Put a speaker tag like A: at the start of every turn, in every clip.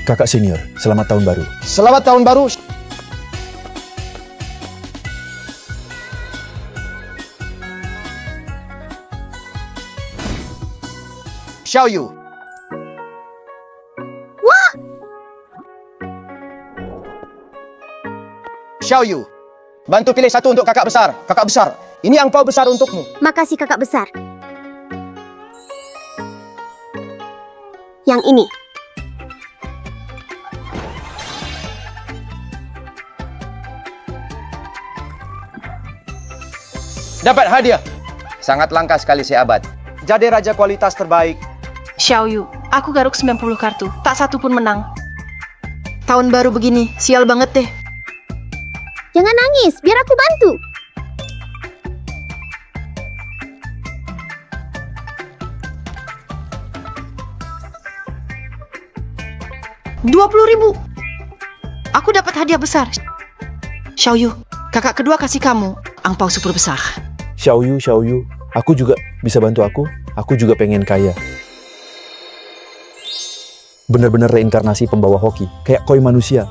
A: Kakak senior, selamat tahun baru.
B: Selamat tahun baru. Xiao Yu.
C: Wah!
B: Xiao Yu, bantu pilih satu untuk kakak besar. Kakak besar, ini angpau besar untukmu.
C: Makasih kakak besar. Yang ini.
B: Dapat hadiah. Sangat langka sekali seabad. Jadi raja kualitas terbaik.
D: Xiao Yu, aku garuk 90 kartu, tak satu pun menang.
E: Tahun baru begini, sial banget deh.
C: Jangan nangis, biar aku bantu.
E: Rp20.000. Aku dapat hadiah besar. Xiao Yu, kakak kedua kasih kamu angpau super besar.
A: Xiao Yu, aku juga bisa bantu aku. Aku juga pengen kaya. Benar-benar reinkarnasi pembawa hoki, kayak koi manusia.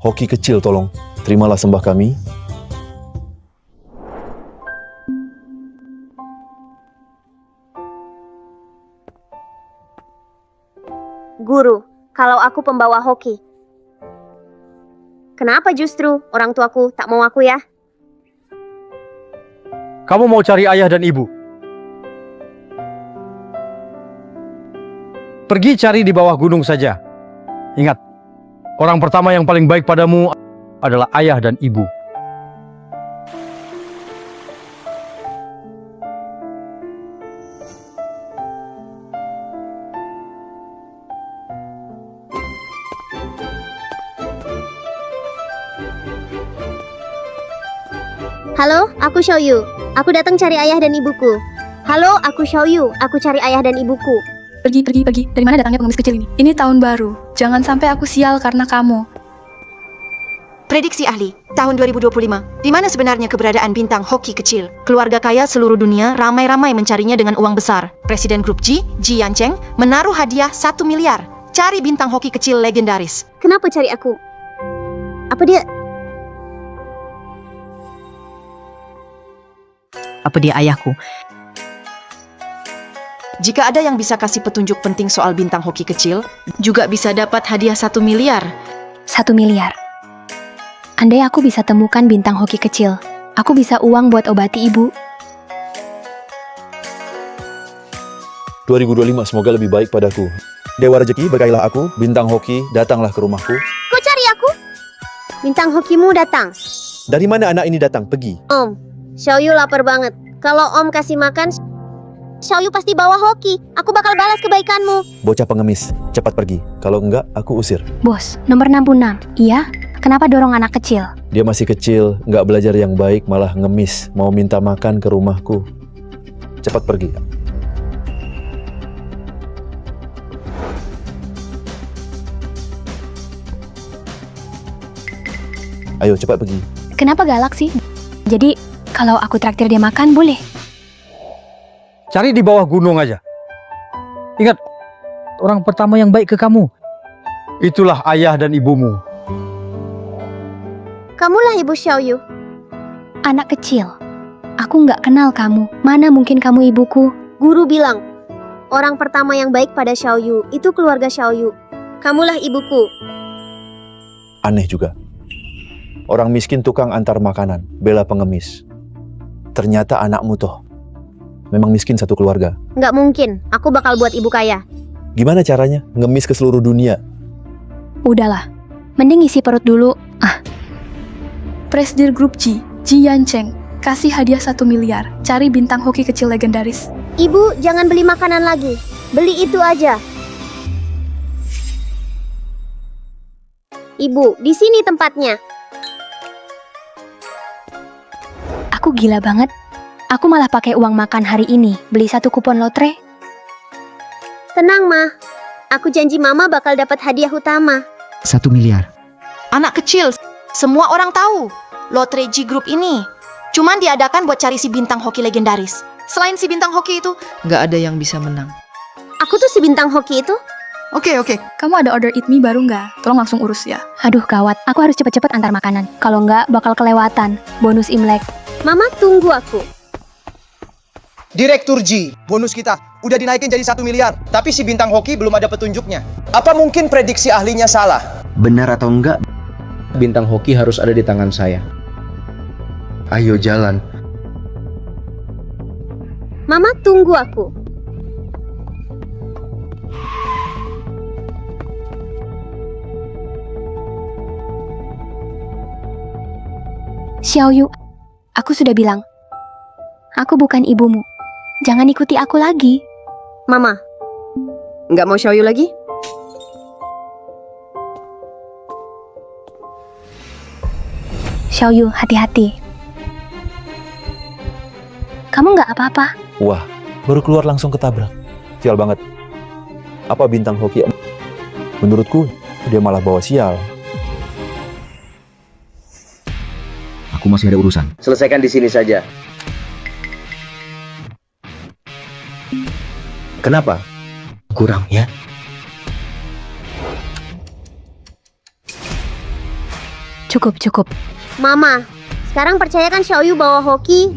A: Hoki kecil tolong, terimalah sembah kami.
C: Guru, kalau aku pembawa hoki. Kenapa justru orang tuaku tak mau aku ya?
F: Kamu mau cari ayah dan ibu? Pergi cari di bawah gunung saja. Ingat, orang pertama yang paling baik padamu adalah ayah dan ibu.
C: Halo, aku Xiao Yu. Aku datang cari ayah dan ibuku. Halo, aku Xiao Yu. Aku cari ayah dan ibuku.
G: Pergi. Dari mana datangnya pengemis kecil ini? Ini tahun baru. Jangan sampai aku sial karena kamu.
E: Prediksi ahli, tahun 2025. Di mana sebenarnya keberadaan bintang hoki kecil? Keluarga kaya seluruh dunia ramai-ramai mencarinya dengan uang besar. Presiden grup G, Ji Yancheng, menaruh hadiah 1 miliar. Cari bintang hoki kecil legendaris.
C: Kenapa cari aku?
H: Apa dia ayahku?
E: Jika ada yang bisa kasih petunjuk penting soal bintang hoki kecil, juga bisa dapat hadiah 1 miliar.
G: 1 miliar. Andai aku bisa temukan bintang hoki kecil, aku bisa uang buat obati ibu.
A: 2025 semoga lebih baik padaku. Dewa rezeki, berkailah aku. Bintang hoki, datanglah ke rumahku.
C: Kau cari aku? Bintang hokimu datang.
A: Dari mana anak ini datang? Pergi.
C: Om, Xiao Yu lapar banget. Kalau Om kasih makan, Xiao Yu pasti bawa hoki. Aku bakal balas kebaikanmu.
A: Bocah pengemis, cepat pergi. Kalau enggak, aku usir.
G: Bos, nomor 66. Iya? Kenapa dorong anak kecil?
A: Dia masih kecil, nggak belajar yang baik, malah ngemis. Mau minta makan ke rumahku. Cepat pergi. Ayo, cepat pergi.
G: Kenapa galak sih? Jadi, kalau aku traktir dia makan, boleh?
F: Cari di bawah gunung aja. Ingat, orang pertama yang baik ke kamu, itulah ayah dan ibumu.
C: Kamulah ibu Xiao Yu.
G: Anak kecil. Aku nggak kenal kamu. Mana mungkin kamu ibuku?
C: Guru bilang, orang pertama yang baik pada Xiao Yu itu keluarga Xiao Yu. Kamulah ibuku.
A: Aneh juga. Orang miskin tukang antar makanan, bela pengemis. Ternyata anakmu toh. Memang miskin satu keluarga.
C: Nggak mungkin, aku bakal buat ibu kaya.
A: Gimana caranya? Ngemis ke seluruh dunia.
G: Udahlah, mending isi perut dulu.
I: Presiden grup G, Ji Yancheng, kasih hadiah 1 miliar. Cari bintang hoki kecil legendaris.
C: Ibu, jangan beli makanan lagi. Beli itu aja. Ibu, di sini tempatnya.
G: Aku gila banget. Aku malah pakai uang makan hari ini. Beli 1 kupon lotre.
C: Tenang, Ma. Aku janji Mama bakal dapat hadiah utama.
H: 1 miliar.
E: Anak kecil, semua orang tahu. Lotre G Group ini cuman diadakan buat cari si bintang hoki legendaris. Selain si bintang hoki itu,
H: Nggak ada yang bisa menang.
C: Aku tuh si bintang hoki itu.
D: Oke, oke.
I: Kamu ada order eat me baru nggak? Tolong langsung urus ya.
G: Aduh gawat, aku harus cepet-cepet antar makanan. Kalau nggak bakal kelewatan. Bonus Imlek.
C: Mama, tunggu aku.
B: Direktur G, bonus kita udah dinaikin jadi 1 miliar. Tapi si bintang hoki belum ada petunjuknya. Apa mungkin prediksi ahlinya salah?
H: Benar atau enggak, bintang hoki harus ada di tangan saya. Ayo jalan.
C: Mama, tunggu aku.
G: Xiaoyu, aku sudah bilang. Aku bukan ibumu. Jangan ikuti aku lagi.
C: Mama, nggak mau Xiaoyu lagi?
G: Xiaoyu, hati-hati. Kamu nggak apa-apa.
A: Wah, baru keluar langsung ketabrak. Sial banget. Apa bintang hoki? Menurutku, dia malah bawa sial.
H: Aku masih ada urusan.
B: Selesaikan di sini saja.
H: Kenapa? Kurang ya?
G: Cukup.
C: Mama, sekarang percayakan Xiaoyu bawa hoki.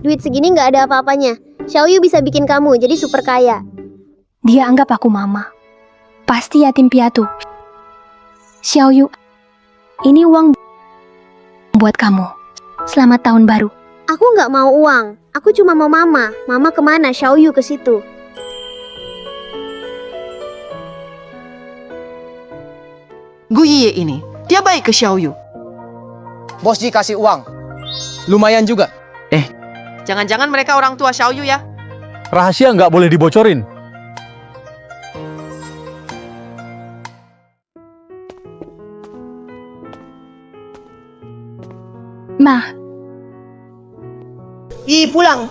C: Duit segini nggak ada apa-apanya. Xiaoyu bisa bikin kamu jadi super kaya.
G: Dia anggap aku mama. Pasti yatim piatu. Xiaoyu, ini uang buat kamu. Selamat tahun baru.
C: Aku nggak mau uang. Aku cuma mau mama. Mama kemana? Xiaoyu ke situ.
D: Guiye ini, dia baik ke Xiaoyu.
B: Bos Ji kasih uang. Lumayan juga.
D: Jangan-jangan mereka orang tua Xiaoyu ya?
F: Rahasia nggak boleh dibocorin.
I: Ma,
J: Pulang.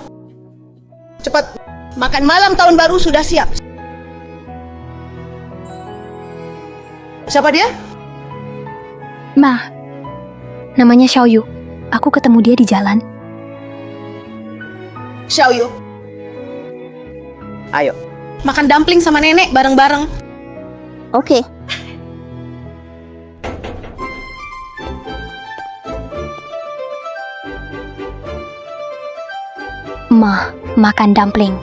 J: Cepat. Makan malam tahun baru sudah siap. Siapa dia?
G: Ma, namanya Xiaoyu. Aku ketemu dia di jalan.
J: Xiaoyu.
B: Ayo.
J: Makan dumpling sama nenek bareng-bareng.
C: Oke.
G: Ma, makan dumpling.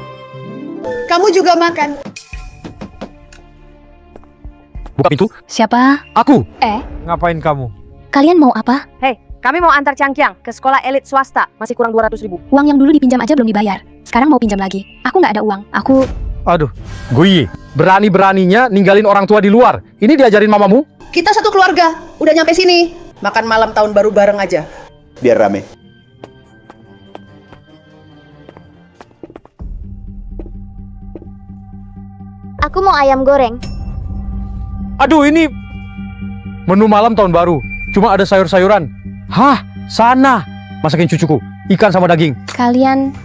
J: Kamu juga makan.
F: Buka pintu.
G: Siapa?
F: Aku.
G: Eh?
F: Ngapain kamu?
G: Kalian mau apa?
K: Kami mau antar Cangkiang ke sekolah elit swasta. Masih kurang 200.000.
G: Uang yang dulu dipinjam aja belum dibayar. Sekarang mau pinjam lagi. Aku nggak ada uang.
F: Aduh, Guiye, berani-beraninya ninggalin orang tua di luar. Ini diajarin mamamu?
J: Kita satu keluarga. Udah nyampe sini. Makan malam tahun baru bareng aja.
H: Biar rame.
C: Aku mau ayam goreng.
F: Aduh, ini menu malam tahun baru. Cuma ada sayur-sayuran. Hah, sana. Masakin cucuku, ikan sama daging.
G: Kalian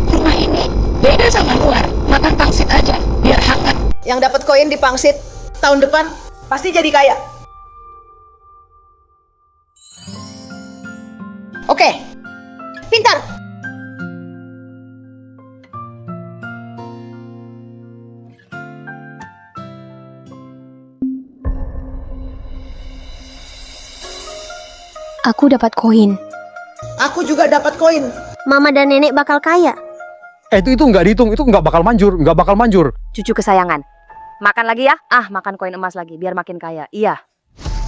J: Rumah ini beda sama luar. Makan pangsit aja, biar hangat. Yang dapat koin di pangsit tahun depan pasti jadi kaya. Oke. Pintar.
G: aku dapat koin.
J: Aku juga dapat koin.
C: Mama dan nenek bakal kaya.
F: Itu nggak dihitung, itu nggak bakal manjur.
K: Cucu kesayangan. Makan lagi ya? Makan koin emas lagi biar makin kaya. Iya.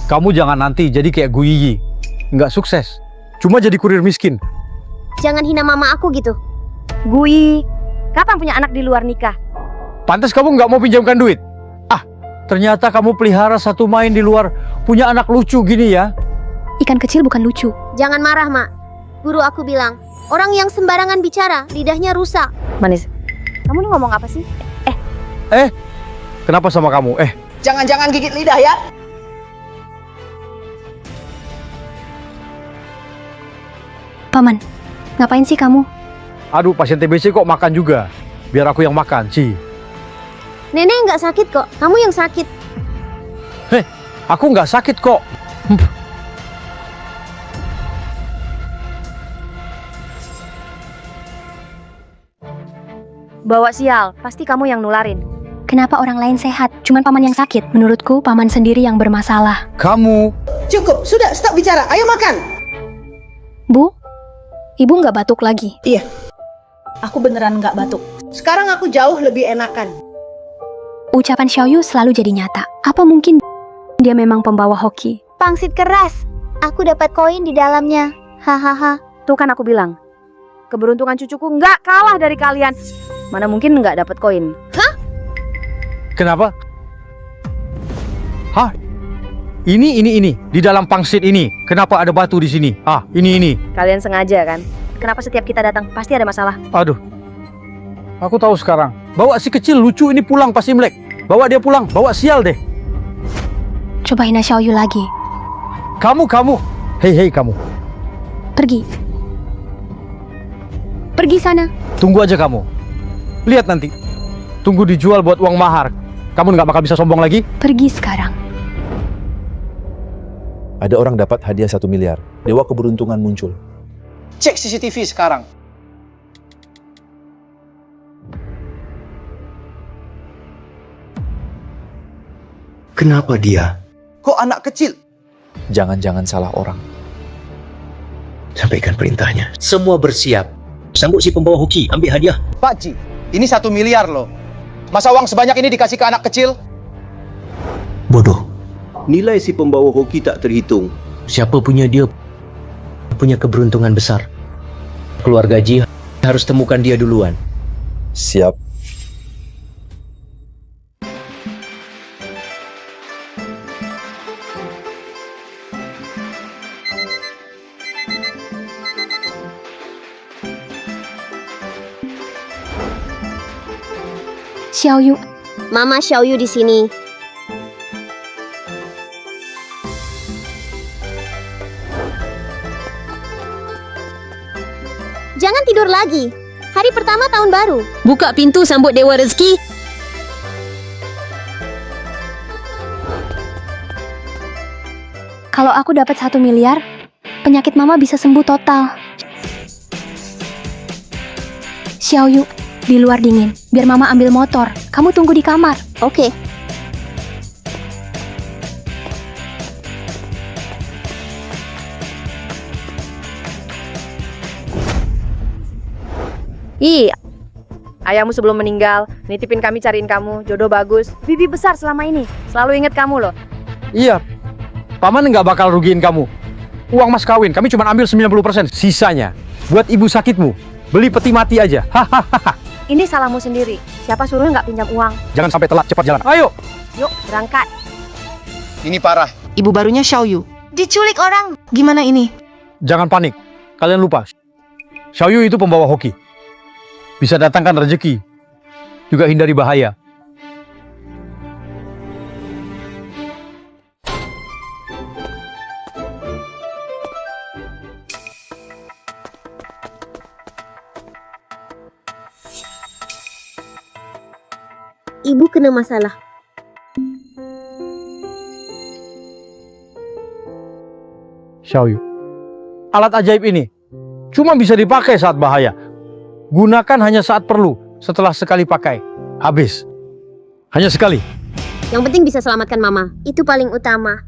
F: Kamu jangan nanti jadi kayak Guiyi. Nggak sukses. Cuma jadi kurir miskin.
C: Jangan hina mama aku gitu.
K: Gui, kapan punya anak di luar nikah?
F: Pantas kamu nggak mau pinjamkan duit. Ternyata kamu pelihara satu main di luar. Punya anak lucu gini ya.
G: Ikan kecil bukan lucu.
C: Jangan marah, Mak. Guru aku bilang, orang yang sembarangan bicara, lidahnya rusak.
K: Manis, kamu nih ngomong apa sih?
F: Kenapa sama kamu?
J: Jangan-jangan gigit lidah ya.
G: Paman, ngapain sih kamu?
F: Aduh, pasien TBC kok makan juga. Biar aku yang makan, Ci.
C: Nenek nggak sakit kok, kamu yang sakit.
F: Aku nggak sakit kok.
K: Bawa sial, pasti kamu yang nularin.
G: Kenapa orang lain sehat? Cuman paman yang sakit. Menurutku, paman sendiri yang bermasalah.
F: Kamu,
J: Cukup, sudah, stop bicara. Ayo makan.
G: Bu, ibu nggak batuk lagi.
J: Iya, aku beneran nggak batuk. Sekarang aku jauh lebih enakan.
G: Ucapan Xiaoyu selalu jadi nyata. Apa mungkin dia memang pembawa hoki?
C: Pangsit keras. Aku dapat koin di dalamnya. Hahaha.
K: Tuh kan aku bilang. Keberuntungan cucuku nggak kalah dari kalian. Mana mungkin nggak dapat koin.
F: kenapa? Hah? Ini. Di dalam pangsit ini. Kenapa ada batu di sini? Ah, ini.
K: Kalian sengaja kan? Kenapa setiap kita datang pasti ada masalah?
F: Aduh. Aku tahu sekarang. Bawa si kecil lucu ini pulang pas Imlek. Bawa dia pulang. Bawa sial deh.
G: Coba hina Xiaoyu lagi.
F: Kamu. Hei kamu.
G: Pergi. Pergi sana.
F: Tunggu aja kamu. Lihat nanti. Tunggu dijual buat uang mahar. Kamu nggak bakal bisa sombong lagi.
G: Pergi sekarang.
A: Ada orang dapat hadiah 1 miliar. Dewa keberuntungan muncul.
B: Cek CCTV sekarang.
H: Kenapa dia?
B: Kok anak kecil?
A: Jangan-jangan salah orang.
H: Sampaikan perintahnya. Semua bersiap. Sambut si pembawa hoki, ambil hadiah.
B: Pak Ji, ini 1 miliar loh. Masa uang sebanyak ini dikasih ke anak kecil?
H: Bodoh. Nilai si pembawa hoki tak terhitung. Siapa punya dia punya keberuntungan besar. Keluarga Ji harus temukan dia duluan.
A: Siap.
G: Xiaoyu,
C: Mama Xiaoyu di sini. Jangan tidur lagi. Hari pertama tahun baru.
K: Buka pintu sambut Dewa Rezeki.
G: kalau aku dapat 1 miliar, penyakit mama bisa sembuh total. Xiaoyu, di luar dingin. Biar mama ambil motor. Kamu tunggu di kamar.
C: Oke.
K: Ih, ayahmu sebelum meninggal nitipin kami cariin kamu jodoh bagus, bibi besar selama ini. Selalu ingat kamu loh.
F: Iya. Paman nggak bakal rugiin kamu. Uang mas kawin, kami cuma ambil 90%. Sisanya, buat ibu sakitmu. Beli peti mati aja. Hahaha.
K: Ini salahmu sendiri. Siapa suruh nggak pinjam uang?
F: Jangan sampai telat, cepat jalan. Ayo.
K: Yuk, berangkat.
B: Ini parah.
E: Ibu barunya Xiaoyu. Diculik orang. Gimana ini?
F: Jangan panik. Kalian lupa. Xiaoyu itu pembawa hoki. Bisa datangkan rezeki. Juga hindari bahaya.
C: Ibu kena masalah.
F: Xiaoyu. Alat ajaib ini cuma bisa dipakai saat bahaya. Gunakan hanya saat perlu. Setelah sekali pakai, habis. Hanya sekali.
C: Yang penting bisa selamatkan mama. Itu paling utama.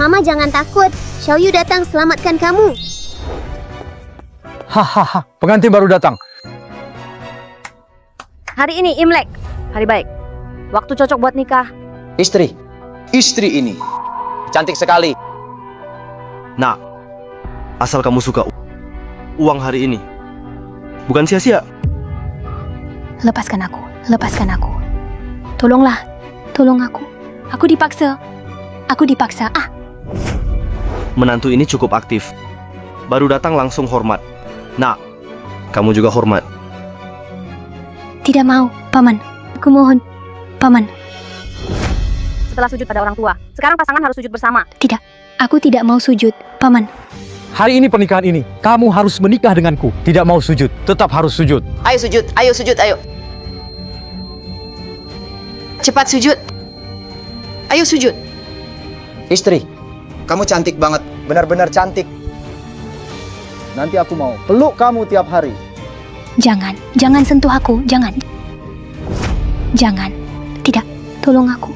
C: Mama jangan takut. Xiaoyu datang selamatkan kamu.
F: Hahaha, pengantin baru datang.
K: Hari ini Imlek, hari baik. Waktu cocok buat nikah.
B: Istri ini cantik sekali.
L: Nak, asal kamu suka uang hari ini, bukan sia-sia.
G: Lepaskan aku. Lepaskan aku. Tolonglah. Tolong aku. Aku dipaksa. Aku dipaksa.
L: Menantu ini cukup aktif. Baru datang langsung hormat. Nak, kamu juga hormat.
G: Tidak mau, Paman. Aku mohon. Paman,
K: Setelah sujud pada orang tua, sekarang pasangan harus sujud bersama.
G: tidak. Aku tidak mau sujud. Paman,
F: Hari ini pernikahan ini, kamu harus menikah denganku. Tidak mau sujud, tetap harus sujud.
J: Ayo sujud, ayo. Cepat sujud. Ayo sujud.
B: Istri, kamu cantik banget. Benar-benar cantik. Nanti aku mau peluk kamu tiap hari.
G: Jangan sentuh aku, jangan. Jangan. Tidak, tolong aku.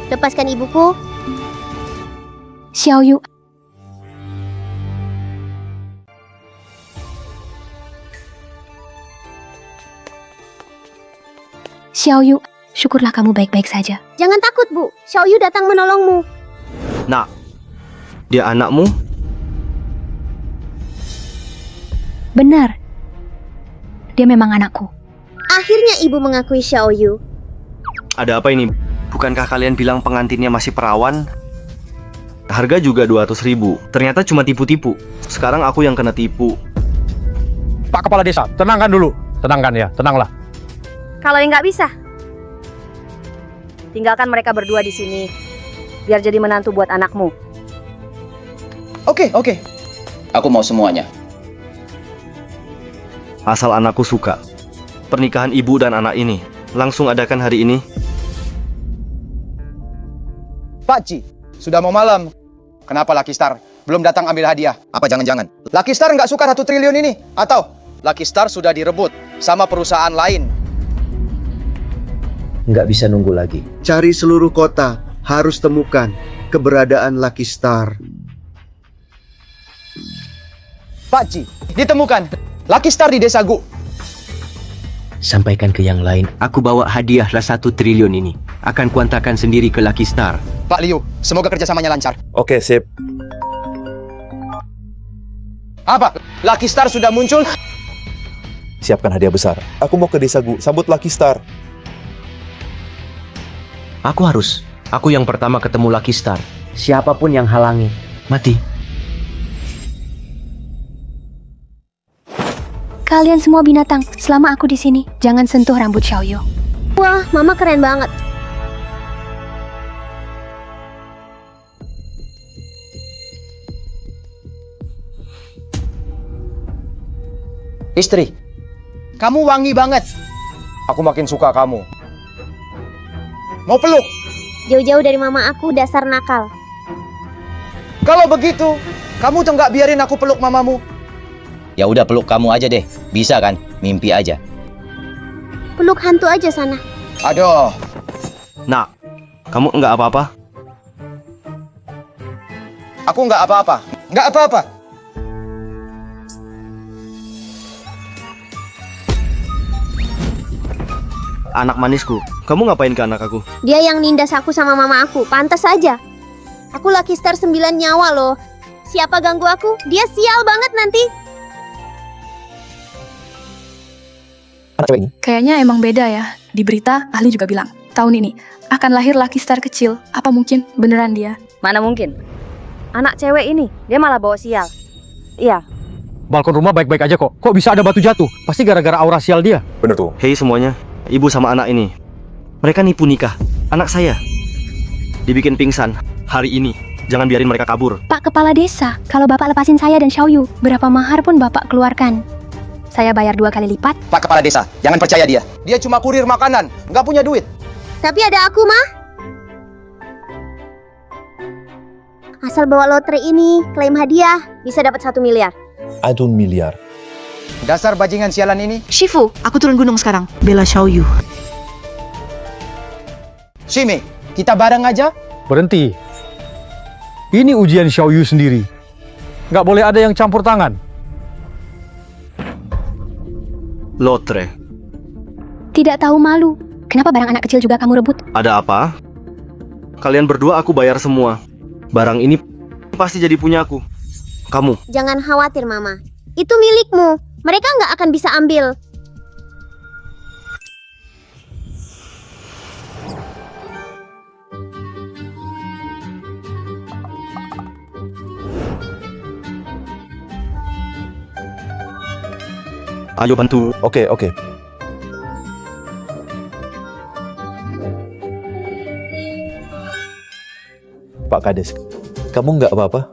C: Lepaskan ibuku.
G: Xiaoyu. Xiaoyu, syukurlah kamu baik-baik saja.
C: Jangan takut, Bu. Xiaoyu datang menolongmu.
L: Nak, dia anakmu?
G: Benar. Dia memang anakku.
C: Akhirnya ibu mengakui Xiaoyu.
L: Ada apa ini? Bukankah kalian bilang pengantinnya masih perawan? Harga juga 200.000. Ternyata cuma tipu-tipu. Sekarang aku yang kena tipu.
F: Pak Kepala Desa, tenangkan dulu. Tenangkan ya, tenanglah.
K: Kalau yang nggak bisa, tinggalkan mereka berdua di sini. Biar jadi menantu buat anakmu.
B: Oke. Aku mau semuanya.
L: Asal anakku suka. Pernikahan ibu dan anak ini. Langsung adakan hari ini.
B: Pak Ci, sudah mau malam. Kenapa Lucky Star belum datang ambil hadiah? Apa jangan-jangan Lucky Star nggak suka 1 triliun ini? Atau Lucky Star sudah direbut sama perusahaan lain?
H: Nggak bisa nunggu lagi.
M: Cari seluruh kota, harus temukan keberadaan Lucky Star.
B: Pak Ci, ditemukan Lucky Star di Desa Gu.
H: Sampaikan ke yang lain, aku bawa hadiahlah 1 triliun ini. Akan kuantarkan sendiri ke Lucky Star.
B: Pak Liu, semoga kerjasamanya lancar.
A: Oke, sip.
B: Apa? Lucky Star sudah muncul?
A: Siapkan hadiah besar. Aku mau ke Desa Gu, sambut Lucky Star.
H: Aku yang pertama ketemu Lucky Star. Siapapun yang halangi, mati.
G: Kalian semua binatang, selama aku di sini, jangan sentuh rambut Xiaoyu.
C: Wah, Mama keren banget.
B: Istri, kamu wangi banget. Aku makin suka kamu. Mau peluk?
C: Jauh-jauh dari mama aku, dasar nakal.
B: Kalau begitu, kamu tuh nggak biarin aku peluk mamamu.
N: Ya udah peluk kamu aja deh. Bisa kan? Mimpi aja.
C: Peluk hantu aja sana.
B: Aduh.
L: Nak, kamu nggak apa-apa?
B: Aku nggak apa-apa. Nggak apa-apa.
L: Anak manisku, kamu ngapain ke anak aku?
C: Dia yang nindas aku sama mama aku, pantas saja. Aku Lucky Star 9 nyawa loh. Siapa ganggu aku, dia sial banget nanti.
A: Anak cewek ini?
I: Kayaknya emang beda ya. Di berita, ahli juga bilang, tahun ini akan lahir Lucky Star kecil. Apa mungkin beneran dia?
K: Mana mungkin? Anak cewek ini, dia malah bawa sial. Iya.
F: Balkon rumah baik-baik aja kok. Kok bisa ada batu jatuh? Pasti gara-gara aura sial dia.
A: Bener tuh.
L: Hei semuanya, ibu sama anak ini. Mereka nipu nikah. Anak saya dibikin pingsan hari ini. Jangan biarin mereka kabur.
G: Pak Kepala Desa, kalau Bapak lepasin saya dan Xiaoyu, berapa mahar pun Bapak keluarkan. Saya bayar 2 kali lipat.
B: Pak Kepala Desa, jangan percaya dia. Dia cuma kurir makanan, nggak punya duit.
C: Tapi ada aku, Ma. Asal bawa lotre ini, klaim hadiah, bisa dapat 1 miliar.
A: 1 miliar.
B: Dasar bajingan sialan ini.
E: Shifu, aku turun gunung sekarang. Bela Xiaoyu.
B: Shime, kita bareng aja.
F: Berhenti. Ini ujian Xiaoyu sendiri. Nggak boleh ada yang campur tangan.
L: Lotre.
G: Tidak tahu malu. Kenapa barang anak kecil juga kamu rebut?
L: Ada apa? Kalian berdua aku bayar semua. Barang ini pasti jadi punya aku. Kamu.
C: Jangan khawatir, Mama. Itu milikmu. Mereka nggak akan bisa ambil.
L: Ayo bantu.
A: Oke. Pak Kades, kamu nggak apa-apa?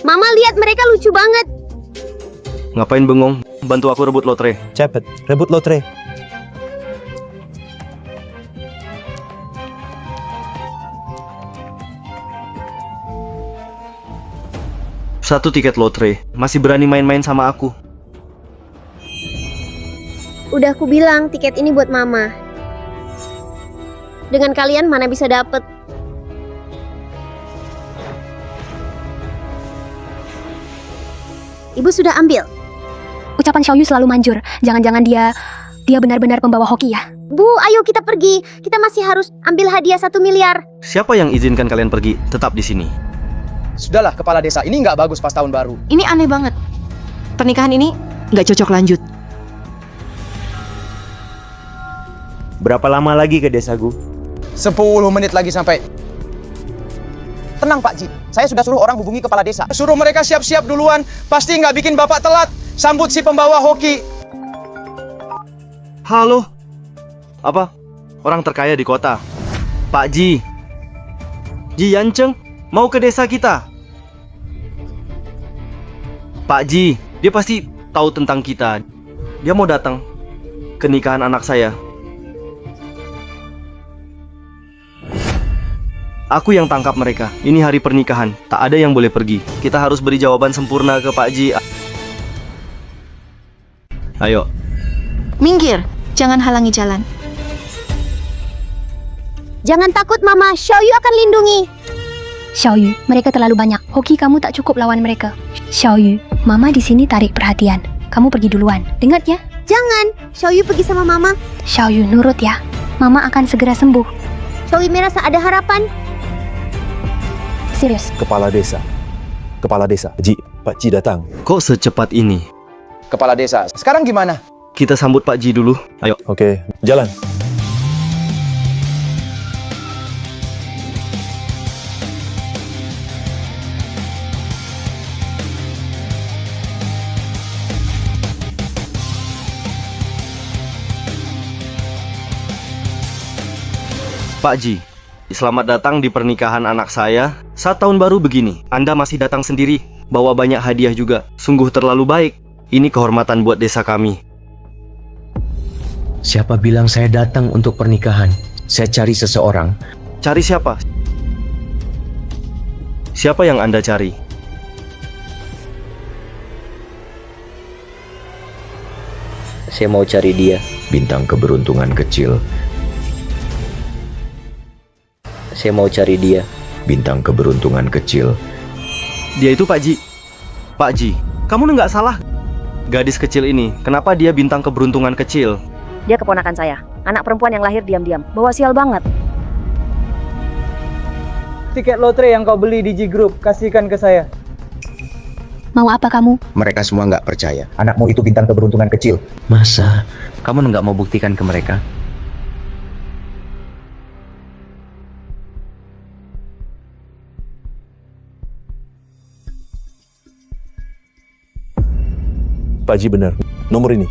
C: Mama lihat mereka lucu banget.
L: Ngapain bengong? Bantu aku rebut lotre.
A: Cepet, rebut lotre.
L: 1 tiket lotre. Masih berani main-main sama aku.
C: Udah aku bilang tiket ini buat mama. Dengan kalian mana bisa dapet? Ibu sudah ambil.
G: Ucapan Xiaoyu selalu manjur. Jangan-jangan dia benar-benar pembawa hoki ya.
C: Bu, ayo kita pergi. Kita masih harus ambil hadiah 1 miliar.
L: Siapa yang izinkan kalian pergi? Tetap di sini.
B: Sudahlah, kepala desa. Ini nggak bagus pas tahun baru.
E: Ini aneh banget. Pernikahan ini nggak cocok lanjut.
H: Berapa lama lagi ke desaku?
B: 10 menit lagi sampai. Tenang Pak Ji, saya sudah suruh orang hubungi kepala desa. Suruh mereka siap-siap duluan. Pasti nggak bikin Bapak telat. Sambut si pembawa hoki.
L: Halo? Apa? Orang terkaya di kota. Pak Ji. Ji Yanceng, mau ke desa kita. Pak Ji, dia pasti tahu tentang kita. Dia mau datang ke nikahan anak saya. Aku yang tangkap mereka. Ini hari pernikahan. Tak ada yang boleh pergi. Kita harus beri jawaban sempurna ke Pak Ji. Ayo.
E: Minggir, jangan halangi jalan.
C: Jangan takut Mama, Xiaoyu akan lindungi.
G: Xiaoyu, mereka terlalu banyak. Hoki kamu tak cukup lawan mereka. Xiaoyu, Mama di sini tarik perhatian. Kamu pergi duluan. Dengar ya?
C: Jangan, Xiaoyu pergi sama Mama.
G: Xiaoyu, nurut ya. Mama akan segera sembuh.
C: Xiaoyu merasa ada harapan.
G: Serius.
A: Kepala desa. Kepala desa. Ji, Pak Ji datang.
L: Kok secepat ini?
B: Kepala desa, sekarang gimana?
L: Kita sambut Pak Ji dulu. Ayo.
A: Oke, jalan.
L: Pak Ji, selamat datang di pernikahan anak saya. Saat tahun baru begini, Anda masih datang sendiri. Bawa banyak hadiah juga. Sungguh terlalu baik. Ini kehormatan buat desa kami.
H: Siapa bilang saya datang untuk pernikahan? Saya cari seseorang.
L: Cari siapa? Siapa yang Anda cari?
H: Saya mau cari dia. Bintang keberuntungan kecil. Saya mau cari dia. Bintang keberuntungan kecil.
L: Dia itu Pak Ji. Pak Ji, kamu nggak salah. Gadis kecil ini, kenapa dia bintang keberuntungan kecil?
K: Dia keponakan saya. Anak perempuan yang lahir diam-diam. Bawa sial banget.
O: Tiket lotre yang kau beli di G Group, kasihkan ke saya.
G: Mau apa kamu?
M: Mereka semua nggak percaya. Anakmu itu bintang keberuntungan kecil.
H: Masa? Kamu nggak mau buktikan ke mereka?
A: Pak Ji benar. Nomor ini.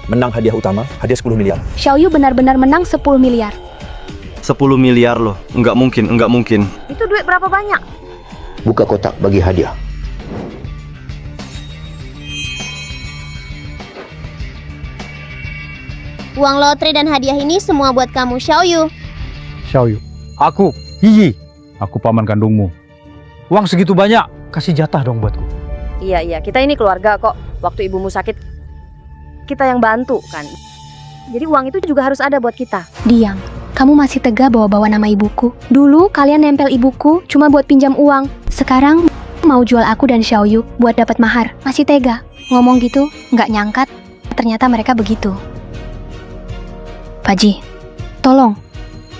A: Menang hadiah utama, hadiah 10 miliar.
G: Xiaoyu benar-benar menang 10 miliar.
L: 10 miliar loh. Nggak mungkin, nggak mungkin.
K: Itu duit berapa banyak?
M: Buka kotak bagi hadiah.
C: Uang lotre dan hadiah ini semua buat kamu, Xiaoyu.
F: Xiaoyu, aku, Yi, aku paman kandungmu. Uang segitu banyak, kasih jatah dong buatku.
K: Iya, kita ini keluarga kok. Waktu ibumu sakit, kita yang bantu kan. Jadi uang itu juga harus ada buat kita.
G: Diam. Kamu masih tega bawa-bawa nama ibuku. Dulu kalian nempel ibuku cuma buat pinjam uang. Sekarang mau jual aku dan Xiaoyu buat dapat mahar. Masih tega. Ngomong gitu, nggak nyangkat. Ternyata mereka begitu. Pak Ji, tolong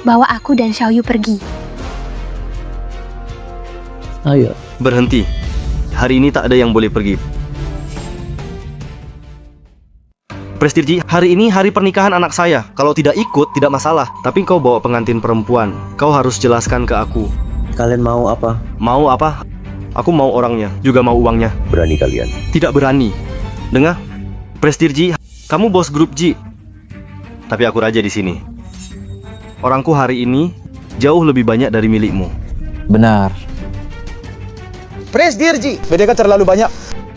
G: bawa aku dan Xiaoyu pergi.
H: Ayo.
L: Berhenti. Hari ini tak ada yang boleh pergi. Prestirji, hari ini hari pernikahan anak saya. Kalau tidak ikut, tidak masalah. Tapi kau bawa pengantin perempuan. Kau harus jelaskan ke aku.
H: Kalian mau apa?
L: Mau apa? Aku mau orangnya, juga mau uangnya.
H: Berani kalian?
L: Tidak berani. Dengar, Prestirji, kamu bos grup Ji. Tapi aku raja di sini. Orangku hari ini jauh lebih banyak dari milikmu.
A: Benar.
B: Presdirji, BDK terlalu banyak.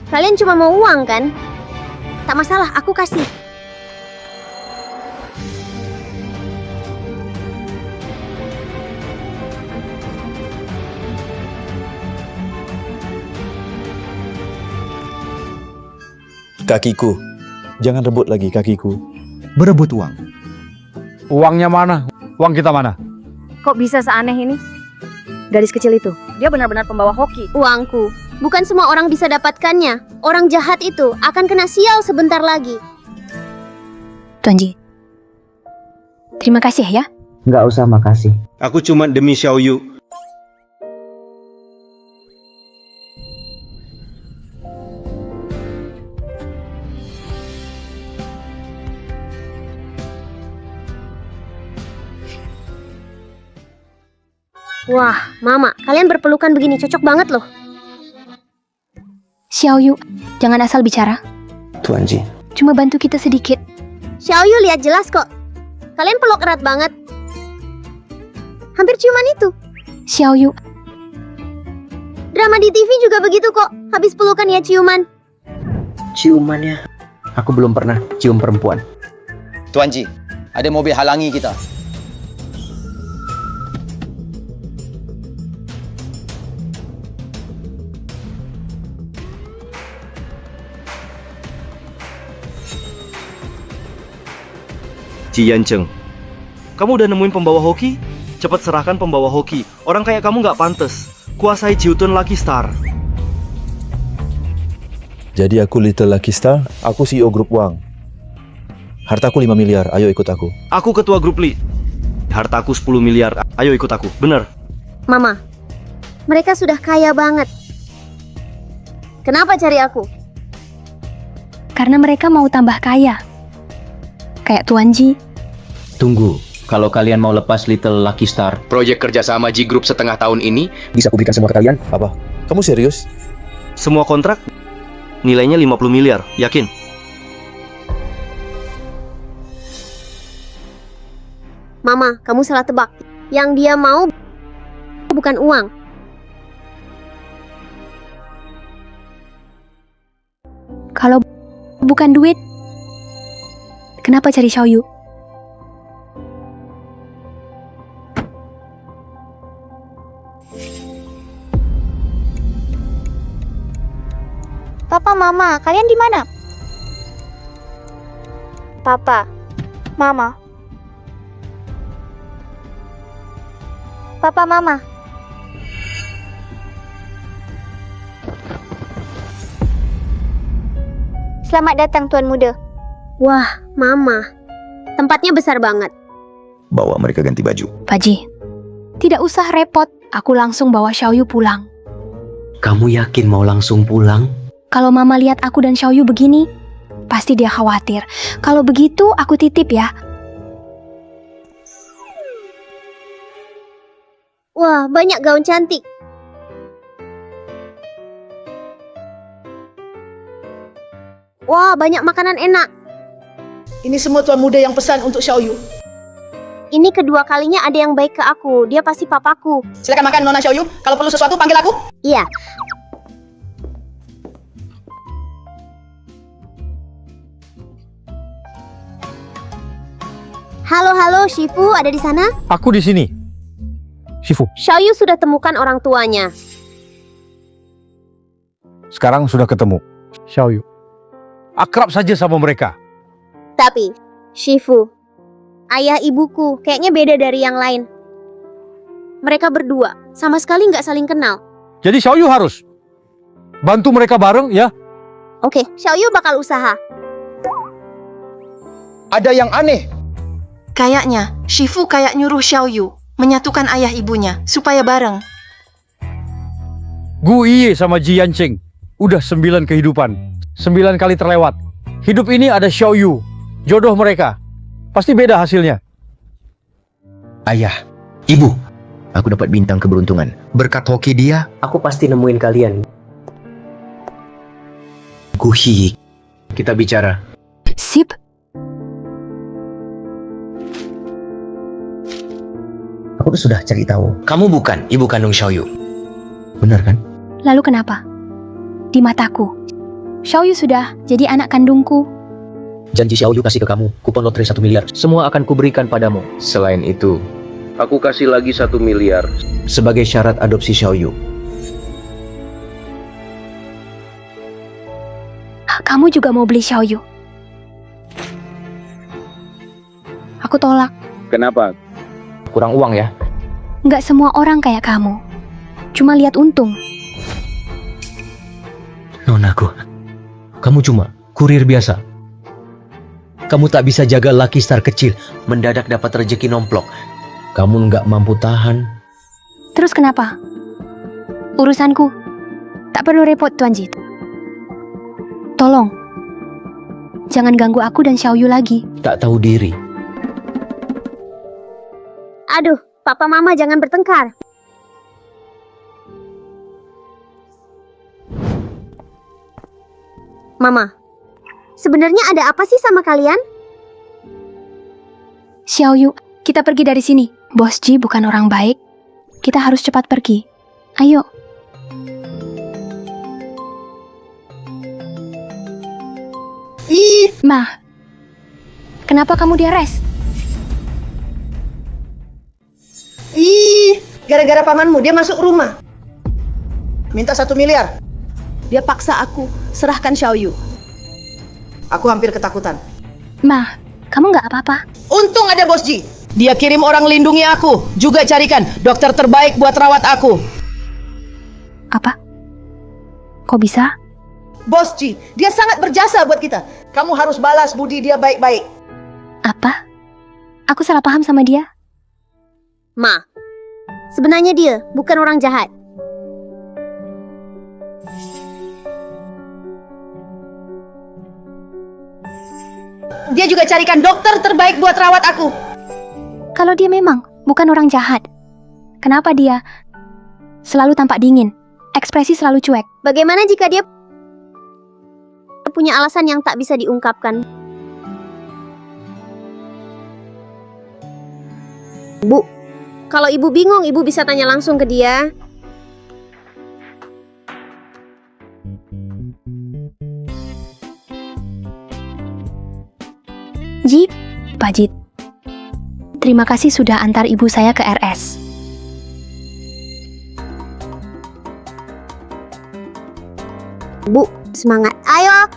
C: Kalian cuma mau uang kan? Tak masalah, aku kasih.
A: Kakiku. Jangan rebut lagi kakiku.
B: Berebut uang.
F: Uangnya mana? Uang kita mana?
K: Kok bisa seaneh ini? Gadis kecil itu, dia benar-benar pembawa hoki.
C: Uangku. Bukan semua orang bisa dapatkannya. Orang jahat itu akan kena sial sebentar lagi.
G: Tuan Ji. Terima kasih ya.
H: Nggak usah makasih.
L: Aku cuma demi Xiaoyu.
C: Wah, Mama, kalian berpelukan begini cocok banget loh.
G: Xiaoyu, jangan asal bicara.
H: Tuan Ji.
G: Cuma bantu kita sedikit.
C: Xiaoyu lihat jelas kok. Kalian peluk erat banget. Hampir ciuman itu.
G: Xiaoyu.
C: Drama di TV juga begitu kok. Habis pelukan ya ciuman.
H: Ciumannya. Aku belum pernah cium perempuan.
B: Tuan Ji, ada mobil halangi kita.
L: Ji Yancheng, kamu udah nemuin pembawa hoki? Cepat serahkan pembawa hoki. Orang kayak kamu nggak pantas. Kuasai Jiutun Lucky Star.
A: Jadi aku Little Lucky Star, aku CEO grup Wang. Hartaku 5 miliar, ayo ikut aku.
L: Aku ketua grup Li. Hartaku 10 miliar, ayo ikut aku. Bener.
C: Mama, mereka sudah kaya banget. Kenapa cari aku?
G: Karena mereka mau tambah kaya. Kayak Tuan Ji.
H: Tunggu, kalau kalian mau lepas Little Lucky Star,
B: Proyek kerjasama G Group setengah tahun ini
H: bisa aku berikan semua ke kalian?
A: Apa? Kamu serius?
L: Semua kontrak nilainya 50 miliar, yakin?
C: Mama, kamu salah tebak. Yang dia mau bukan uang.
G: Kalau bukan duit, kenapa cari Xiaoyu?
C: Papa, Mama, kalian di mana? Papa, Mama. Papa, Mama. Selamat datang, Tuan Muda. Wah, Mama. Tempatnya besar banget.
B: Bawa mereka ganti baju.
G: Pak Ji, tidak usah repot. Aku langsung bawa Xiaoyu pulang.
H: Kamu yakin mau langsung pulang?
G: Kalau Mama lihat aku dan Xiaoyu begini, pasti dia khawatir. Kalau begitu, aku titip ya.
C: Wah, banyak gaun cantik. Wah, banyak makanan enak.
J: Ini semua tuan muda yang pesan untuk Xiaoyu.
C: Ini kedua kalinya ada yang baik ke aku. Dia pasti papaku.
J: Silakan makan Nona Xiaoyu. Kalau perlu sesuatu panggil aku.
C: Iya. Halo, Shifu, ada di sana?
F: Aku di sini. Shifu,
C: Xiaoyu sudah temukan orang tuanya.
F: sekarang sudah ketemu. Xiaoyu. Akrab saja sama mereka.
C: Tapi, Shifu, ayah ibuku kayaknya beda dari yang lain. Mereka berdua sama sekali nggak saling kenal.
F: Jadi Xiaoyu harus bantu mereka bareng ya.
C: Oke, Xiaoyu bakal usaha.
B: Ada yang aneh.
E: Kayaknya Shifu kayak nyuruh Xiaoyu menyatukan ayah ibunya supaya bareng.
F: Gu Iye sama Ji Yancheng udah 9 kehidupan, 9 kali terlewat. Hidup ini ada Xiaoyu, jodoh mereka. Pasti beda hasilnya.
H: Ayah, ibu, aku dapat bintang keberuntungan. Berkat hoki dia, aku pasti nemuin kalian. Guhi, kita bicara.
G: Sip.
H: Aku tuh sudah cari tahu. Kamu bukan ibu kandung Xiaoyu. Benar kan?
G: Lalu kenapa? Di mataku, Xiaoyu sudah jadi anak kandungku.
H: Janji Xiaoyu kasih ke kamu kupon lotre 1 miliar. Semua akan kuberikan padamu. Selain itu, aku kasih lagi 1 miliar sebagai syarat adopsi Xiaoyu.
G: Kamu kamu juga mau beli Xiaoyu. Aku tolak.
H: Kenapa? Kurang uang ya?
G: Nggak semua orang kayak kamu. Cuma lihat untung.
H: Nonaku, kamu cuma kurir biasa. Kamu tak bisa jaga Lucky Star kecil, mendadak dapat rezeki nomplok. Kamu nggak mampu tahan.
G: Terus kenapa? Urusanku. Tak perlu repot, Tuan Ji. Tolong. Jangan ganggu aku dan Xiaoyu lagi.
H: Tak tahu diri.
C: Aduh, papa mama jangan bertengkar. Mama, sebenarnya ada apa sih sama kalian?
G: Xiaoyu, kita pergi dari sini. Bos Ji bukan orang baik. Kita harus cepat pergi. Ayo. Ma, kenapa kamu diares?
J: Gara-gara pamanmu dia masuk rumah. Minta 1 miliar. Dia paksa aku serahkan Xiaoyu. Aku hampir ketakutan.
G: Ma, kamu nggak apa-apa?
J: Untung ada Bos Ji. Dia kirim orang lindungi aku. Juga carikan dokter terbaik buat rawat aku.
G: Apa? Kok bisa?
J: Bos Ji, dia sangat berjasa buat kita. Kamu harus balas budi dia baik-baik.
G: Apa? Aku salah paham sama dia?
C: Ma, sebenarnya dia bukan orang jahat.
J: Dia juga carikan dokter terbaik buat rawat aku.
G: Kalau dia memang bukan orang jahat, kenapa dia selalu tampak dingin, ekspresi selalu cuek?
C: Bagaimana jika dia punya alasan yang tak bisa diungkapkan? Bu, kalau ibu bingung, ibu bisa tanya langsung ke dia.
G: Ji, Pak Jit. Terima kasih sudah antar ibu saya ke RS.
C: Bu, semangat. Ayo.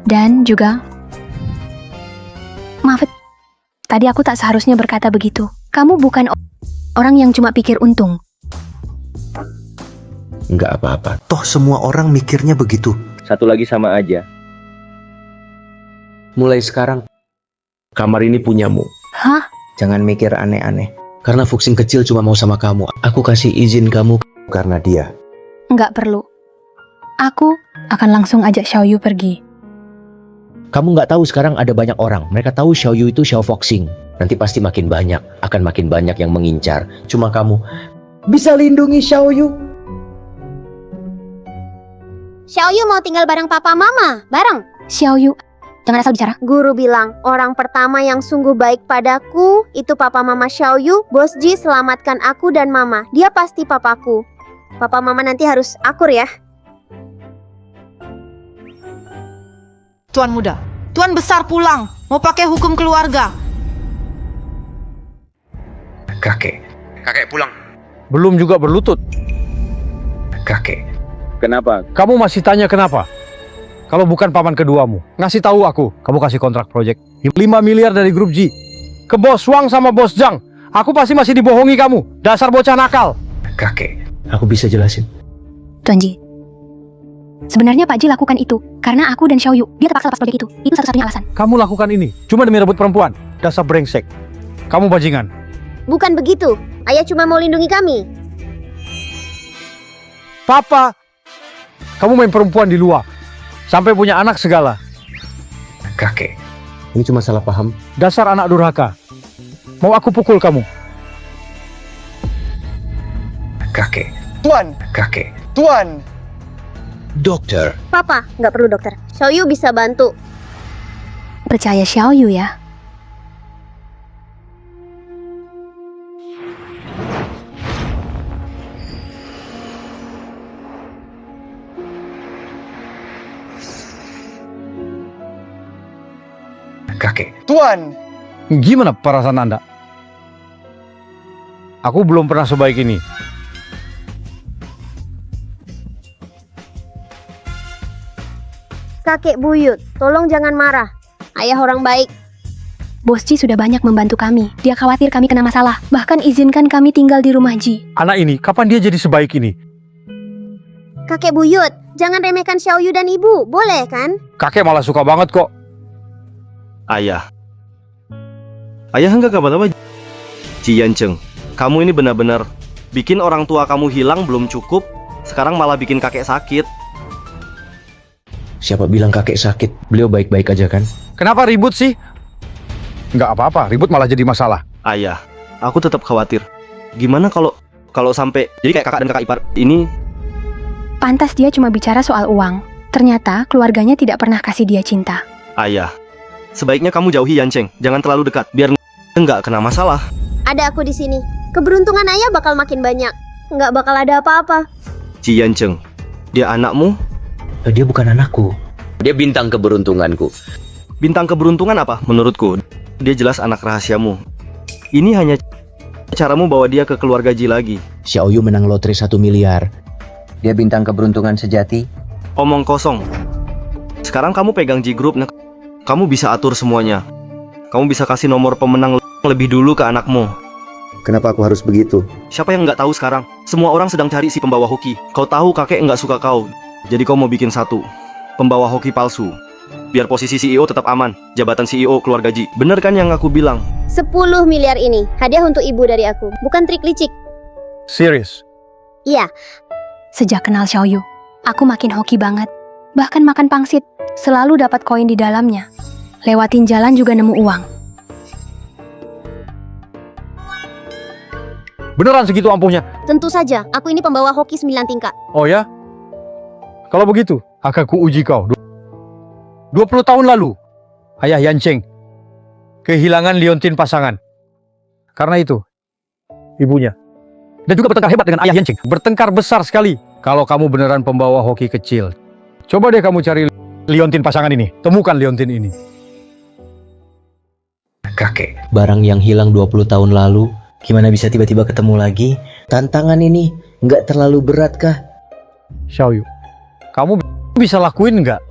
G: Dan juga, maaf, tadi aku tak seharusnya berkata begitu. Kamu bukan orang yang cuma pikir untung.
H: Nggak apa-apa. Toh semua orang mikirnya begitu. Satu lagi sama aja. Mulai sekarang, kamar ini punyamu.
G: Hah?
H: Jangan mikir aneh-aneh. Karena Fuxing kecil cuma mau sama kamu. Aku kasih izin kamu karena dia.
G: Nggak perlu. Aku akan langsung ajak Xiaoyu pergi.
H: Kamu nggak tahu sekarang ada banyak orang. Mereka tahu Xiaoyu itu Xiao Foxing. Nanti pasti makin banyak. Akan makin banyak yang mengincar. Cuma kamu bisa lindungi Xiaoyu.
C: Xiaoyu mau tinggal bareng papa mama. Bareng.
G: Xiaoyu, jangan asal bicara.
C: Guru bilang, orang pertama yang sungguh baik padaku itu papa mama Xiaoyu. Bos Ji selamatkan aku dan mama. Dia pasti papaku. Papa mama nanti harus akur ya.
E: Tuan muda, Tuan besar pulang, mau pakai hukum keluarga.
H: Kakek pulang.
F: Belum juga berlutut.
H: Kakek.
F: Kenapa? Kamu masih tanya kenapa? Kalau bukan paman keduamu, ngasih tahu aku, kamu kasih kontrak proyek 5 miliar dari grup G ke bos Wang sama bos Zhang. Aku pasti masih dibohongi kamu. Dasar bocah nakal.
H: Kakek, aku bisa jelasin.
G: Tuan Ji, sebenarnya Pak Ji lakukan itu karena aku dan Xiaoyu. Dia terpaksa lepas proyek itu. Itu satu-satunya alasan.
F: Kamu lakukan ini cuma demi rebut perempuan. Dasar brengsek. Kamu bajingan.
C: Bukan begitu. Ayah cuma mau lindungi kami.
F: Papa, kamu main perempuan di luar. Sampai punya anak segala.
H: Kakek, ini cuma salah paham.
F: Dasar anak durhaka. Mau aku pukul kamu?
H: Kakek.
B: Tuan.
H: Kakek.
B: Tuan.
H: Dokter.
C: Papa, nggak perlu dokter. Xiaoyu bisa bantu.
G: Percaya Xiaoyu ya.
H: Kakek.
B: Tuan.
F: Gimana perasaan Anda? Aku belum pernah sebaik ini.
C: Kakek buyut, tolong jangan marah. Ayah orang baik.
G: Bos Ji sudah banyak membantu kami. Dia khawatir kami kena masalah. Bahkan izinkan kami tinggal di rumah Ji.
F: Anak ini, kapan dia jadi sebaik ini?
C: Kakek buyut, jangan remehkan Xiaoyu dan ibu, boleh kan?
F: Kakek malah suka banget kok.
L: Ayah. Ayah enggak apa-apa. Ji Yancheng, kamu ini benar-benar bikin orang tua kamu hilang belum cukup, sekarang malah bikin kakek sakit.
H: Siapa bilang kakek sakit? Beliau baik-baik aja kan?
F: Kenapa ribut sih? Nggak apa-apa, ribut malah jadi masalah.
L: Ayah, aku tetap khawatir. Gimana kalau sampai jadi kayak kakak dan kakak ipar ini?
G: Pantas dia cuma bicara soal uang. Ternyata keluarganya tidak pernah kasih dia cinta.
L: Ayah, sebaiknya kamu jauhi Yancheng, jangan terlalu dekat biar nggak kena masalah.
C: Ada aku di sini. Keberuntungan ayah bakal makin banyak. Nggak bakal ada apa-apa.
L: Ji Yancheng, dia anakmu?
H: Dia bukan anakku. Dia bintang keberuntunganku.
L: Bintang keberuntungan apa? Menurutku, dia jelas anak rahasiamu. Ini hanya caramu bawa dia ke keluarga Ji lagi.
H: Xiaoyu menang lotre 1 miliar. Dia bintang keberuntungan sejati.
L: Omong kosong. Sekarang kamu pegang Ji Group, kamu bisa atur semuanya. Kamu bisa kasih nomor pemenang lebih dulu ke anakmu.
M: Kenapa aku harus begitu?
L: Siapa yang nggak tahu sekarang? Semua orang sedang cari si pembawa hoki. Kau tahu kakek nggak suka kau. Jadi kau mau bikin satu pembawa hoki palsu. Biar posisi CEO tetap aman. Jabatan CEO keluarga Ji. Bener kan yang aku bilang?
C: 10 miliar ini hadiah untuk ibu dari aku. Bukan trik licik.
F: Serius?
C: Iya.
G: Sejak kenal Xiaoyu, aku makin hoki banget. Bahkan makan pangsit, selalu dapat koin di dalamnya. Lewatin jalan juga nemu uang.
F: Beneran segitu ampuhnya?
C: Tentu saja, aku ini pembawa hoki 9 tingkat.
F: Oh ya? Kalau begitu, akan kuuji kau. 20 tahun lalu, ayah Yancheng kehilangan liontin pasangan. Karena itu, ibunya. Dan juga bertengkar hebat dengan ayah Yancheng. Bertengkar besar sekali. Kalau kamu beneran pembawa hoki kecil, coba deh kamu cari liontin pasangan ini. Temukan liontin ini.
H: Kakek, barang yang hilang 20 tahun lalu, gimana bisa tiba-tiba ketemu lagi? Tantangan ini nggak terlalu berat kah?
F: Xiaoyu, kamu bisa lakuin nggak?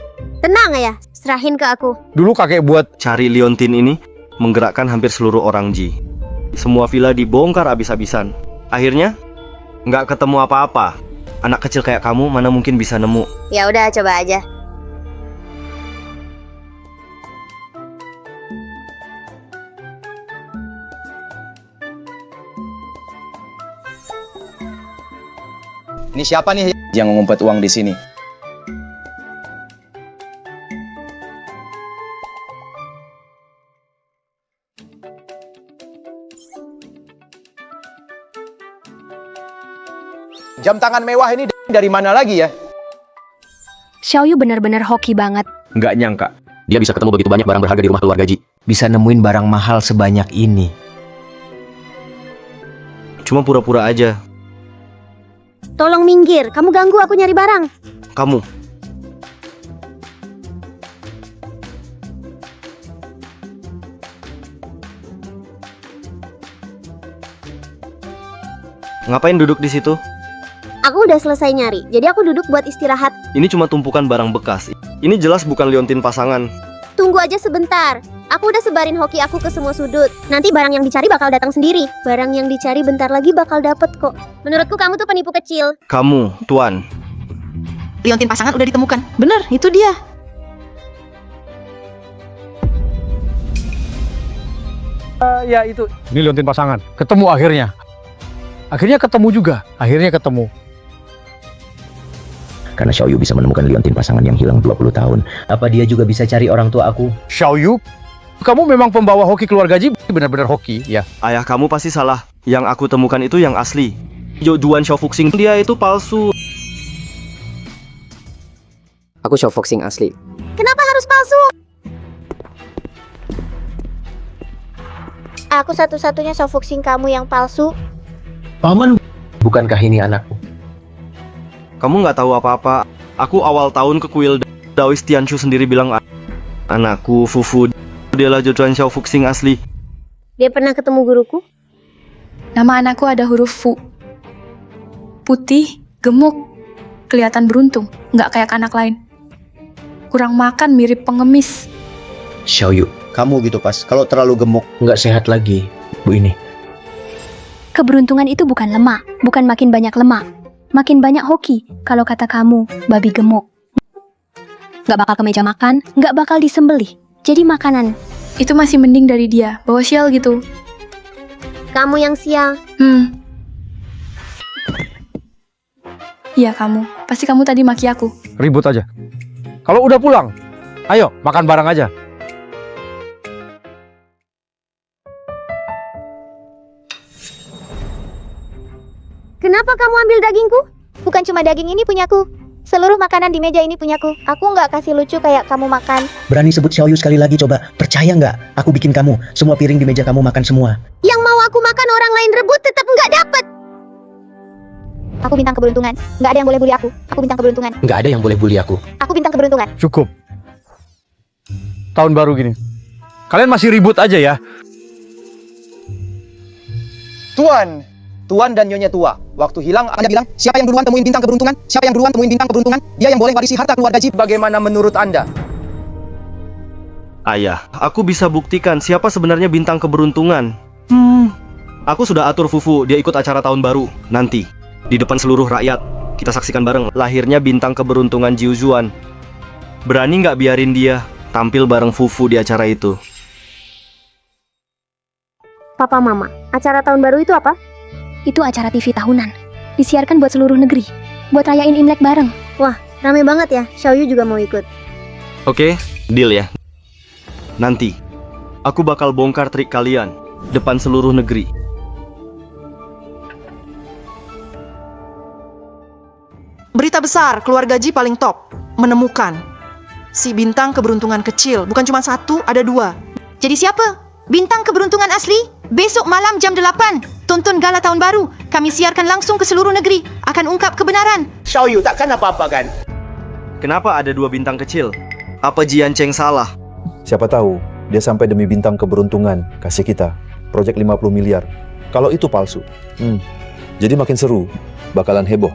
C: Tenang ayah, serahin ke aku.
F: Dulu kakek buat
L: cari liontin ini menggerakkan hampir seluruh orang Ji. Semua villa dibongkar abis-abisan. Akhirnya nggak ketemu apa-apa. Anak kecil kayak kamu mana mungkin bisa nemu.
C: Ya udah, coba aja.
B: Ini siapa nih yang ngumpet uang di sini? Jam tangan mewah ini dari mana lagi ya?
G: Xiaoyu benar-benar hoki banget.
H: Nggak nyangka, dia bisa ketemu begitu banyak barang berharga di rumah keluarga Ji. Bisa nemuin barang mahal sebanyak ini.
L: Cuma pura-pura aja.
C: Tolong minggir, kamu ganggu aku nyari barang.
L: Kamu. Ngapain duduk di situ?
C: Aku udah selesai nyari, jadi aku duduk buat istirahat.
L: Ini cuma tumpukan barang bekas. Ini jelas bukan liontin pasangan.
C: Tunggu aja sebentar. Aku udah sebarin hoki aku ke semua sudut. Nanti barang yang dicari bakal datang sendiri. Barang yang dicari bentar lagi bakal dapet kok. Menurutku kamu tuh penipu kecil.
L: Kamu, Tuan.
E: Liontin pasangan udah ditemukan. Bener, itu dia.
F: Ya itu. Ini liontin pasangan. Ketemu akhirnya. Akhirnya ketemu juga. Akhirnya ketemu.
H: Karena Xiaoyu bisa menemukan liontin pasangan yang hilang 20 tahun. Apa dia juga bisa cari orang tua aku?
F: Xiaoyu, kamu memang pembawa hoki keluarga Ji, benar-benar hoki, ya?
L: Ayah kamu pasti salah. Yang aku temukan itu yang asli. Juan Xiaofuxing, dia itu palsu.
N: Aku Xiaofuxing asli.
C: Kenapa harus palsu? Aku satu-satunya Xiaofuxing kamu yang palsu.
H: Paman, bukankah ini anakku?
L: Kamu nggak tahu apa-apa. Aku awal tahun ke kuil Daois Tianshu sendiri bilang anakku Fufu dialah Juan Xiaofuxing asli.
C: Dia pernah ketemu guruku?
I: Nama anakku ada huruf Fu. Putih, gemuk, kelihatan beruntung, nggak kayak anak lain. kurang makan mirip pengemis.
H: Xiaoyu,
M: Kamu gitu pas, kalau terlalu gemuk.
H: nggak sehat lagi. Bu ini.
G: Keberuntungan itu bukan lemak, bukan makin banyak lemak. Makin banyak hoki, kalau kata kamu, babi gemuk. Nggak bakal ke meja makan, nggak bakal disembelih. Jadi makanan.
I: Itu masih mending dari dia, bawa sial gitu.
C: Kamu yang sial.
I: Iya kamu, pasti kamu tadi maki aku.
F: Ribut aja. Kalau udah pulang, ayo makan bareng aja.
C: Kenapa kamu ambil dagingku? Bukan cuma daging ini punyaku. Seluruh makanan di meja ini punyaku. Aku nggak kasih lucu kayak kamu makan.
H: Berani sebut Xiaoyu sekali lagi coba. Percaya nggak? Aku bikin kamu. Semua piring di meja kamu makan semua.
C: Yang mau aku makan orang lain rebut tetap nggak dapet. Aku bintang keberuntungan. Nggak ada yang boleh bully aku. Aku bintang keberuntungan.
H: Nggak ada yang boleh bully aku.
C: Aku bintang keberuntungan.
F: Cukup. Tahun baru gini. Kalian masih ribut aja ya.
B: Tuan dan Nyonya Tua, waktu hilang Anda bilang, siapa yang duluan temuin bintang keberuntungan? Siapa yang duluan temuin bintang keberuntungan? Dia yang boleh warisi harta keluarga Ji. Bagaimana menurut Anda?
L: Ayah, aku bisa buktikan siapa sebenarnya bintang keberuntungan. Aku sudah atur Fufu, dia ikut acara tahun baru. Nanti, di depan seluruh rakyat, kita saksikan bareng lahirnya bintang keberuntungan Jiuzuan. Berani nggak biarin dia tampil bareng Fufu di acara itu?
C: Papa Mama, acara tahun baru itu apa?
G: Itu acara TV tahunan. Disiarkan buat seluruh negeri. Buat rayain Imlek bareng.
C: Wah, rame banget ya. Xiaoyu juga mau ikut.
L: Oke, deal ya. Nanti, aku bakal bongkar trik kalian depan seluruh negeri.
E: Berita besar, keluarga Ji paling top. Menemukan si bintang keberuntungan kecil. Bukan cuma satu, ada dua. Jadi siapa? Bintang keberuntungan asli? Besok malam jam 8. Tonton gala tahun baru. Kami siarkan langsung ke seluruh negeri. Akan ungkap kebenaran.
M: Xiaoyu takkan apa-apa kan?
L: Kenapa ada dua bintang kecil? Apa Jian Cheng salah?
A: Siapa tahu dia sampai demi bintang keberuntungan kasih kita proyek 50 miliar. Kalau itu palsu, jadi makin seru, bakalan heboh.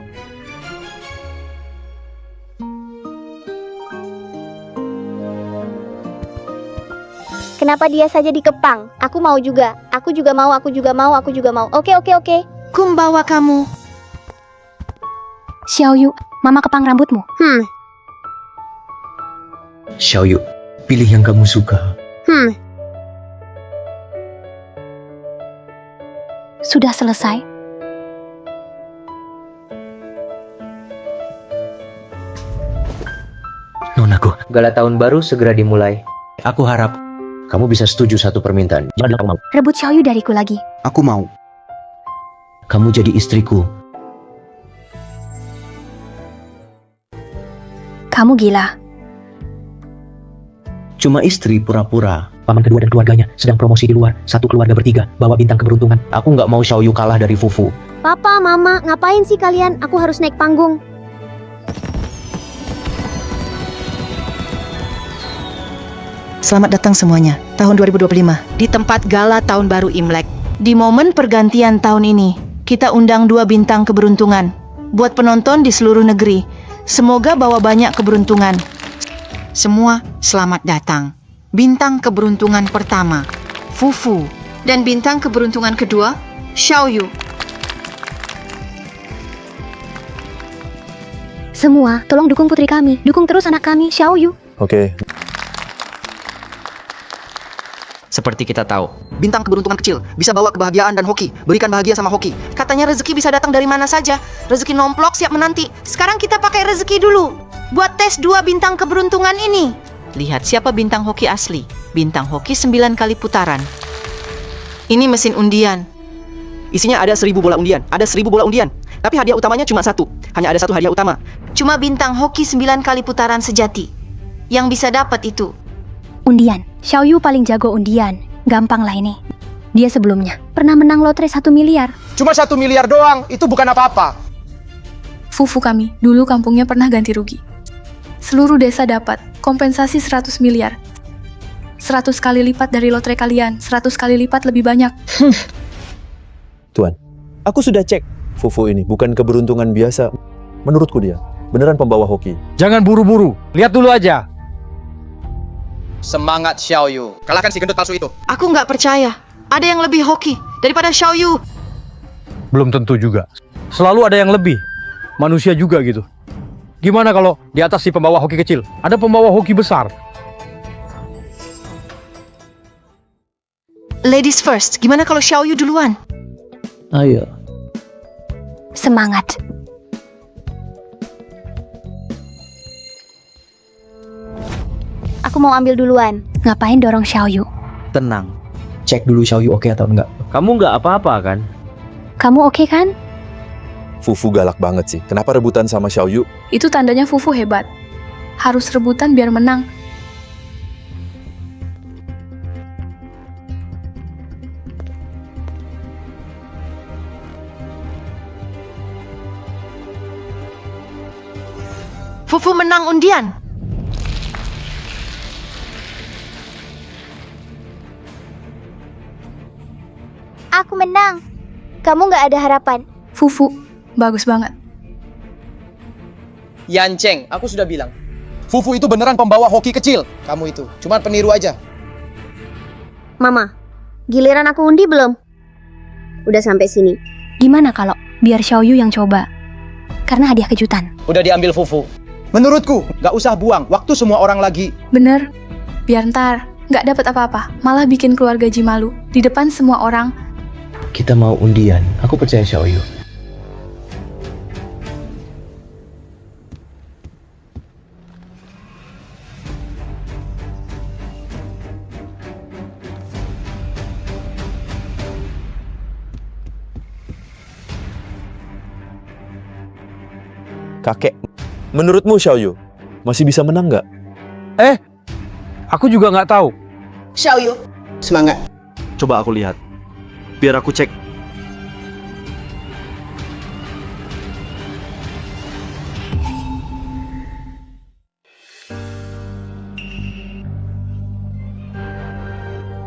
C: Kenapa dia saja dikepang? Aku mau juga. Aku juga mau, aku juga mau, aku juga mau. Oke.
E: Kumbawa kamu.
G: Xiaoyu, Mama kepang rambutmu.
H: Xiaoyu, pilih yang kamu suka.
G: Sudah selesai.
H: Nonaku, gala tahun baru segera dimulai. Aku harap kamu bisa setuju satu permintaan. Jangan bilang kamu mau.
G: Rebut Xiaoyu dariku lagi.
M: Aku mau.
H: Kamu jadi istriku.
G: Kamu gila.
H: Cuma istri pura-pura. Paman kedua dan keluarganya sedang promosi di luar. Satu keluarga bertiga bawa bintang keberuntungan. Aku nggak mau Xiaoyu kalah dari Fufu.
C: Papa, Mama, ngapain sih kalian? Aku harus naik panggung.
E: Selamat datang semuanya, tahun 2025, di tempat gala tahun baru Imlek. Di momen pergantian tahun ini, kita undang dua bintang keberuntungan. Buat penonton di seluruh negeri, semoga bawa banyak keberuntungan. Semua selamat datang. Bintang keberuntungan pertama, Fufu. Dan bintang keberuntungan kedua, Xiaoyu.
G: Semua, tolong dukung putri kami. Dukung terus anak kami, Xiaoyu.
A: Oke.
B: Seperti kita tahu, bintang keberuntungan kecil bisa bawa kebahagiaan dan hoki. Berikan bahagia sama hoki.
E: Katanya rezeki bisa datang dari mana saja. Rezeki nomplok siap menanti. Sekarang kita pakai rezeki dulu. Buat tes dua bintang keberuntungan ini. Lihat siapa bintang hoki asli. Bintang hoki 9 kali putaran. Ini mesin undian.
B: Isinya ada 1000 bola undian. Ada 1000 bola undian. Tapi hadiah utamanya cuma satu. Hanya ada satu hadiah utama.
E: Cuma bintang hoki 9 kali putaran sejati. Yang bisa dapat itu.
G: Undian. Xiaoyu paling jago undian. Gampang lah ini. Dia sebelumnya pernah menang lotre 1 miliar.
B: Cuma 1 miliar doang. Itu bukan apa-apa.
I: Fufu kami, dulu kampungnya pernah ganti rugi. Seluruh desa dapat kompensasi 100 miliar. 100 kali lipat dari lotre kalian. 100 kali lipat lebih banyak.
A: Tuan, aku sudah cek. Fufu ini bukan keberuntungan biasa. Menurutku dia beneran pembawa hoki.
F: Jangan buru-buru. Lihat dulu aja.
B: Semangat Xiaoyu. Kalahkan si gendut palsu itu.
E: Aku nggak percaya. Ada yang lebih hoki daripada Xiaoyu.
F: Belum tentu juga. Selalu ada yang lebih. Manusia juga gitu. Gimana kalau di atas si pembawa hoki kecil ada pembawa hoki besar?
E: Ladies first. Gimana kalau Xiaoyu duluan?
H: Ayo.
G: Semangat. Aku mau ambil duluan. Ngapain dorong Xiaoyu?
H: Tenang. Cek dulu Xiaoyu oke atau enggak. Kamu enggak apa-apa kan?
G: Kamu oke kan?
A: Fufu galak banget sih. Kenapa rebutan sama Xiaoyu?
I: Itu tandanya Fufu hebat. Harus rebutan biar menang.
E: Fufu menang undian.
C: Aku menang. Kamu nggak ada harapan.
I: Fufu, bagus banget.
B: Yanceng, aku sudah bilang. Fufu itu beneran pembawa hoki kecil. Kamu itu cuma peniru aja.
C: Mama, giliran aku undi belum? Udah sampai sini.
G: Gimana kalau biar Xiaoyu yang coba? Karena hadiah kejutan.
B: Udah diambil Fufu. Menurutku, nggak usah buang waktu semua orang lagi.
I: Bener, biar ntar nggak dapat apa-apa, malah bikin keluarga Ji malu di depan semua orang.
H: Kita mau undian. Aku percaya Xiaoyu.
A: Kakek, menurutmu Xiaoyu masih bisa menang nggak?
F: Aku juga nggak tahu.
J: Xiaoyu, semangat.
L: Coba aku lihat. Biar aku cek.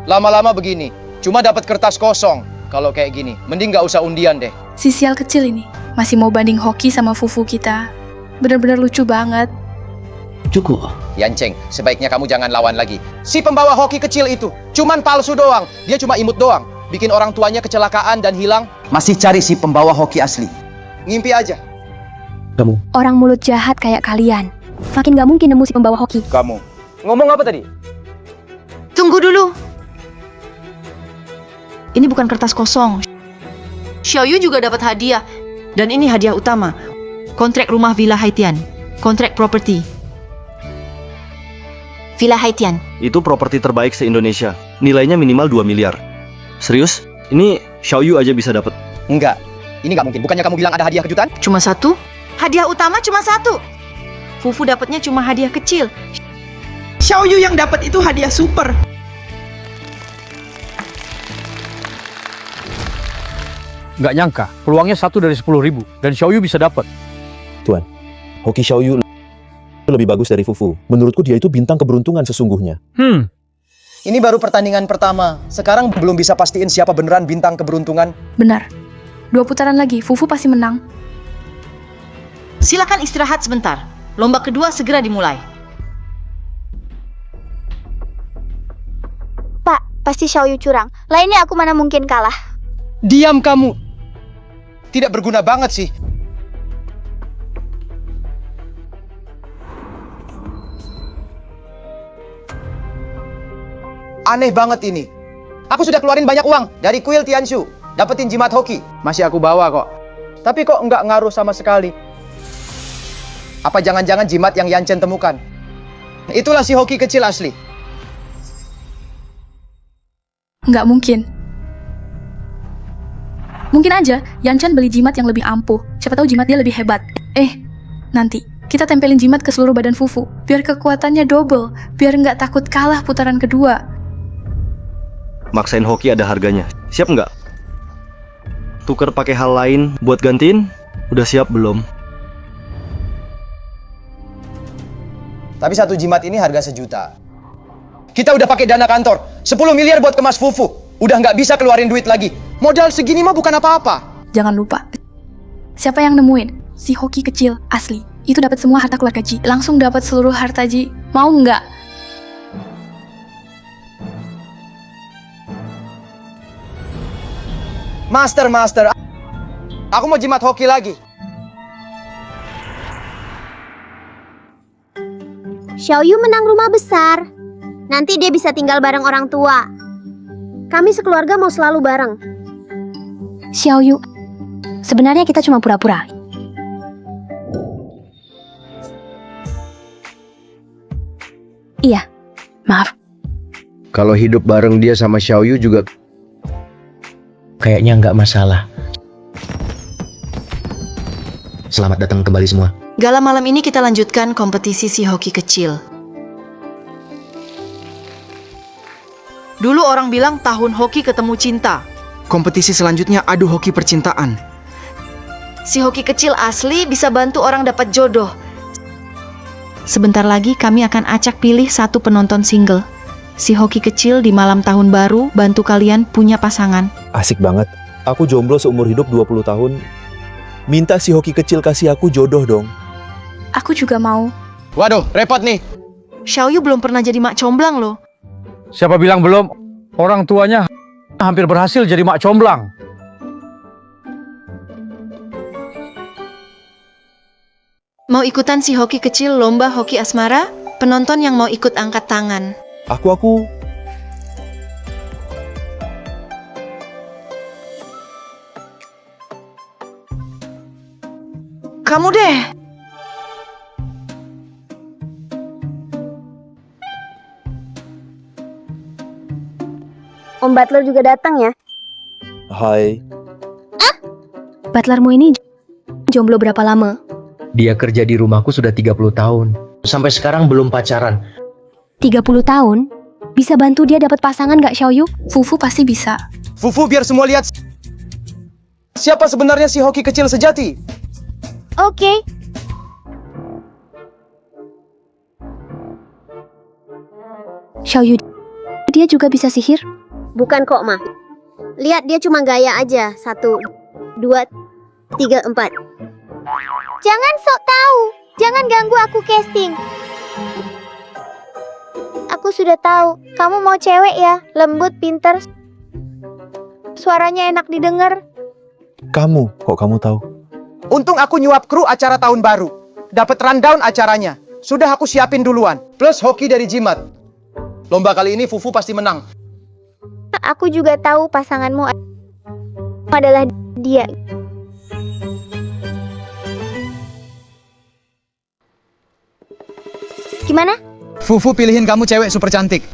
B: Lama-lama begini, cuma dapat kertas kosong. Kalau kayak gini, mending nggak usah undian deh.
I: Si sial kecil ini masih mau banding hoki sama Fufu kita. Bener-bener lucu banget.
H: Cukup.
B: Yanceng, sebaiknya kamu jangan lawan lagi. Si pembawa hoki kecil itu cuman palsu doang. Dia cuma imut doang. Bikin orang tuanya kecelakaan dan hilang. Masih cari si pembawa hoki asli. Ngimpi aja.
H: Kamu.
G: Orang mulut jahat kayak kalian. Makin gak mungkin nemu si pembawa hoki.
B: Kamu. Ngomong apa tadi?
E: Tunggu dulu. Ini bukan kertas kosong. Xiaoyu juga dapat hadiah. Dan ini hadiah utama. Kontrak rumah Villa Haitian. Kontrak properti. Villa Haitian.
L: Itu properti terbaik se-Indonesia. Nilainya minimal 2 miliar. Serius? Ini Xiaoyu aja bisa dapat.
B: Enggak. Ini nggak mungkin. Bukannya kamu bilang ada hadiah kejutan?
E: Cuma satu? Hadiah utama cuma satu. Fufu dapatnya cuma hadiah kecil.
J: Xiaoyu yang dapat itu hadiah super.
F: Nggak nyangka, peluangnya 1 dari 10.000 dan Xiaoyu bisa dapat.
A: Tuan, hoki Xiaoyu lebih bagus dari Fufu. Menurutku dia itu bintang keberuntungan sesungguhnya.
B: Ini baru pertandingan pertama. Sekarang belum bisa pastiin siapa beneran bintang keberuntungan.
I: Benar. 2 putaran lagi, Fufu pasti menang.
E: Silakan istirahat sebentar. Lomba kedua segera dimulai.
C: Pak, pasti Xiaoyu curang. Lainnya aku mana mungkin kalah.
B: Diam kamu. Tidak berguna banget sih. Aneh banget ini. Aku sudah keluarin banyak uang dari kuil Tianshu. Dapetin jimat hoki. Masih aku bawa kok. Tapi kok nggak ngaruh sama sekali. Apa jangan-jangan jimat yang Yanchen temukan? Itulah si hoki kecil asli.
I: Nggak mungkin. Mungkin aja Yanchan beli jimat yang lebih ampuh. Siapa tahu jimat dia lebih hebat. Nanti kita tempelin jimat ke seluruh badan Fufu. Biar kekuatannya double. Biar nggak takut kalah putaran kedua.
L: Maksain hoki ada harganya. Siap nggak? Tuker pakai hal lain buat gantiin? Udah siap belum?
B: Tapi satu jimat ini harga 1 juta. Kita udah pakai dana kantor. 10 miliar buat kemas Fufu. Udah nggak bisa keluarin duit lagi. Modal segini mah bukan apa-apa.
I: Jangan lupa. Siapa yang nemuin si hoki kecil asli? Itu dapat semua harta keluarga Ji. Langsung dapat seluruh harta Ji. Mau nggak?
B: Master. Aku mau jimat hoki lagi.
C: Xiaoyu menang rumah besar. Nanti dia bisa tinggal bareng orang tua. Kami sekeluarga mau selalu bareng.
G: Xiaoyu, sebenarnya kita cuma pura-pura. Iya, maaf.
M: Kalau hidup bareng dia sama Xiaoyu juga
H: Kayaknya nggak masalah. Selamat datang kembali semua.
E: Gala malam ini kita lanjutkan kompetisi si hoki kecil. Dulu orang bilang tahun hoki ketemu cinta.
B: Kompetisi selanjutnya adu hoki percintaan.
E: Si hoki kecil asli bisa bantu orang dapat jodoh. Sebentar lagi kami akan acak pilih satu penonton single. Si hoki kecil di malam tahun baru bantu kalian punya pasangan.
A: Asik banget. Aku jomblo seumur hidup 20 tahun. Minta si hoki kecil kasih aku jodoh dong.
I: Aku juga mau.
B: Waduh, repot nih.
E: Xiaoyu belum pernah jadi mak comblang loh.
F: Siapa bilang belum? Orang tuanya hampir berhasil jadi mak comblang.
E: Mau ikutan si hoki kecil lomba hoki asmara? Penonton yang mau ikut angkat tangan.
A: Aku.
E: Kamu deh.
C: Om Butler juga datang ya?
A: Hai.
G: Butlermu ini jomblo berapa lama?
H: Dia kerja di rumahku sudah 30 tahun. Sampai sekarang belum pacaran.
G: 30 tahun? Bisa bantu dia dapat pasangan gak, Xiaoyu?
I: Fufu pasti bisa.
B: Fufu, biar semua lihat siapa sebenarnya si hoki kecil sejati.
C: Oke.
G: Xiaoyu, dia juga bisa sihir?
C: Bukan kok, Ma. Lihat dia cuma gaya aja. 1, 2, 3, 4. Jangan sok tahu. Jangan ganggu aku casting. Aku sudah tahu. Kamu mau cewek ya? Lembut, pinter. Suaranya enak didengar.
A: Kok kamu tahu?
B: Untung aku nyuap kru acara tahun baru. Dapat rundown acaranya. Sudah aku siapin duluan. Plus hoki dari jimat. Lomba kali ini Fufu pasti menang.
C: Aku juga tahu pasanganmu adalah dia. Gimana?
B: Fufu pilihin kamu cewek super cantik.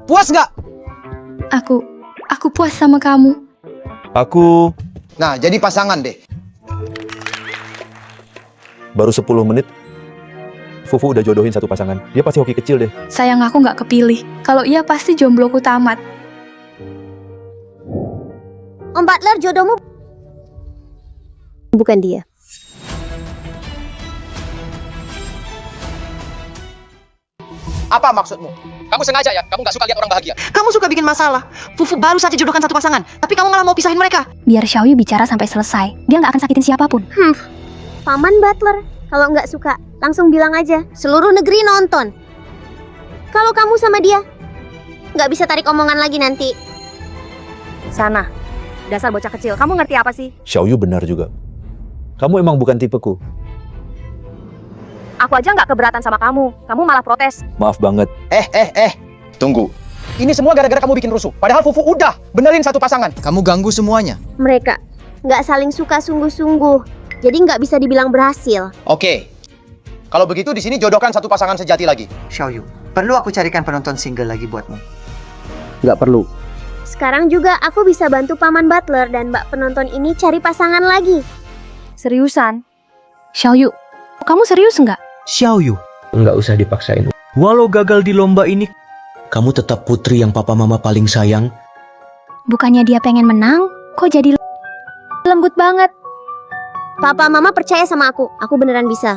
B: Puas nggak?
I: Aku puas sama kamu.
A: Aku
B: Nah, jadi pasangan deh.
A: baru 10 menit. Fufu udah jodohin satu pasangan. Dia pasti hoki kecil deh.
I: Sayang aku nggak kepilih. Kalau iya pasti jombloku tamat.
C: Om Butler, jodohmu bukan dia.
B: Apa maksudmu? Kamu sengaja ya? Kamu nggak suka lihat orang bahagia?
E: Kamu suka bikin masalah. Fufu baru saja jodohkan satu pasangan, tapi kamu malah mau pisahin mereka.
G: Biar Xiaoyu bicara sampai selesai. Dia nggak akan sakitin siapapun.
C: Paman Butler, kalau nggak suka, langsung bilang aja. Seluruh negeri nonton. Kalau kamu sama dia, nggak bisa tarik omongan lagi nanti.
K: Sana, dasar bocah kecil. Kamu ngerti apa sih?
A: Xiaoyu benar juga. Kamu emang bukan tipeku.
K: Aku aja nggak keberatan sama kamu. Kamu malah protes.
A: Maaf banget.
B: Tunggu. Ini semua gara-gara kamu bikin rusuh. Padahal Fufu udah benerin satu pasangan. Kamu ganggu semuanya.
C: Mereka nggak saling suka sungguh-sungguh. Jadi nggak bisa dibilang berhasil.
B: Oke. Kalau begitu di sini jodohkan satu pasangan sejati lagi. Xiaoyu, perlu aku carikan penonton single lagi buatmu?
M: nggak perlu.
C: Sekarang juga aku bisa bantu Paman Butler dan Mbak penonton ini cari pasangan lagi.
K: Seriusan?
G: Xiaoyu, kamu serius nggak?
H: Xiaoyu, nggak usah dipaksain. Walau gagal di lomba ini, kamu tetap putri yang papa mama paling sayang.
G: Bukannya dia pengen menang, kok jadi lembut banget?
C: Papa Mama percaya sama aku. Aku beneran bisa.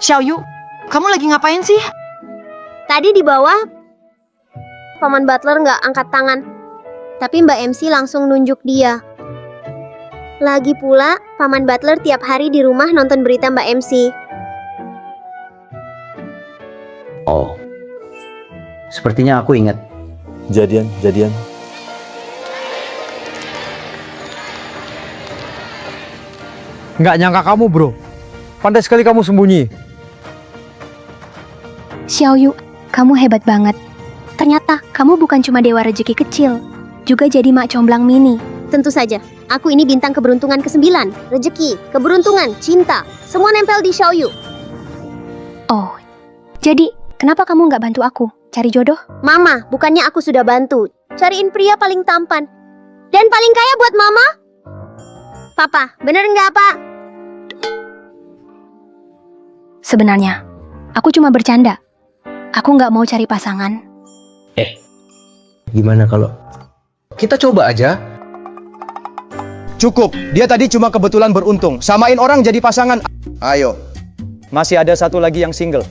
E: Xiaoyu, kamu lagi ngapain sih?
C: Tadi di bawah, Paman Butler nggak angkat tangan. Tapi Mbak MC langsung nunjuk dia. Lagi pula, Paman Butler tiap hari di rumah nonton berita Mbak MC.
H: Oh, sepertinya aku ingat.
A: Jadian.
F: Nggak nyangka kamu, bro. Pandai sekali kamu sembunyi.
G: Xiaoyu, kamu hebat banget. Ternyata kamu bukan cuma dewa rezeki kecil, juga jadi mak comblang mini.
C: Tentu saja, aku ini bintang keberuntungan ke-9. Rezeki, keberuntungan, cinta, semua nempel di Xiaoyu.
G: Oh, jadi kenapa kamu nggak bantu aku cari jodoh?
C: Mama, bukannya aku sudah bantu. Cariin pria paling tampan dan paling kaya buat Mama? Papa, bener nggak, Pak?
G: Sebenarnya, aku cuma bercanda. Aku nggak mau cari pasangan.
H: Gimana kalau kita coba aja?
B: Cukup, dia tadi cuma kebetulan beruntung. Samain orang jadi pasangan. Ayo, masih ada satu lagi yang single.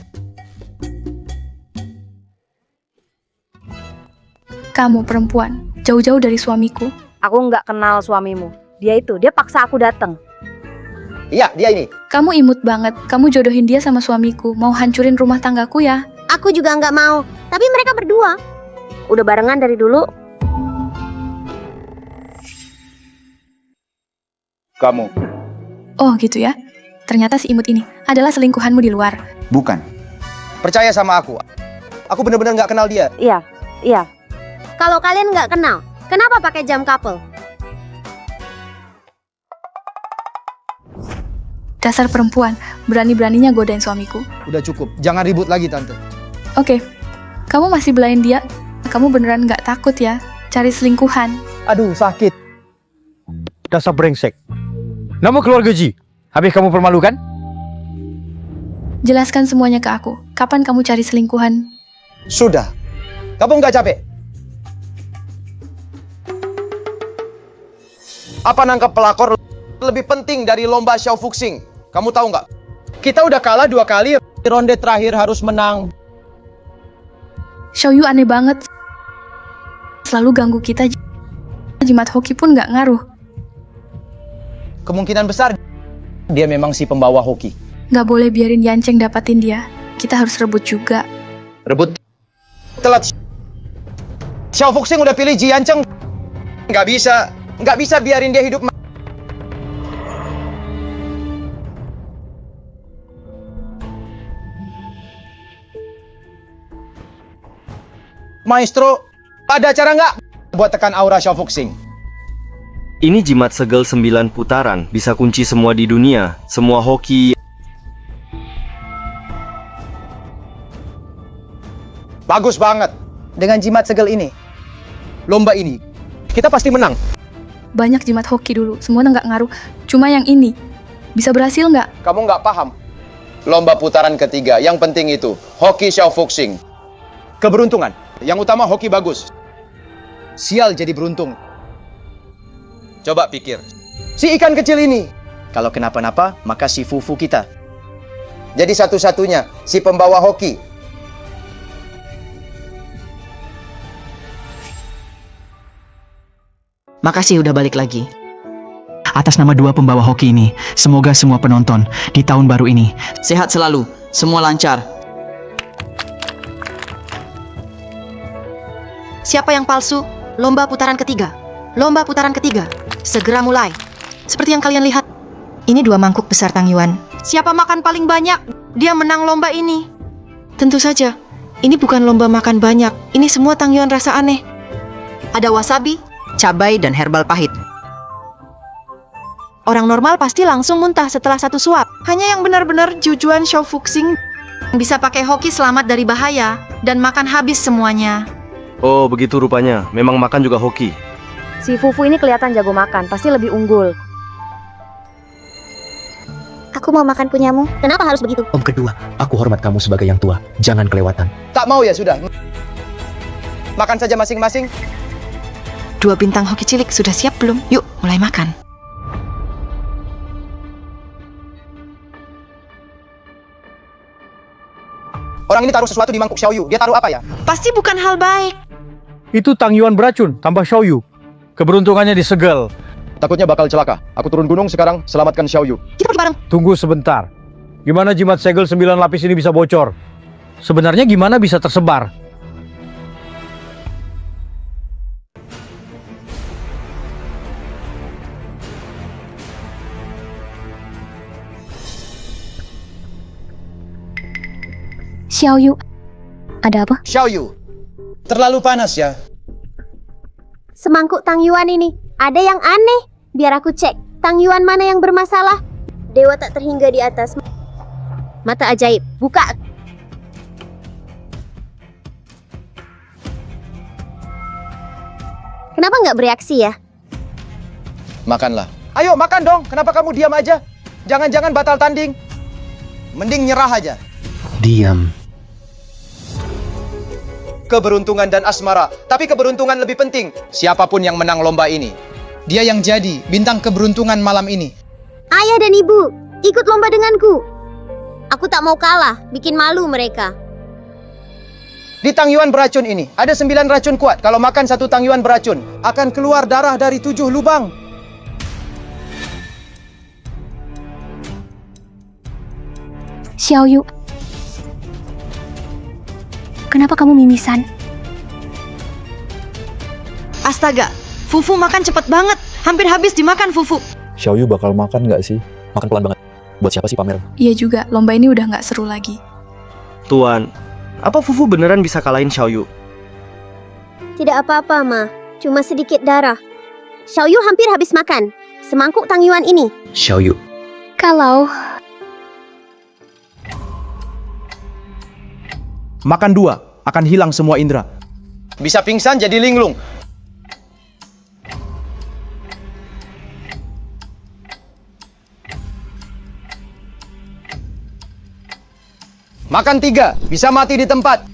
I: Kamu perempuan, jauh-jauh dari suamiku.
K: Aku nggak kenal suamimu. Dia paksa aku datang.
B: Iya, dia ini.
I: Kamu imut banget, kamu jodohin dia sama suamiku. Mau hancurin rumah tanggaku ya?
C: Aku juga nggak mau, tapi mereka berdua udah barengan dari dulu.
B: Kamu.
I: Oh gitu ya. Ternyata si imut ini adalah selingkuhanmu di luar.
B: Bukan. Percaya sama aku. Aku benar-benar nggak kenal dia.
K: Iya.
C: Kalau kalian nggak kenal, kenapa pakai jam couple?
I: Dasar perempuan, berani-beraninya godain suamiku.
B: Udah cukup, jangan ribut lagi, Tante.
I: Oke, kamu masih belain dia. Kamu beneran nggak takut ya cari selingkuhan?
B: Aduh, sakit.
F: Dasar brengsek. Nama keluarga Ji, habis kamu permalukan?
I: Jelaskan semuanya ke aku. Kapan kamu cari selingkuhan?
B: Sudah. Kamu nggak capek? Apa nangkap pelakor lebih penting dari lomba Xiao Fuxing? Kamu tahu nggak? Kita udah kalah 2 kali, ronde terakhir harus menang.
I: Xiaoyu aneh banget. Selalu ganggu kita. Jimat hoki pun nggak ngaruh.
B: Kemungkinan besar dia memang si pembawa hoki.
I: Nggak boleh biarin Yanceng dapatin dia. Kita harus rebut juga.
B: Rebut telat. Xiao Fuxing udah pilih Ji Yanceng. Nggak bisa biarin dia hidup. Maestro, ada cara nggak buat tekan aura Xiao Fuxing?
L: Ini jimat segel 9 putaran, bisa kunci semua di dunia, semua hoki.
B: Bagus banget. Dengan jimat segel ini, lomba ini, kita pasti menang.
I: Banyak jimat hoki dulu, semua nggak ngaruh. Cuma yang ini, bisa berhasil nggak?
B: Kamu nggak paham. Lomba putaran ketiga, yang penting itu, hoki Xiao Fuxing. Keberuntungan, yang utama hoki bagus. Sial jadi beruntung. Coba pikir, si ikan kecil ini, kalau kenapa-napa, maka si fufu kita. Jadi satu-satunya, si pembawa hoki.
P: Makasih udah balik lagi. Atas nama 2 pembawa hoki ini, semoga semua penonton di tahun baru ini sehat selalu, semua lancar.
E: Siapa yang palsu? Lomba putaran ketiga. Lomba putaran ketiga. Segera mulai. Seperti yang kalian lihat, ini 2 mangkuk besar Tang Yuan. Siapa makan paling banyak, dia menang lomba ini. Tentu saja, ini bukan lomba makan banyak. Ini semua Tang Yuan rasa aneh. Ada wasabi, cabai, dan herbal pahit. Orang normal pasti langsung muntah setelah 1 suap. Hanya yang benar-benar jujuan Xiao Fuxing bisa pakai hoki selamat dari bahaya dan makan habis semuanya.
L: Oh, begitu rupanya. Memang makan juga hoki.
K: Si Fufu ini kelihatan jago makan, pasti lebih unggul.
C: Aku mau makan punyamu. Kenapa harus begitu?
H: Om kedua, aku hormat kamu sebagai yang tua. Jangan kelewatan.
B: Tak mau ya sudah. Makan saja masing-masing.
E: 2 bintang hoki cilik sudah siap belum? Yuk, mulai makan.
B: Orang ini taruh sesuatu di mangkuk Xiaoyu. Dia taruh apa ya?
E: Pasti bukan hal baik.
F: Itu Tang Yuan beracun, tambah Xiaoyu. Keberuntungannya disegel.
B: Takutnya bakal celaka. Aku turun gunung sekarang, selamatkan Xiaoyu.
E: Kita pergi bareng.
F: Tunggu sebentar. Gimana jimat segel 9 lapis ini bisa bocor? Sebenarnya gimana bisa tersebar?
G: Xiaoyu, ada apa?
B: Xiaoyu, terlalu panas ya.
C: Semangkuk Tang Yuan ini, ada yang aneh. Biar aku cek, Tang Yuan mana yang bermasalah? Dewa tak terhingga di atas. Mata ajaib, buka. Kenapa nggak bereaksi ya?
B: Makanlah. Ayo makan dong, kenapa kamu diam aja? Jangan-jangan batal tanding. Mending nyerah aja.
H: Diam.
B: Keberuntungan dan asmara, tapi keberuntungan lebih penting. Siapapun yang menang lomba ini, dia yang jadi bintang keberuntungan malam ini.
C: Ayah dan ibu, ikut lomba denganku. Aku tak mau kalah, bikin malu mereka.
B: Di Tang Yuan beracun ini, ada 9 racun kuat. Kalau makan 1 Tang Yuan beracun, akan keluar darah dari 7 lubang.
G: Xiaoyu, kenapa kamu mimisan?
E: Astaga, Fufu makan cepet banget. Hampir habis dimakan Fufu.
A: Xiaoyu bakal makan nggak sih? Makan pelan banget. Buat siapa sih pamer?
I: Iya juga, lomba ini udah nggak seru lagi.
L: Tuan, apa Fufu beneran bisa kalahin Xiaoyu?
C: Tidak apa-apa, Ma. Cuma sedikit darah. Xiaoyu hampir habis makan. Semangkuk Tang Yuan ini.
H: Xiaoyu.
G: Kalau
B: Makan 2, akan hilang semua indera. Bisa pingsan jadi linglung. Makan 3, bisa mati di tempat.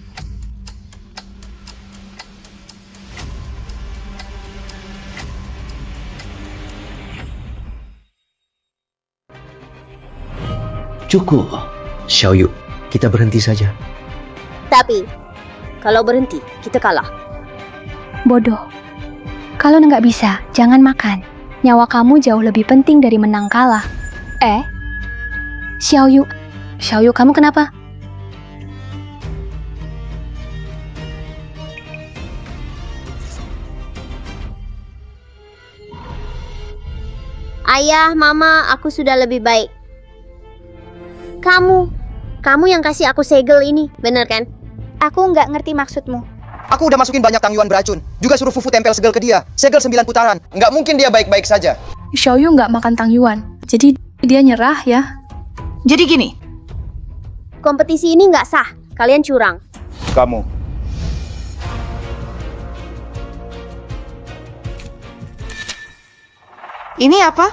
H: Cukup. Xiaoyu, kita berhenti saja.
C: Tapi, kalau berhenti, kita kalah.
G: bodoh. Kalau nggak bisa, jangan makan. Nyawa kamu jauh lebih penting dari menang kalah. Xiaoyu, kamu kenapa?
C: Ayah, Mama, aku sudah lebih baik. Kamu yang kasih aku segel ini, bener kan? Aku nggak ngerti maksudmu.
B: Aku udah masukin banyak Tang Yuan beracun. Juga suruh Fufu tempel segel ke dia. Segel 9 putaran. Nggak mungkin dia baik-baik saja.
I: Xiaoyu nggak makan Tang Yuan, jadi dia nyerah ya.
E: Jadi gini,
C: Kompetisi ini nggak sah. Kalian curang.
B: Kamu.
E: ini apa?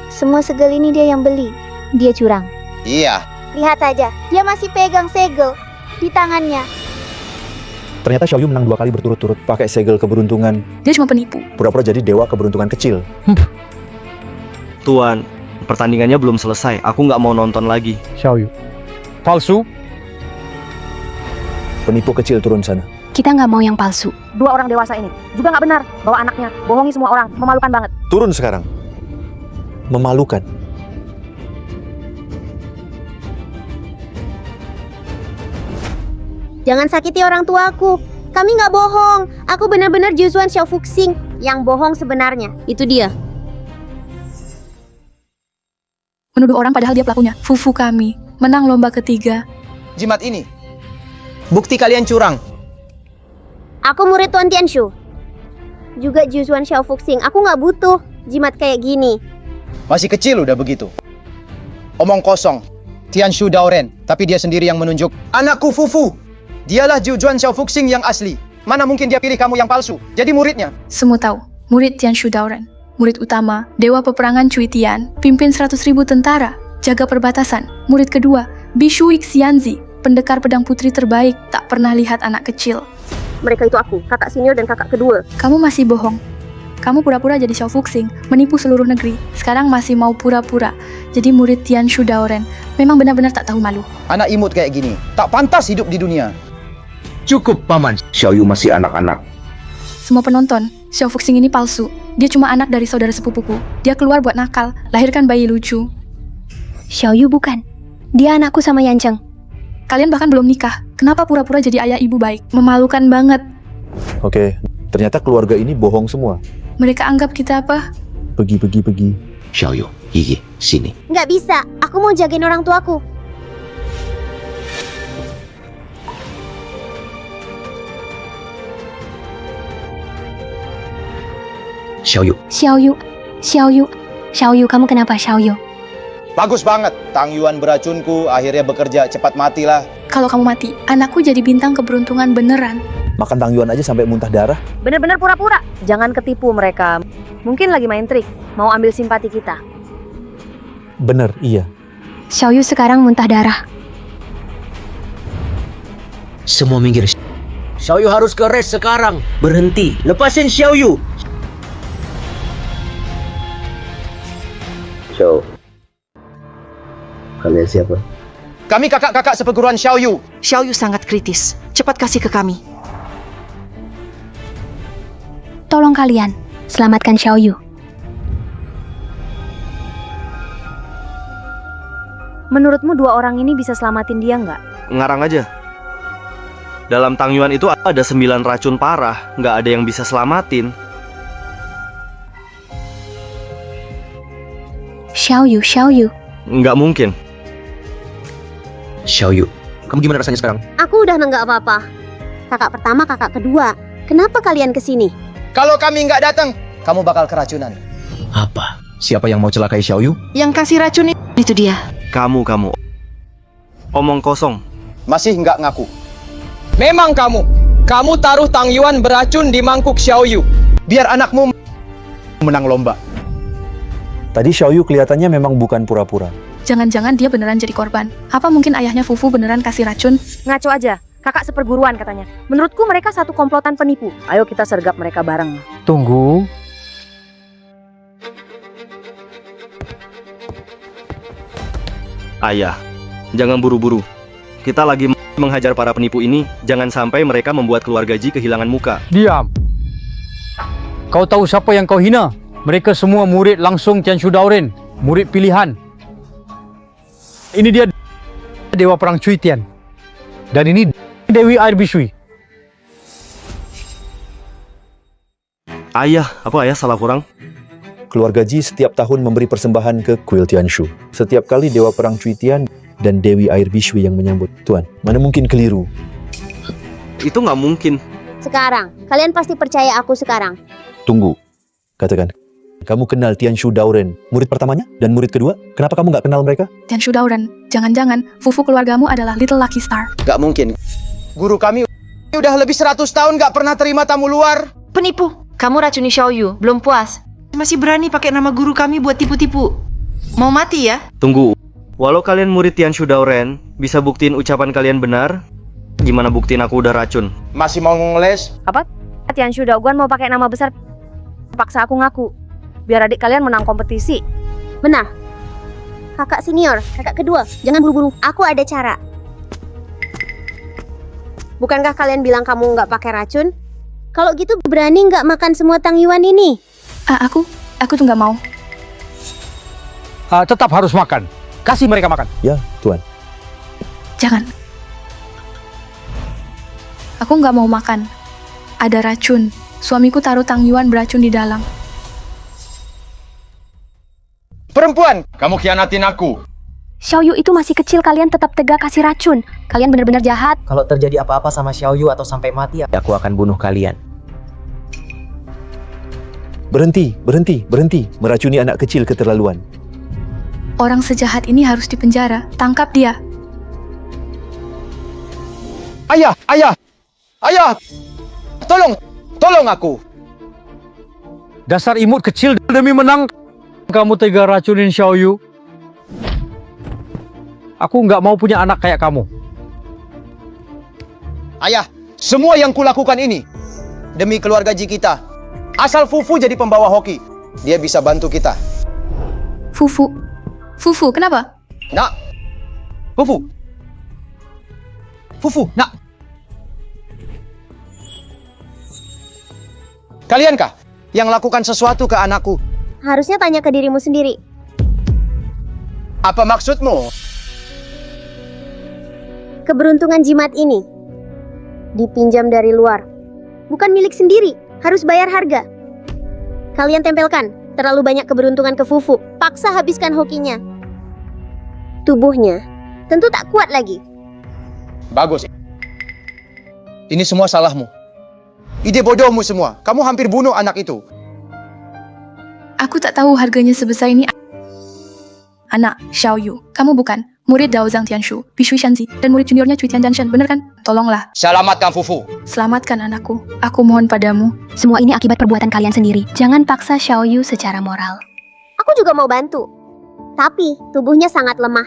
C: Semua segel ini dia yang beli. Dia curang.
B: Iya.
C: Lihat aja, dia masih pegang segel di tangannya.
A: Ternyata Xiaoyu menang 2 kali berturut-turut pakai segel keberuntungan.
I: Dia cuma penipu.
A: Pura-pura jadi dewa keberuntungan kecil.
L: Tuan, pertandingannya belum selesai. Aku nggak mau nonton lagi.
F: Xiaoyu, palsu.
A: Penipu kecil turun sana.
G: Kita nggak mau yang palsu.
K: 2 orang dewasa ini juga nggak benar bawa anaknya, bohongi semua orang, memalukan banget.
A: Turun sekarang. Memalukan.
C: Jangan sakiti orang tuaku. Kami nggak bohong. Aku benar-benar Juzuan Xiao Fuxing. Yang bohong sebenarnya. Itu dia.
I: Menuduh orang padahal dia pelakunya. Fufu kami menang lomba ketiga.
B: Jimat ini. Bukti kalian curang.
C: Aku murid Tuan Tianshu. Juga Juzuan Xiao Fuxing. Aku nggak butuh jimat kayak gini.
B: Masih kecil udah begitu. Omong kosong. Tianshu Daoren. Tapi dia sendiri yang menunjuk. Anakku Fufu. Dialah Juzuan Xiao Fuxing yang asli. Mana mungkin dia pilih kamu yang palsu. Jadi muridnya.
I: Semua tahu, murid Tianshu Daoren. Murid utama, Dewa Peperangan Cui Tian, pimpin 100.000 tentara, jaga perbatasan. Murid kedua, Bishu Xianzi, pendekar pedang putri terbaik, tak pernah lihat anak kecil.
C: Mereka itu aku, kakak senior dan kakak kedua.
I: Kamu masih bohong. Kamu pura-pura jadi Xiao Fuxing, menipu seluruh negeri. Sekarang masih mau pura-pura jadi murid Tianshu Daoren. Memang benar-benar tak tahu malu.
B: Anak imut kayak gini. Tak pantas hidup di dunia.
H: Cukup, Paman. Xiaoyu masih anak-anak.
I: Semua penonton, Xiao Fuxing ini palsu. Dia cuma anak dari saudara sepupuku. Dia keluar buat nakal, lahirkan bayi lucu.
G: Xiaoyu bukan. Dia anakku sama Yancheng.
I: Kalian bahkan belum nikah. Kenapa pura-pura jadi ayah ibu baik? Memalukan banget.
A: Oke, ternyata keluarga ini bohong semua.
I: Mereka anggap kita apa?
A: Pergi.
H: Xiaoyu, Gigi, sini.
C: Nggak bisa, aku mau jagain orang tuaku.
H: Xiaoyu.
G: Xiaoyu, kamu kenapa Xiaoyu?
B: Bagus banget. Tang Yuan beracunku akhirnya bekerja, cepat matilah.
I: Kalau kamu mati, anakku jadi bintang keberuntungan beneran.
A: Makan Tang Yuan aja sampai muntah darah.
K: Bener-bener pura-pura. Jangan ketipu mereka. Mungkin lagi main trik, mau ambil simpati kita.
A: Bener, iya.
G: Xiaoyu sekarang muntah darah.
H: Semua minggir. Xiaoyu harus ke race sekarang. Berhenti. Lepasin Xiaoyu. Xiao. Kalian siapa?
B: Kami kakak-kakak seperguruan Xiaoyu.
E: Xiaoyu sangat kritis. Cepat kasih ke kami.
G: Tolong kalian, selamatkan Xiaoyu.
K: Menurutmu dua orang ini bisa selamatin dia nggak?
L: Ngarang aja. Dalam Tang Yuan itu ada 9 racun parah, nggak ada yang bisa selamatin.
G: Xiaoyu.
L: Nggak mungkin.
H: Xiaoyu, kamu gimana rasanya sekarang?
C: Aku udah nggak apa-apa. Kakak pertama, kakak kedua. Kenapa kalian kesini?
B: Kalau kami nggak datang, kamu bakal keracunan.
H: Apa? Siapa yang mau celakai Xiaoyu?
E: Yang kasih racun itu dia.
L: Kamu. Omong kosong.
B: Masih nggak ngaku. Memang kamu. Kamu taruh Tang Yuan beracun di mangkuk Xiaoyu. Biar anakmu menang lomba.
A: Tadi Xiaoyu kelihatannya memang bukan pura-pura.
I: Jangan-jangan dia beneran jadi korban. Apa mungkin ayahnya Fufu beneran kasih racun?
K: Ngaco aja. Kakak seperguruan katanya. Menurutku mereka satu komplotan penipu. Ayo kita sergap mereka bareng.
F: Tunggu.
L: Ayah, jangan buru-buru. Kita lagi menghajar para penipu ini. Jangan sampai mereka membuat keluarga Ji kehilangan muka.
F: Diam. Kau tahu siapa yang kau hina? Mereka semua murid langsung Tianshu Daoren. Murid pilihan. Ini dia Dewa Perang Cui Tian. Dan ini Dewi Air Bishui.
L: Ayah, apa ayah salah kurang?
A: Keluarga Ji setiap tahun memberi persembahan ke kuil Tianshu. Setiap kali Dewa Perang Cui Tian dan Dewi Air Bishui yang menyambut. Tuan, mana mungkin keliru?
L: Itu nggak mungkin.
C: Sekarang, kalian pasti percaya aku sekarang.
A: Tunggu, katakan. Kamu kenal Tianshu Daoren, murid pertamanya dan murid kedua? Kenapa kamu nggak kenal mereka?
I: Tianshu Daoren, jangan-jangan Fufu keluargamu adalah Little Lucky Star.
B: Nggak mungkin. Guru kami udah lebih 100 tahun nggak pernah terima tamu luar.
E: Penipu. Kamu racuni Xiaoyu. Belum puas? Masih berani pakai nama guru kami buat tipu-tipu. Mau mati ya?
L: Tunggu. Walau kalian murid Tianshu Daoren, bisa buktiin ucapan kalian benar? Gimana buktiin aku udah racun?
B: Masih mau ngeles?
K: Apa? Tianshu Daoguan mau pakai nama besar. Paksa aku ngaku. Biar adik kalian menang kompetisi.
C: Benar. Kakak senior, kakak kedua, jangan buru-buru. Aku ada cara. Bukankah kalian bilang kamu nggak pakai racun? Kalau gitu berani nggak makan semua Tang Yuan ini?
I: Aku tuh nggak mau.
F: Tetap harus makan. Kasih mereka makan.
A: Ya, Tuan.
I: Jangan. Aku nggak mau makan. Ada racun. Suamiku taruh Tang Yuan beracun di dalam.
B: Perempuan, kamu khianatin aku.
G: Xiaoyu itu masih kecil, kalian tetap tega kasih racun. Kalian benar-benar jahat.
O: Kalau terjadi apa-apa sama Xiaoyu atau sampai mati, aku akan bunuh kalian.
A: Berhenti. Meracuni anak kecil keterlaluan.
I: Orang sejahat ini harus dipenjara. Tangkap dia.
B: Ayah! Tolong aku.
F: Dasar imut kecil demi menang. Kamu tega racunin Xiaoyu. Aku nggak mau punya anak kayak kamu.
B: Ayah, semua yang kulakukan ini demi keluarga Ji kita. Asal Fufu jadi pembawa hoki, dia bisa bantu kita.
I: Fufu, kenapa?
B: Nak, Fufu, nak. Kaliankah yang lakukan sesuatu ke anakku?
C: Harusnya tanya ke dirimu sendiri.
B: Apa maksudmu?
C: Keberuntungan jimat ini dipinjam dari luar. Bukan milik sendiri, harus bayar harga. Kalian tempelkan terlalu banyak keberuntungan ke Fufu. Paksa habiskan hokinya. Tubuhnya tentu tak kuat lagi.
B: Bagus. Ini semua salahmu. Ide bodohmu semua. Kamu hampir bunuh anak itu.
I: Aku tak tahu harganya sebesar ini. Anak, Xiaoyu, kamu bukan murid Dao Zhang Tianshu, Bishui Shanzi, dan murid juniornya Cui Tianjanshan, bener kan? Tolonglah.
B: Selamatkan Fufu.
I: Selamatkan anakku. Aku mohon padamu.
G: Semua ini akibat perbuatan kalian sendiri. Jangan paksa Xiaoyu secara moral.
C: Aku juga mau bantu. Tapi tubuhnya sangat lemah.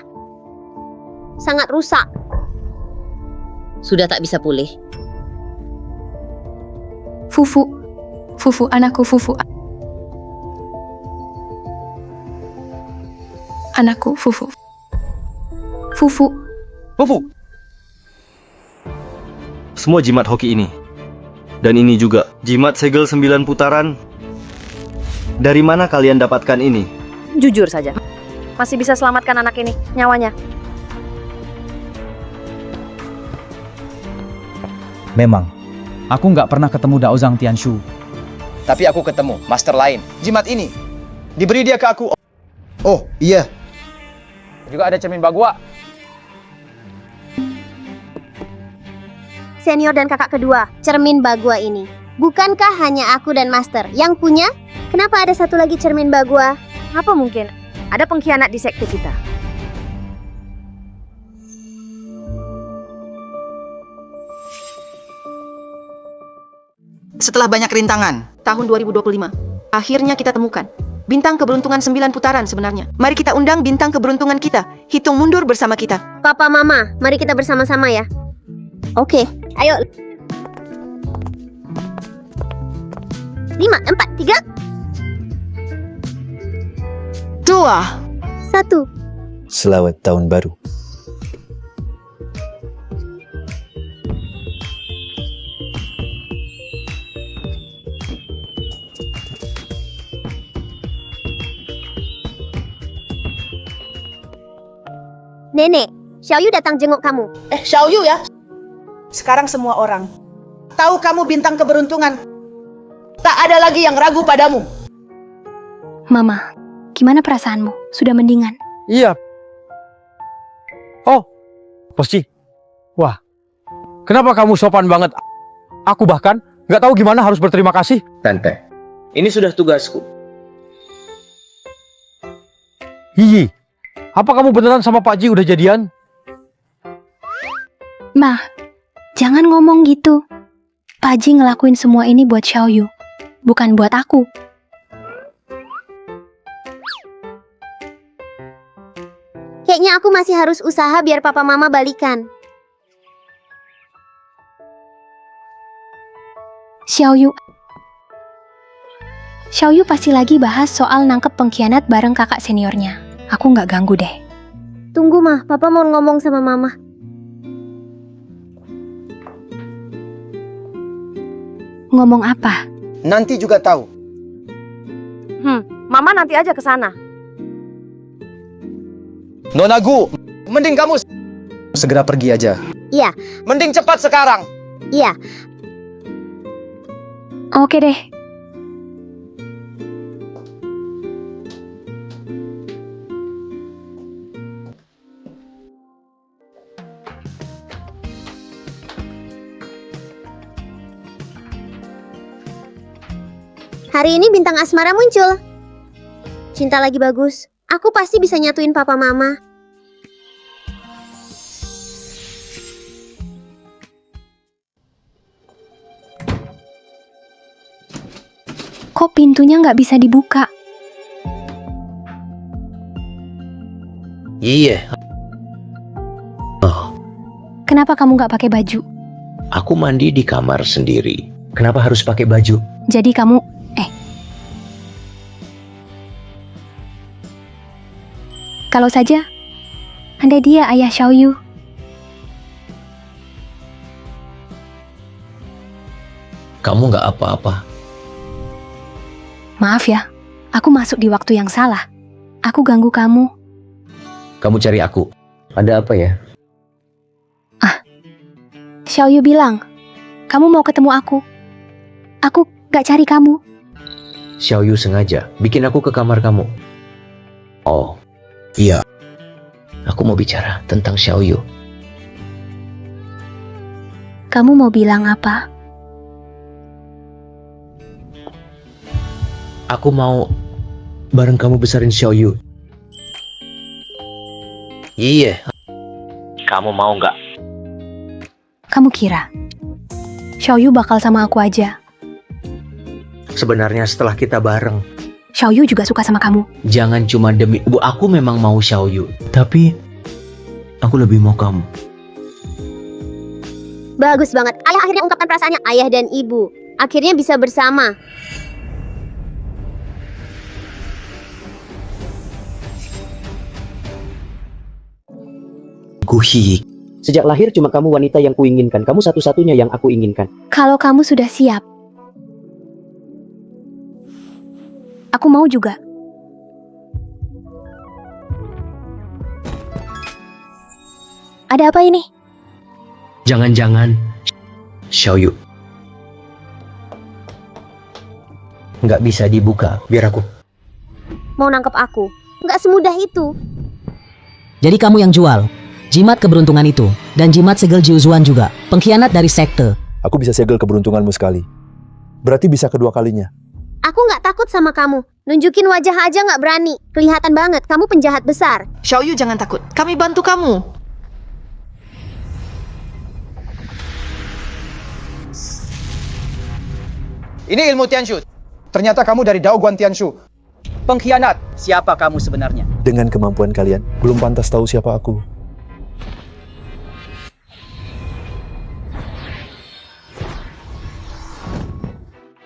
C: Sangat rusak.
K: Sudah tak bisa pulih.
I: Fufu. Fufu, anakku Fufu. Anakku Fufu. Fufu.
B: Fufu.
L: Semua jimat hoki ini. Dan ini juga. Jimat segel 9 putaran. Dari mana kalian dapatkan ini?
K: Jujur saja. Masih bisa selamatkan anak ini, nyawanya.
Q: Memang, aku nggak pernah ketemu Dao Zhang Tianshu.
B: Tapi aku ketemu master lain. Jimat ini diberi dia ke aku. Oh, iya. Juga ada cermin bagua.
C: Senior dan kakak kedua, cermin bagua ini. Bukankah hanya aku dan master yang punya? Kenapa ada satu lagi cermin bagua?
K: Apa mungkin ada pengkhianat di sekte kita?
E: Setelah banyak rintangan, tahun 2025, akhirnya kita temukan bintang keberuntungan 9 putaran sebenarnya. Mari kita undang bintang keberuntungan kita. Hitung mundur bersama kita.
C: Papa, Mama, mari kita bersama-sama ya. Oke, ayo. 5, 4, 3,
E: 2,
C: 1.
A: Selamat tahun baru.
C: Nenek, Xiaoyu datang jenguk kamu.
J: Xiaoyu ya? Sekarang semua orang tahu kamu bintang keberuntungan. Tak ada lagi yang ragu padamu.
G: Mama, gimana perasaanmu? Sudah mendingan?
F: Iya. Oh, Bosci. Wah, kenapa kamu sopan banget? Aku bahkan nggak tahu gimana harus berterima kasih.
H: Tante, ini sudah tugasku.
F: Hihi, apa kamu beneran sama Pak Ji udah jadian?
G: Ma, jangan ngomong gitu. Pak Ji ngelakuin semua ini buat Xiaoyu, bukan buat aku.
C: Kayaknya aku masih harus usaha biar papa mama balikan.
G: Xiaoyu pasti lagi bahas soal nangkep pengkhianat bareng kakak seniornya. Aku nggak ganggu deh.
C: Tunggu mah, papa mau ngomong sama mama.
G: Ngomong apa?
B: Nanti juga tahu.
K: Mama nanti aja ke sana.
B: Nona Gu, mending kamu segera pergi aja.
C: Iya.
B: Mending cepat sekarang.
C: Iya.
G: Oke deh.
C: Hari ini bintang asmara muncul. Cinta lagi bagus. Aku pasti bisa nyatuin papa mama.
G: Kok pintunya nggak bisa dibuka?
H: Iya.
G: Kenapa kamu nggak pakai baju?
H: Aku mandi di kamar sendiri. Kenapa harus pakai baju?
G: Jadi kamu... Kalau saja, Anda dia ayah Xiaoyu.
H: Kamu nggak apa-apa.
G: Maaf ya, aku masuk di waktu yang salah. Aku ganggu kamu.
H: Kamu cari aku. Ada apa ya?
G: Xiaoyu bilang, kamu mau ketemu aku. Aku gak cari kamu.
H: Xiaoyu sengaja bikin aku ke kamar kamu. Oh, iya. Aku mau bicara tentang Xiaoyu.
G: Kamu mau bilang apa?
H: Aku mau bareng kamu besarin Xiaoyu. Iya. Kamu mau nggak?
G: Kamu kira Xiaoyu bakal sama aku aja?
H: Sebenarnya setelah kita bareng.
G: Xiaoyu juga suka sama kamu.
H: Jangan cuma demi aku memang mau Xiaoyu, tapi aku lebih mau kamu.
C: Bagus banget. Ayah akhirnya ungkapkan perasaannya. Ayah dan ibu akhirnya bisa bersama.
H: Guhi. Sejak lahir cuma kamu wanita yang kuinginkan. Kamu satu-satunya yang aku inginkan.
G: Kalau kamu sudah siap, aku mau juga. Ada apa ini?
H: Jangan-jangan Xiaoyu nggak bisa dibuka. Biar aku.
C: Mau nangkep aku? Nggak semudah itu.
R: Jadi kamu yang jual jimat keberuntungan itu, dan jimat segel Jiuzuan juga, pengkhianat dari sekte.
A: Aku bisa segel keberuntunganmu sekali. Berarti bisa kedua kalinya.
C: Aku nggak takut sama kamu. Nunjukin wajah aja nggak berani. Kelihatan banget, kamu penjahat besar.
E: Xiaoyu jangan takut, kami bantu kamu.
B: Ini ilmu Tianshu. Ternyata kamu dari Daoguan Tianshu. Pengkhianat. Siapa kamu sebenarnya?
A: Dengan kemampuan kalian, belum pantas tahu siapa aku.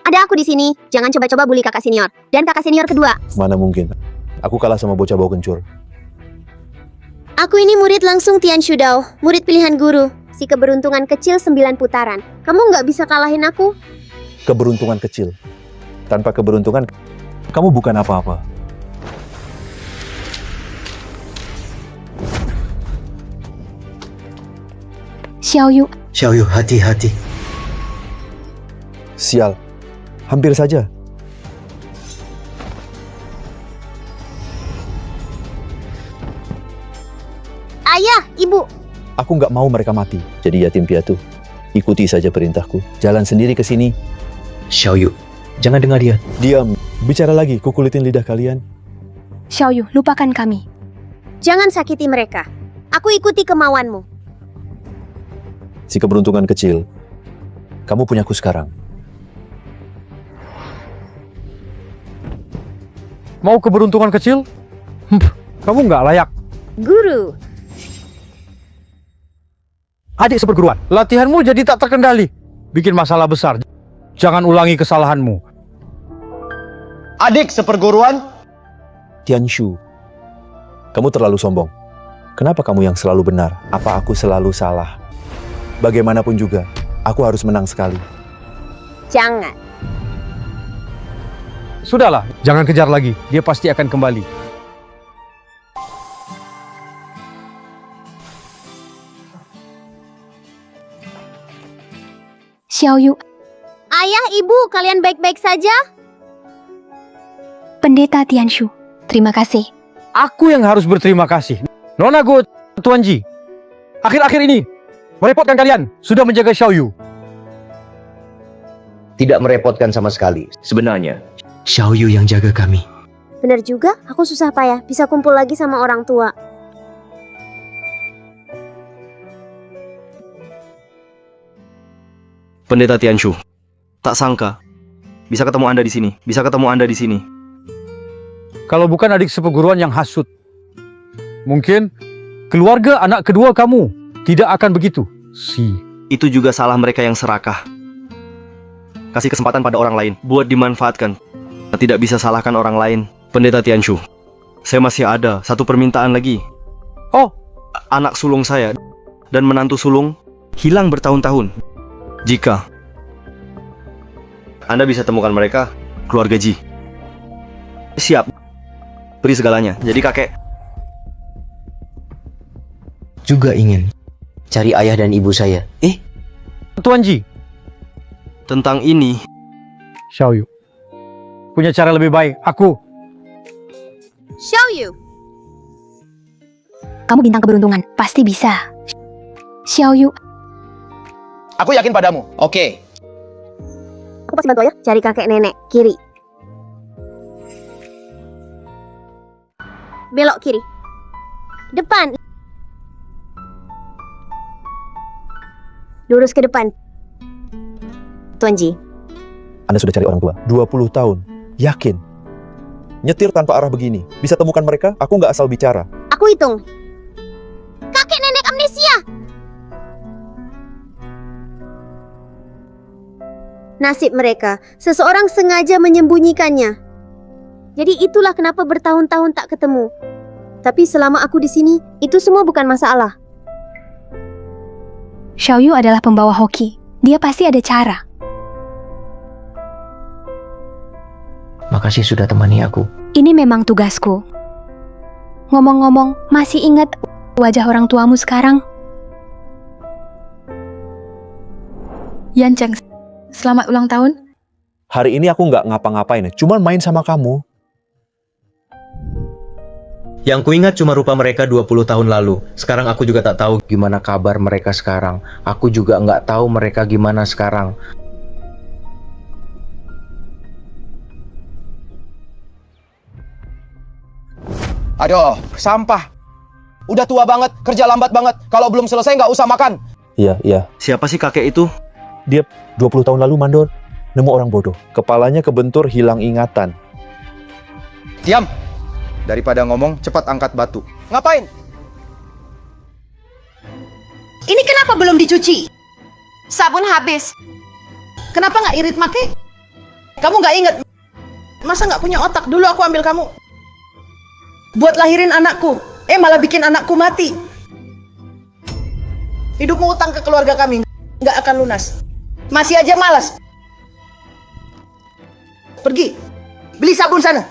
C: Ada aku di sini. Jangan coba-coba bully kakak senior. Dan kakak senior kedua.
A: Mana mungkin. Aku kalah sama bocah bau kencur.
C: Aku ini murid langsung Tianshu Dao. Murid pilihan guru. Si keberuntungan kecil 9 putaran. Kamu nggak bisa kalahin aku.
A: Keberuntungan kecil. Tanpa keberuntungan, kamu bukan apa-apa.
G: Xiaoyu.
H: Xiaoyu, hati-hati.
A: Sial. Hampir saja.
C: Ayah, ibu.
A: Aku nggak mau mereka mati. Jadi yatim piatu. Ikuti saja perintahku. Jalan sendiri ke sini.
H: Xiaoyu, jangan dengar dia.
A: Diam. Bicara lagi, kukulitin lidah kalian.
G: Xiaoyu, lupakan kami.
C: Jangan sakiti mereka. Aku ikuti kemauanmu.
A: Si keberuntungan kecil. Kamu punyaku sekarang.
F: Mau keberuntungan kecil? Kamu nggak layak.
C: Guru.
F: Adik seperguruan, latihanmu jadi tak terkendali. Bikin masalah besar. Jangan ulangi kesalahanmu.
B: Adik seperguruan?
A: Tianshu. Kamu terlalu sombong. Kenapa kamu yang selalu benar? Apa aku selalu salah? Bagaimanapun juga, aku harus menang sekali.
C: Jangan.
F: Sudahlah, jangan kejar lagi. Dia pasti akan kembali.
G: Xiaoyu.
C: Ayah, ibu, kalian baik-baik saja?
G: Pendeta Tianshu, terima kasih.
F: Aku yang harus berterima kasih. Nona Go, Tuan Ji. Akhir-akhir ini, merepotkan kalian. Sudah menjaga Xiaoyu.
H: Tidak merepotkan sama sekali. Sebenarnya, Xiaoyu yang jaga kami.
C: Bener juga, aku susah payah bisa kumpul lagi sama orang tua.
L: Pendeta Tianshu, tak sangka bisa ketemu Anda di sini. Bisa ketemu Anda di sini.
F: Kalau bukan adik seperguruan yang hasut, mungkin keluarga anak kedua kamu tidak akan begitu.
L: Itu juga salah mereka yang serakah. Kasih kesempatan pada orang lain, buat dimanfaatkan. Tidak bisa salahkan orang lain. Pendeta Tianshu, saya masih ada satu permintaan lagi.
F: Oh,
L: anak sulung saya dan menantu sulung hilang bertahun-tahun. Jika Anda bisa temukan mereka, keluarga Ji, Siap. Beri segalanya. Jadi kakek
H: Juga ingin cari ayah dan ibu saya.
F: Tuan Ji,
L: tentang ini,
F: Xiaoyu punya cara lebih baik. Aku.
C: Xiaoyu.
G: Kamu bintang keberuntungan, pasti bisa. Xiaoyu,
B: Aku yakin padamu. Oke.
C: Aku pasti bantu ayah cari kakek nenek. Kiri. Belok kiri. Depan. Lurus ke depan. Tuan Ji.
A: Anda sudah cari orang tua 20 tahun. Yakin? Nyetir tanpa arah begini. Bisa temukan mereka? Aku nggak asal bicara.
C: Aku hitung. Kakek nenek amnesia. Nasib mereka, seseorang sengaja menyembunyikannya. Jadi itulah kenapa bertahun-tahun tak ketemu. Tapi selama aku di sini, itu semua bukan masalah.
G: Xiaoyu adalah pembawa hoki. Dia pasti ada cara.
H: Makasih sudah temani aku.
G: Ini memang tugasku. Ngomong-ngomong, masih ingat wajah orang tuamu sekarang?
I: Yancheng, selamat ulang tahun.
A: Hari ini aku nggak ngapa-ngapain, cuman main sama kamu.
H: Yang kuingat cuma rupa mereka 20 tahun lalu. Sekarang aku juga tak tahu gimana kabar mereka sekarang. Aku juga nggak tahu mereka gimana sekarang.
B: Aduh, sampah. Udah tua banget, kerja lambat banget. Kalau belum selesai nggak usah makan.
A: Iya.
L: Siapa sih kakek itu?
A: Dia 20 tahun lalu mandor. Nemu orang bodoh. Kepalanya kebentur, hilang ingatan.
B: Diam. Daripada ngomong, cepat angkat batu. Ngapain?
J: Ini kenapa belum dicuci? Sabun habis. Kenapa nggak irit make? Kamu nggak inget? Masa nggak punya otak? Dulu aku ambil kamu buat lahirin anakku. Malah bikin anakku mati. Hidupmu utang ke keluarga kami. Nggak akan lunas. Masih aja malas. Pergi. Beli sabun sana.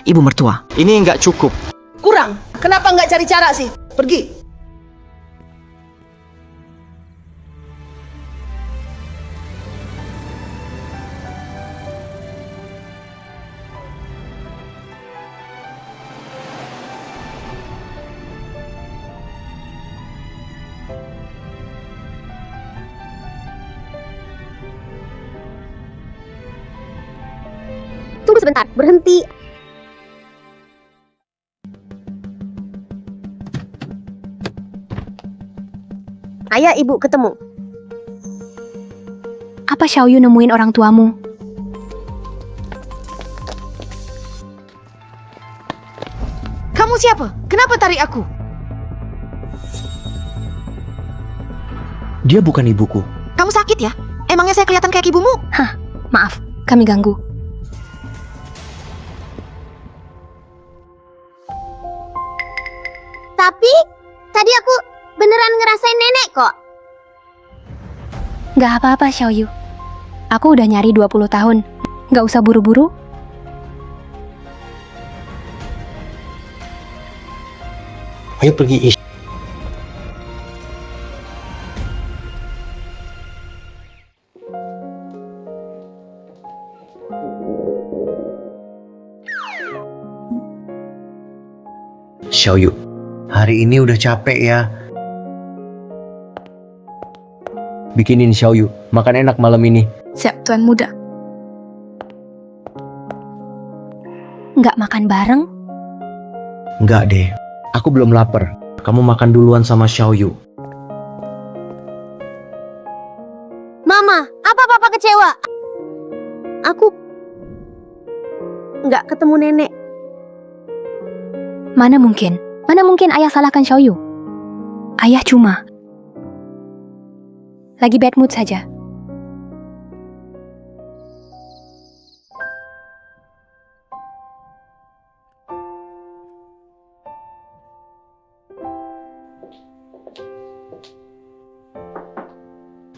P: Ibu mertua.
L: Ini nggak cukup.
J: Kurang. Kenapa nggak cari cara sih? Pergi.
C: Tunggu sebentar, berhenti. Ayah, ibu ketemu.
G: Apa Xiaoyu nemuin orang tuamu?
E: Kamu siapa? Kenapa tarik aku?
H: Dia bukan ibuku.
E: Kamu sakit ya? Emangnya saya kelihatan kayak ibumu?
G: Hah, maaf, kami ganggu.
C: Tapi, tadi aku beneran ngerasain nenek kok.
G: Gak apa-apa, Xiaoyu. Aku udah nyari 20 tahun. Gak usah buru-buru.
H: Ayo pergi. Xiaoyu, hari ini udah capek ya. Bikinin Xiaoyu, makan enak malam ini.
I: Siap, Tuan Muda.
G: Nggak makan bareng?
H: Enggak deh, aku belum lapar. Kamu makan duluan sama Xiaoyu.
C: Mama, apa papa kecewa? Aku nggak ketemu nenek.
G: Mana mungkin? Mana mungkin ayah salahkan Xiaoyu? Ayah cuma lagi bad mood saja.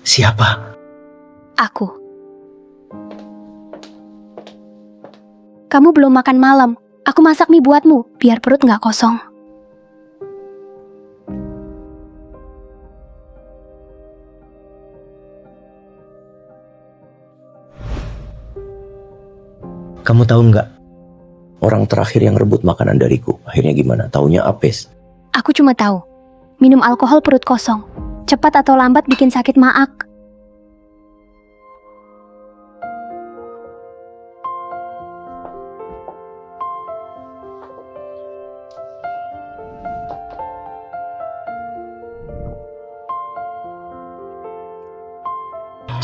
H: Siapa?
G: aku. Kamu belum makan malam. Aku masak mie buatmu, biar perut nggak kosong.
H: Kamu tahu nggak? Orang terakhir yang rebut makanan dariku, akhirnya gimana? Taunya apes.
G: Aku cuma tahu, minum alkohol perut kosong. Cepat atau lambat bikin sakit maag.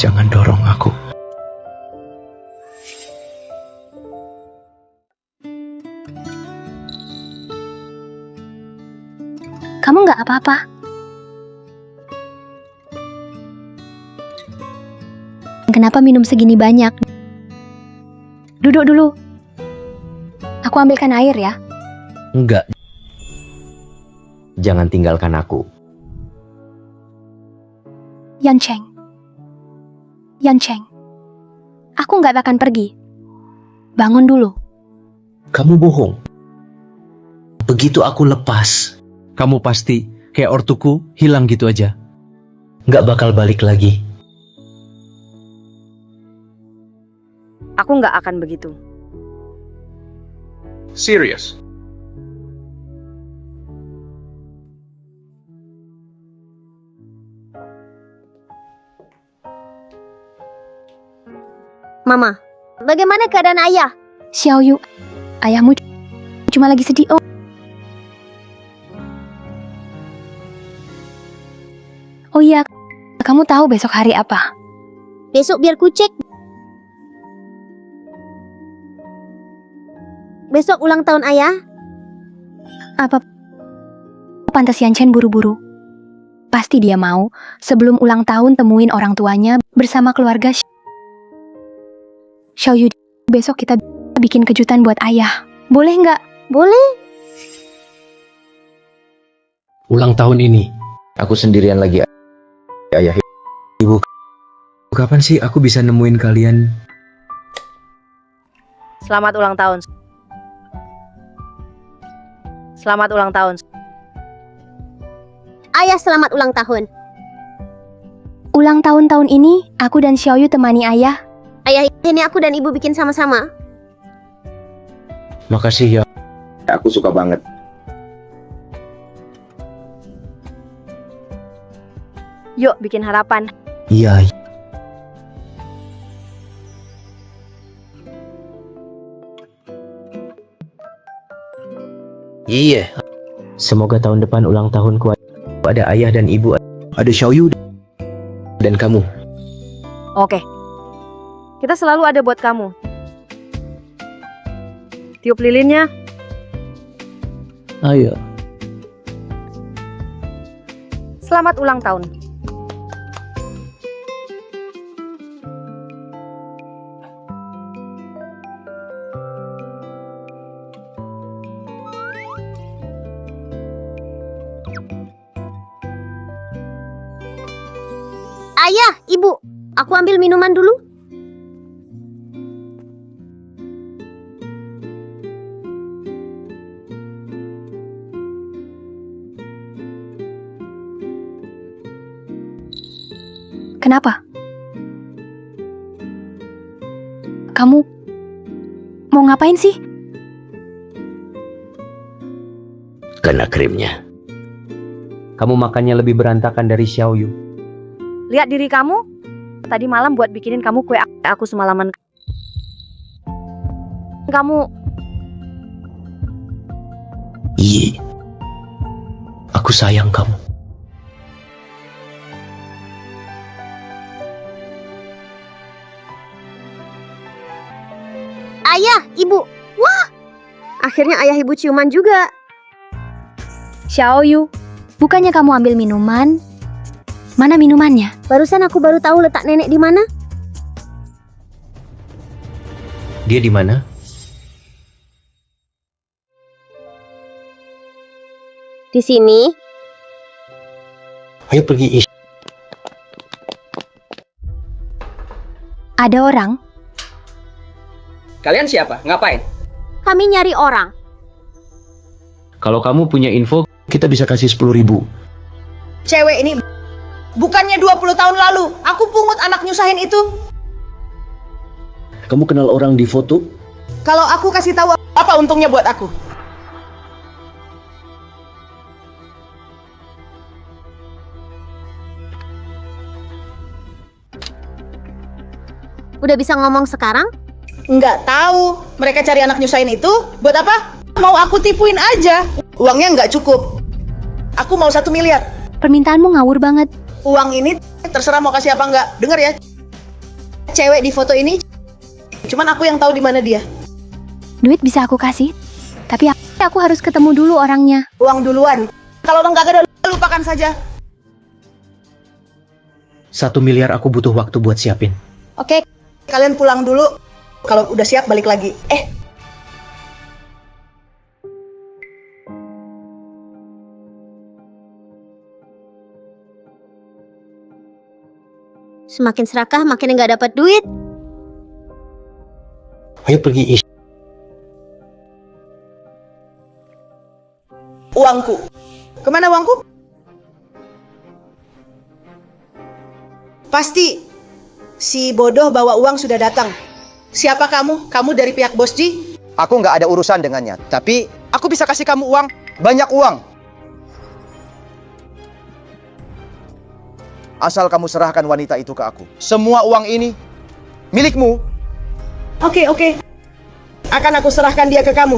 H: Jangan dorong aku.
G: Kamu nggak apa-apa? Kenapa minum segini banyak? Duduk dulu. Aku ambilkan air ya.
H: Enggak. Jangan tinggalkan aku.
G: Yancheng. Yancheng. Aku nggak akan pergi. Bangun dulu.
H: Kamu bohong. Begitu aku lepas,
Q: Kamu pasti kayak ortuku hilang gitu aja.
H: nggak bakal balik lagi.
K: Aku nggak akan begitu.
S: Serious.
C: Mama, bagaimana keadaan ayah?
G: Xiaoyu, ayahmu cuma lagi sedih. Oh iya, kamu tahu besok hari apa?
C: Besok biar ku cek. Besok ulang tahun ayah.
G: Apa pantas Yanchen buru-buru? Pasti dia mau sebelum ulang tahun temuin orang tuanya bersama keluarga. Xiaoyu, besok kita bikin kejutan buat ayah. Boleh nggak?
C: Boleh.
H: Ulang tahun ini, aku sendirian lagi. Ayah, ibu, kapan sih aku bisa nemuin kalian?
K: Selamat ulang tahun. Selamat ulang tahun.
C: Ayah selamat ulang tahun.
G: Ulang tahun ini, aku dan Xiaoyu temani ayah.
C: Ayah, ini aku dan ibu bikin sama-sama.
H: Makasih ya. Aku suka banget.
K: Yuk bikin harapan.
H: Iya. Iya. Semoga tahun depan ulang tahunku ada ayah dan ibu, ada Xiaoyu dan kamu.
K: Oke. Kita selalu ada buat kamu. Tiup lilinnya.
H: Ayo.
K: Selamat ulang tahun.
C: Ayah, ibu, aku ambil minuman dulu.
G: Kenapa? Kamu mau ngapain sih?
H: Kena krimnya. Kamu makannya lebih berantakan dari Xiaoyu.
K: Lihat diri kamu. Tadi malam buat bikinin kamu kue aku semalaman. Kamu.
H: Iya. Aku sayang kamu.
C: Ayah, ibu. Wah, akhirnya ayah ibu ciuman juga.
G: Xiaoyu, bukannya kamu ambil minuman? Mana minumannya?
C: Barusan aku baru tahu letak nenek di mana.
H: Dia di mana?
C: Di sini.
H: Ayo pergi.
G: Ada orang?
B: Kalian siapa? Ngapain?
C: Kami nyari orang.
H: Kalau kamu punya info, kita bisa kasih 10.000.
J: Cewek ini bukannya 20 tahun lalu aku pungut anak nyusahin itu.
H: Kamu kenal orang di foto?
J: Kalau aku kasih tahu, apa untungnya buat aku?
C: Udah bisa ngomong sekarang?
J: Nggak tahu. Mereka cari anak nyusahin itu buat apa? Mau aku tipuin aja. Uangnya nggak cukup. Aku mau 1 miliar.
G: Permintaanmu ngawur banget.
J: Uang ini terserah mau kasih apa nggak. Dengar ya. Cewek di foto ini, cuman aku yang tahu di mana dia.
G: Duit bisa aku kasih, tapi aku harus ketemu dulu orangnya.
J: Uang duluan. Kalau nggak ada, lupakan saja.
H: 1 miliar aku butuh waktu buat siapin.
J: Oke, kalian pulang dulu. Kalau udah siap balik lagi.
C: Semakin serakah, makin nggak dapat duit.
H: Ayo pergi, Ish.
J: Uangku. Kemana uangku? Pasti si bodoh bawa uang sudah datang. Siapa kamu? Kamu dari pihak Bos Ji?
B: Aku nggak ada urusan dengannya. Tapi aku bisa kasih kamu uang. Banyak uang. Asal kamu serahkan wanita itu ke aku. Semua uang ini milikmu.
J: Oke. Akan aku serahkan dia ke kamu.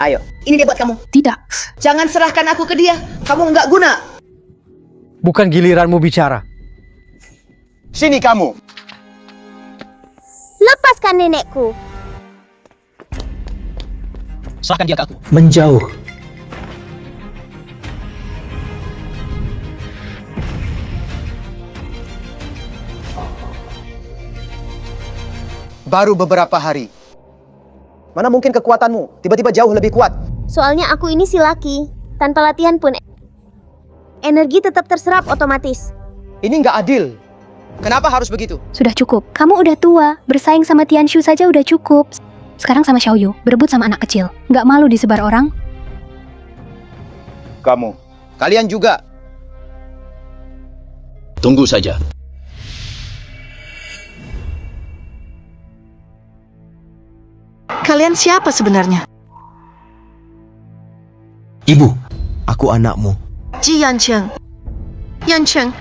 J: Ayo, ini dia buat kamu.
I: Tidak.
J: Jangan serahkan aku ke dia. Kamu nggak guna.
F: Bukan giliranmu bicara.
B: Sini kamu.
C: Lepaskan nenekku.
N: Serahkan dia ke aku.
H: Menjauh.
B: Baru beberapa hari. Mana mungkin kekuatanmu tiba-tiba jauh lebih kuat?
C: Soalnya aku ini si laki. Tanpa latihan pun energi tetap terserap otomatis.
B: Ini nggak adil. Kenapa harus begitu?
G: Sudah cukup. Kamu udah tua. Bersaing sama Tianshu saja udah cukup. Sekarang sama Xiaoyu, berebut sama anak kecil. Nggak malu disebar orang?
B: Kamu. Kalian juga.
N: Tunggu saja.
E: Kalian siapa sebenarnya?
M: Ibu, aku anakmu.
E: Ji Yancheng. Yancheng.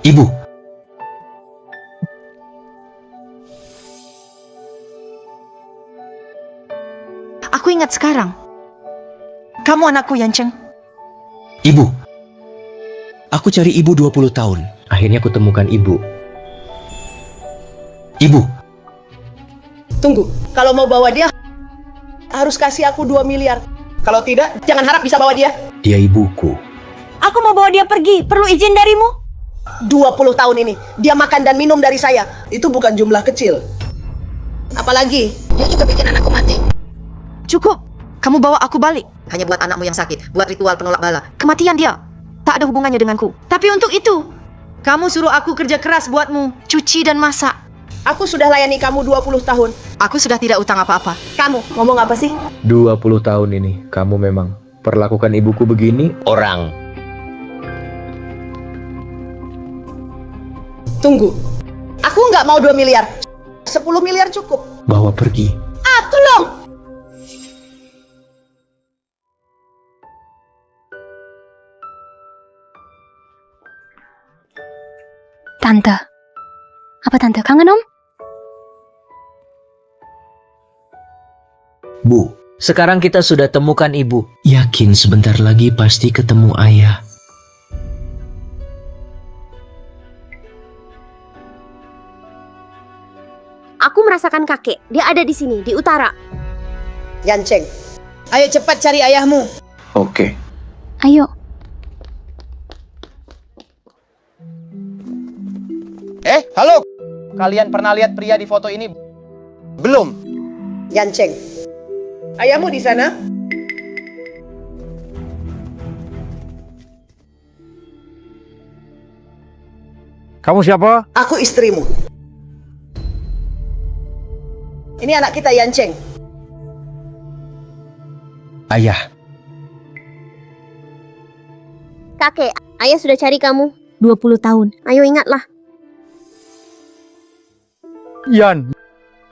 M: Ibu.
E: Aku ingat sekarang. Kamu anakku, Yancheng.
M: Ibu. Aku cari ibu 20 tahun.
H: Akhirnya aku temukan ibu.
M: Ibu.
J: Tunggu, kalau mau bawa dia harus kasih aku 2 miliar. Kalau tidak, jangan harap bisa bawa dia.
H: Dia ibuku.
J: Aku mau bawa dia pergi, perlu izin darimu? 20 tahun ini, dia makan dan minum dari saya. Itu bukan jumlah kecil. Apalagi, dia juga bikin anakku mati.
E: Cukup. Kamu bawa aku balik.
K: Hanya buat anakmu yang sakit, buat ritual penolak bala.
E: Kematian dia tak ada hubungannya denganku. Tapi untuk itu, kamu suruh aku kerja keras buatmu, cuci dan masak.
J: Aku sudah layani kamu 20 tahun.
E: Aku sudah tidak utang apa-apa.
J: Kamu ngomong apa sih?
H: 20 tahun ini, kamu memang perlakukan ibuku begini?
N: Orang.
J: Tunggu. Aku nggak mau 2 miliar. 10 miliar cukup.
H: Bawa pergi.
J: Tolong!
G: Tante. Apa tante kangen, Om?
H: Bu, sekarang kita sudah temukan ibu. Yakin sebentar lagi pasti ketemu ayah.
C: Aku merasakan kakek. Dia ada di sini, di utara.
J: Yancheng, ayo cepat cari ayahmu.
H: Oke.
G: Ayo.
B: Halo. Kalian pernah lihat pria di foto ini? Belum.
J: Yancheng, Ayahmu di sana?
F: Kamu siapa?
J: Aku istrimu. Ini anak kita Yanceng.
H: Ayah.
C: Kakek, ayah sudah cari kamu 20 tahun. Ayo ingatlah.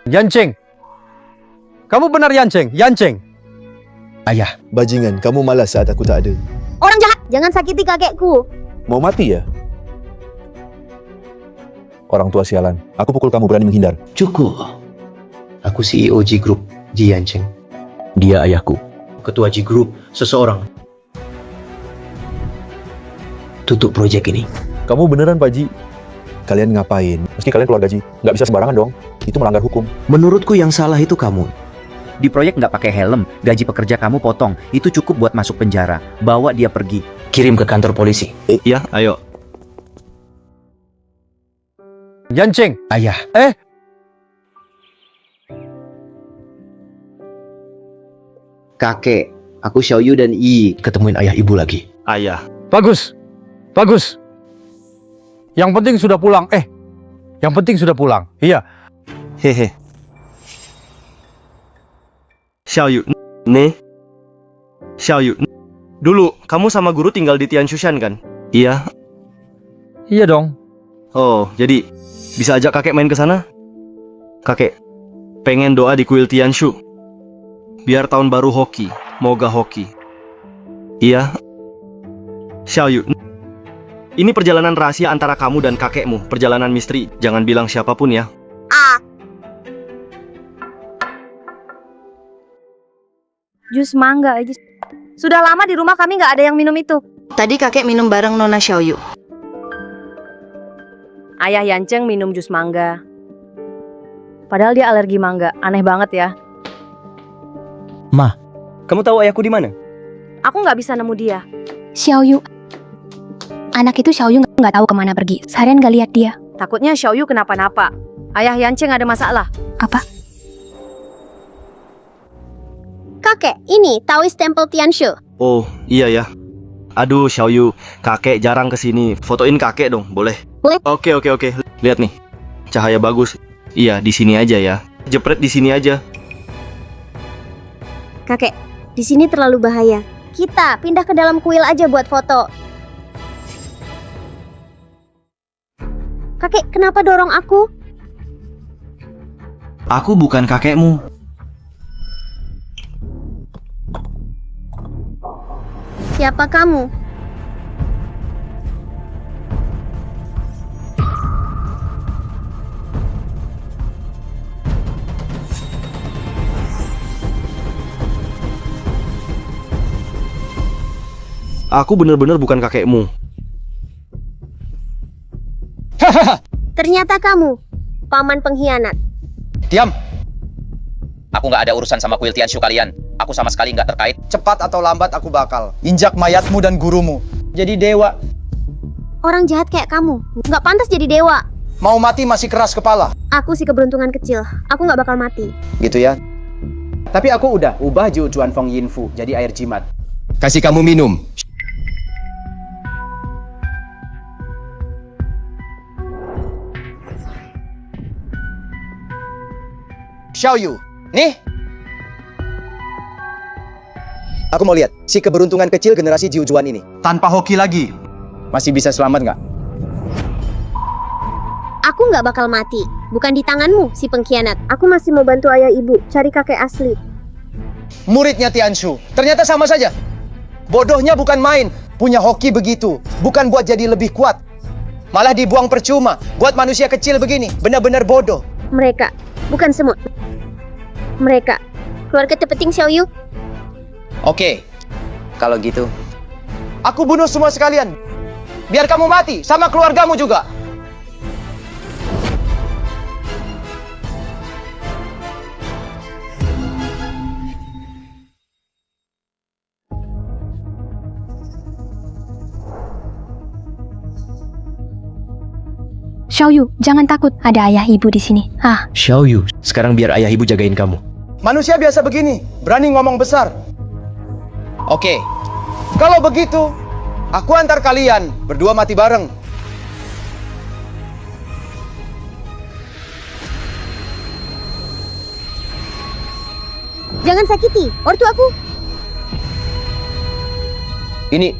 F: Yanceng. Kamu benar Yanceng? Yanceng.
H: Ayah.
A: Bajingan, kamu malas saat aku tak ada.
C: Orang jahat, jangan sakiti kakekku.
A: Mau mati ya? Orang tua sialan. Aku pukul kamu berani menghindar.
H: Cukup. Aku CEO G Group, Ji Yanceng. Dia ayahku. Ketua G Group, seseorang. Tutup proyek ini.
A: Kamu beneran, Pak Ji? Kalian ngapain? Meski kalian keluarga Ji. Nggak bisa sembarangan dong. Itu melanggar hukum.
H: Menurutku yang salah itu kamu.
S: Di proyek nggak pakai helm, gaji pekerja kamu potong. Itu cukup buat masuk penjara. Bawa dia pergi.
H: Kirim ke kantor polisi.
L: Ya, ayo.
F: Yanceng.
H: Ayah. Kakek, aku Xiaoyu dan Yi ketemuin ayah ibu lagi.
L: Ayah.
F: Bagus. Bagus. Yang penting sudah pulang. Yang penting sudah pulang. Iya.
L: Hehe. Xiaoyu, Xiaoyu. Dulu, kamu sama guru tinggal di Tianshushan kan? Iya.
F: Iya dong.
L: Oh, jadi bisa ajak kakek main ke sana? Kakek pengen doa di kuil Tianshu. Biar tahun baru hoki, moga hoki. Iya. Xiaoyu, ini perjalanan rahasia antara kamu dan kakekmu. Perjalanan misteri, jangan bilang siapapun ya.
K: Jus mangga aja. Sudah lama di rumah kami nggak ada yang minum itu.
E: Tadi kakek minum bareng Nona Xiaoyu.
K: Ayah Yanceng minum jus mangga. Padahal dia alergi mangga. Aneh banget ya.
H: Ma, kamu tahu ayahku di mana?
K: Aku nggak bisa nemu dia.
G: Xiaoyu. Anak itu Xiaoyu nggak tahu kemana pergi. Seharian nggak lihat dia.
K: Takutnya Xiaoyu kenapa-napa. Ayah Yanceng ada masalah.
G: Apa?
C: Kakek, ini Taoist Temple Tianshu.
L: Oh, iya ya. Aduh, Xiaoyu, kakek jarang kesini. Fotoin kakek dong, boleh?
C: Boleh.
L: Oke. Lihat nih, cahaya bagus. Iya, di sini aja ya. Jepret di sini aja.
C: Kakek, di sini terlalu bahaya. Kita pindah ke dalam kuil aja buat foto. Kakek, kenapa dorong aku?
L: Aku bukan kakekmu.
C: Siapa kamu?
L: Aku bener-bener bukan kakekmu.
C: Ternyata kamu, paman pengkhianat.
N: Diam! Aku nggak ada urusan sama kuil Tianshu kalian. Aku sama sekali nggak terkait.
B: Cepat atau lambat aku bakal injak mayatmu dan gurumu. Jadi dewa.
C: Orang jahat kayak kamu, nggak pantas jadi dewa.
B: Mau mati masih keras kepala.
C: Aku sih keberuntungan kecil, aku nggak bakal mati.
B: Gitu ya. Tapi aku udah ubah Jiu Juan Feng Yinfu jadi air jimat.
H: Kasih kamu minum.
B: Xiaoyu, nih. Aku mau lihat si keberuntungan kecil generasi Jiu Juan ini. Tanpa hoki lagi. Masih bisa selamat nggak?
C: Aku nggak bakal mati. Bukan di tanganmu, si pengkhianat. Aku masih mau bantu ayah ibu cari kakek asli.
B: Muridnya Tianshu, ternyata sama saja. Bodohnya bukan main. Punya hoki begitu, bukan buat jadi lebih kuat. Malah dibuang percuma. Buat manusia kecil begini, benar-benar bodoh.
C: Mereka, bukan semut. Mereka, keluarga Tepeting Xiaoyu.
B: Oke, kalau gitu, aku bunuh semua sekalian. Biar kamu mati, sama keluargamu juga.
G: Xiaoyu, jangan takut. Ada ayah ibu di sini.
H: Xiaoyu, sekarang biar ayah ibu jagain kamu.
B: Manusia biasa begini, berani ngomong besar. Oke, kalau begitu, aku antar kalian berdua mati bareng.
C: Jangan sakiti ortu aku.
B: Ini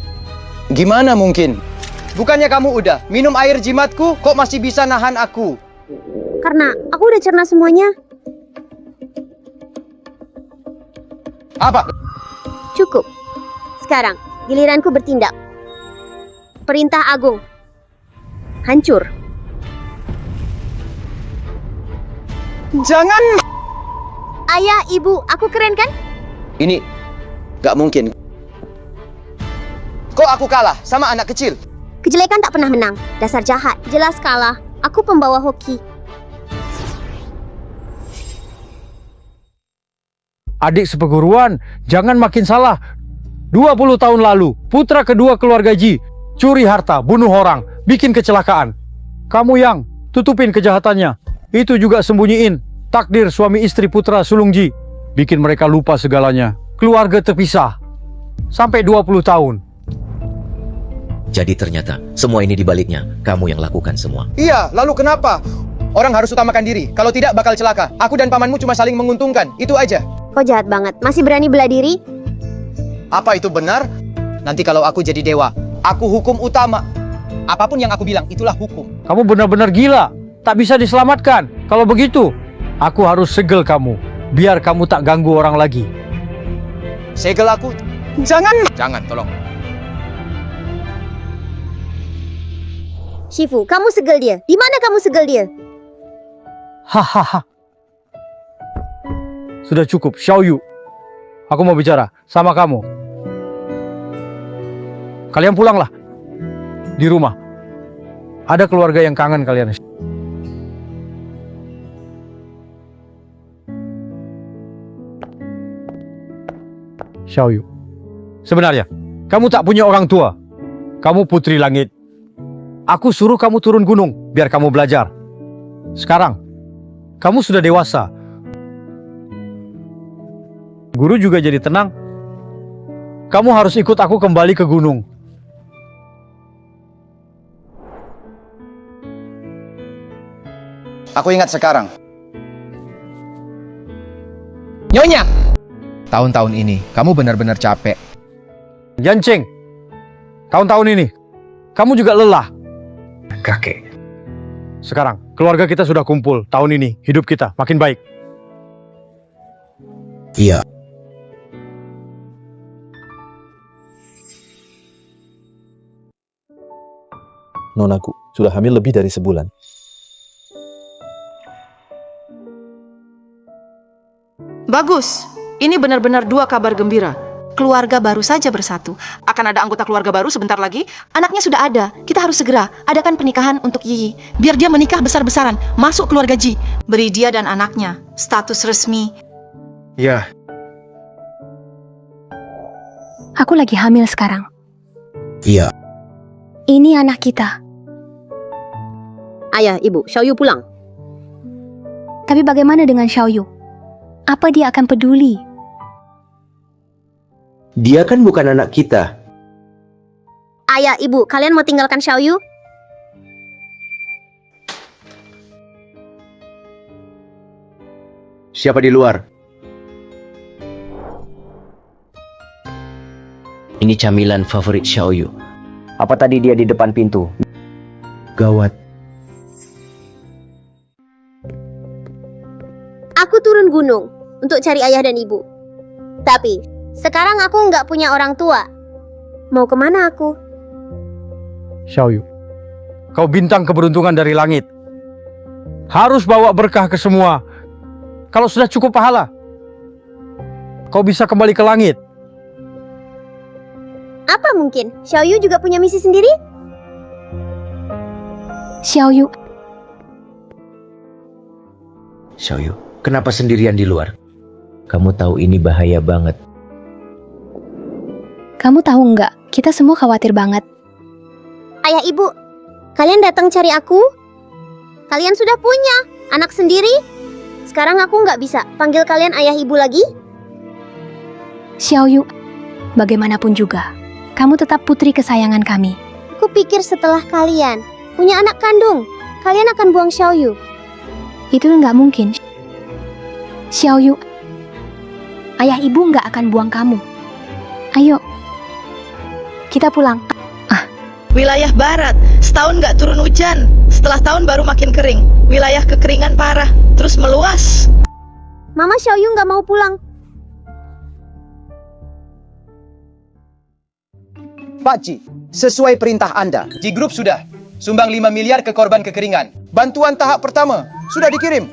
B: gimana mungkin? Bukannya kamu udah minum air jimatku, kok masih bisa nahan aku?
C: Karena aku udah cerna semuanya.
B: Apa?
C: Cukup. Sekarang, giliranku bertindak. Perintah agung. Hancur.
B: Jangan!
C: Ayah, ibu, aku keren kan?
B: Ini gak mungkin. Kok aku kalah sama anak kecil?
C: Kejelekan tak pernah menang. Dasar jahat. Jelas kalah. Aku pembawa hoki.
F: Adik seperguruan, jangan makin salah. 20 tahun lalu, putra kedua keluarga Ji curi harta, bunuh orang, bikin kecelakaan. Kamu yang tutupin kejahatannya. Itu juga sembunyiin takdir suami istri putra sulung Ji. Bikin mereka lupa segalanya. Keluarga terpisah. Sampai 20 tahun.
H: Jadi ternyata semua ini dibaliknya kamu yang lakukan semua.
B: Iya, lalu kenapa? Orang harus utamakan diri. Kalau tidak bakal celaka. Aku dan pamanmu cuma saling menguntungkan. Itu aja.
C: Kau jahat banget. Masih berani bela diri?
B: Apa itu benar? Nanti kalau aku jadi dewa, aku hukum utama. Apapun yang aku bilang, itulah hukum.
F: Kamu benar-benar gila. Tak bisa diselamatkan. Kalau begitu, aku harus segel kamu. Biar kamu tak ganggu orang lagi.
B: Segel aku? Jangan! Jangan, tolong.
C: Shifu, kamu segel dia. Di mana kamu segel dia?
F: Hahaha. Sudah cukup, Xiaoyu. Aku mau bicara sama kamu. Kalian pulanglah. Di rumah. Ada keluarga yang kangen kalian. Xiaoyu. Sebenarnya, kamu tak punya orang tua. Kamu putri langit. Aku suruh kamu turun gunung, biar kamu belajar. Sekarang, kamu sudah dewasa. Guru juga jadi tenang. Kamu harus ikut aku kembali ke gunung.
B: Aku ingat sekarang. Nyonya! Tahun-tahun ini, kamu benar-benar capek.
F: Yanceng, tahun-tahun ini, kamu juga lelah.
H: Kakek.
F: Sekarang, keluarga kita sudah kumpul. Tahun ini, hidup kita makin baik.
H: Iya.
A: Nonaku sudah hamil lebih dari sebulan.
E: Bagus. Ini benar-benar dua kabar gembira. Keluarga baru saja bersatu. Akan ada anggota keluarga baru sebentar lagi. Anaknya sudah ada. Kita harus segera adakan pernikahan untuk Yiyi. Biar dia menikah besar-besaran. Masuk keluarga Ji. Beri dia dan anaknya status resmi.
M: Ya.
G: Aku lagi hamil sekarang.
H: Iya.
G: Ini anak kita.
C: Ayah, ibu, Xiaoyu pulang.
G: Tapi bagaimana dengan Xiaoyu? Apa dia akan peduli?
M: Dia kan bukan anak kita.
C: Ayah, ibu, kalian mau tinggalkan Xiaoyu?
M: Siapa di luar?
H: Ini camilan favorit Xiaoyu.
S: Apa tadi dia di depan pintu?
M: Gawat.
C: Aku turun gunung untuk cari ayah dan ibu. Tapi, sekarang aku nggak punya orang tua. Mau kemana aku?
F: Xiaoyu, kau bintang keberuntungan dari langit. Harus bawa berkah ke semua. Kalau sudah cukup pahala, kau bisa kembali ke langit.
C: Apa mungkin? Xiaoyu juga punya misi sendiri?
G: Xiaoyu.
H: Xiaoyu, kenapa sendirian di luar? Kamu tahu ini bahaya banget.
G: Kamu tahu nggak? Kita semua khawatir banget.
C: Ayah, ibu, kalian datang cari aku? Kalian sudah punya anak sendiri? Sekarang aku nggak bisa panggil kalian ayah ibu lagi?
G: Xiaoyu, bagaimanapun juga, kamu tetap putri kesayangan kami.
C: Aku pikir setelah kalian punya anak kandung, kalian akan buang Xiaoyu.
G: Itu nggak mungkin. Xiaoyu, ayah ibu nggak akan buang kamu. Ayo, kita pulang.
J: Wilayah barat, setahun nggak turun hujan. Setelah tahun baru makin kering. Wilayah kekeringan parah, terus meluas.
C: Mama Xiaoyu nggak mau pulang.
B: Pak Ji, sesuai perintah Anda, Ji Group sudah sumbang 5 miliar ke korban kekeringan. Bantuan tahap pertama sudah dikirim.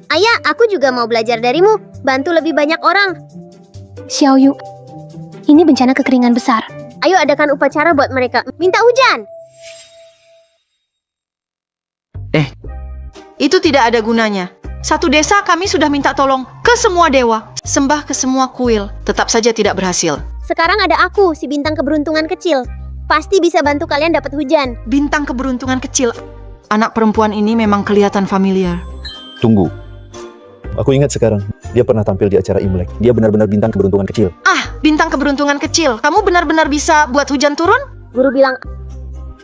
C: Ayah, aku juga mau belajar darimu. Bantu lebih banyak orang.
G: Xiaoyu, ini bencana kekeringan besar.
C: Ayo adakan upacara buat mereka. Minta hujan.
E: Itu tidak ada gunanya. Satu desa kami sudah minta tolong ke semua dewa, sembah ke semua kuil, tetap saja tidak berhasil.
C: Sekarang ada aku, si bintang keberuntungan kecil. Pasti bisa bantu kalian dapat hujan.
E: Bintang keberuntungan kecil. Anak perempuan ini memang kelihatan familiar.
A: Tunggu. Aku ingat sekarang, dia pernah tampil di acara Imlek. Dia benar-benar bintang keberuntungan kecil.
E: Bintang keberuntungan kecil. Kamu benar-benar bisa buat hujan turun?
C: Guru bilang,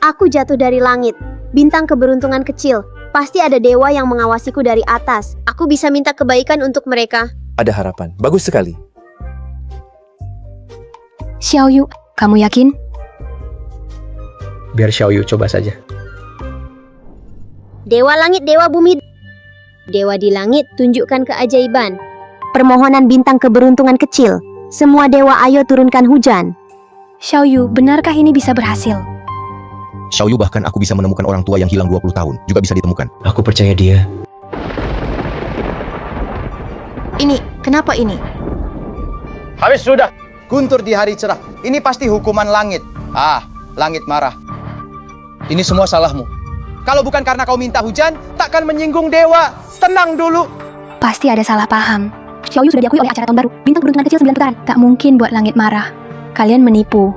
C: aku jatuh dari langit. Bintang keberuntungan kecil. Pasti ada dewa yang mengawasiku dari atas. Aku bisa minta kebaikan untuk mereka.
A: Ada harapan. Bagus sekali.
G: Xiaoyu, kamu yakin?
H: Biar Xiaoyu coba saja.
C: Dewa langit, dewa bumi. Dewa di langit, tunjukkan keajaiban. Permohonan bintang keberuntungan kecil. Semua dewa ayo turunkan hujan.
G: Xiaoyu, benarkah ini bisa berhasil?
N: Xiaoyu, bahkan aku bisa menemukan orang tua yang hilang 20 tahun. Juga bisa ditemukan.
H: Aku percaya dia.
E: Ini, kenapa ini?
B: Habis sudah. Guntur di hari cerah. Ini pasti hukuman langit. Langit marah. Ini semua salahmu. Kalau bukan karena kau minta hujan, takkan menyinggung dewa. Tenang dulu.
G: Pasti ada salah paham. Xiaoyu sudah diakui oleh acara tahun baru. Bintang keberuntungan kecil 9 putaran. Tak mungkin buat langit marah. Kalian menipu.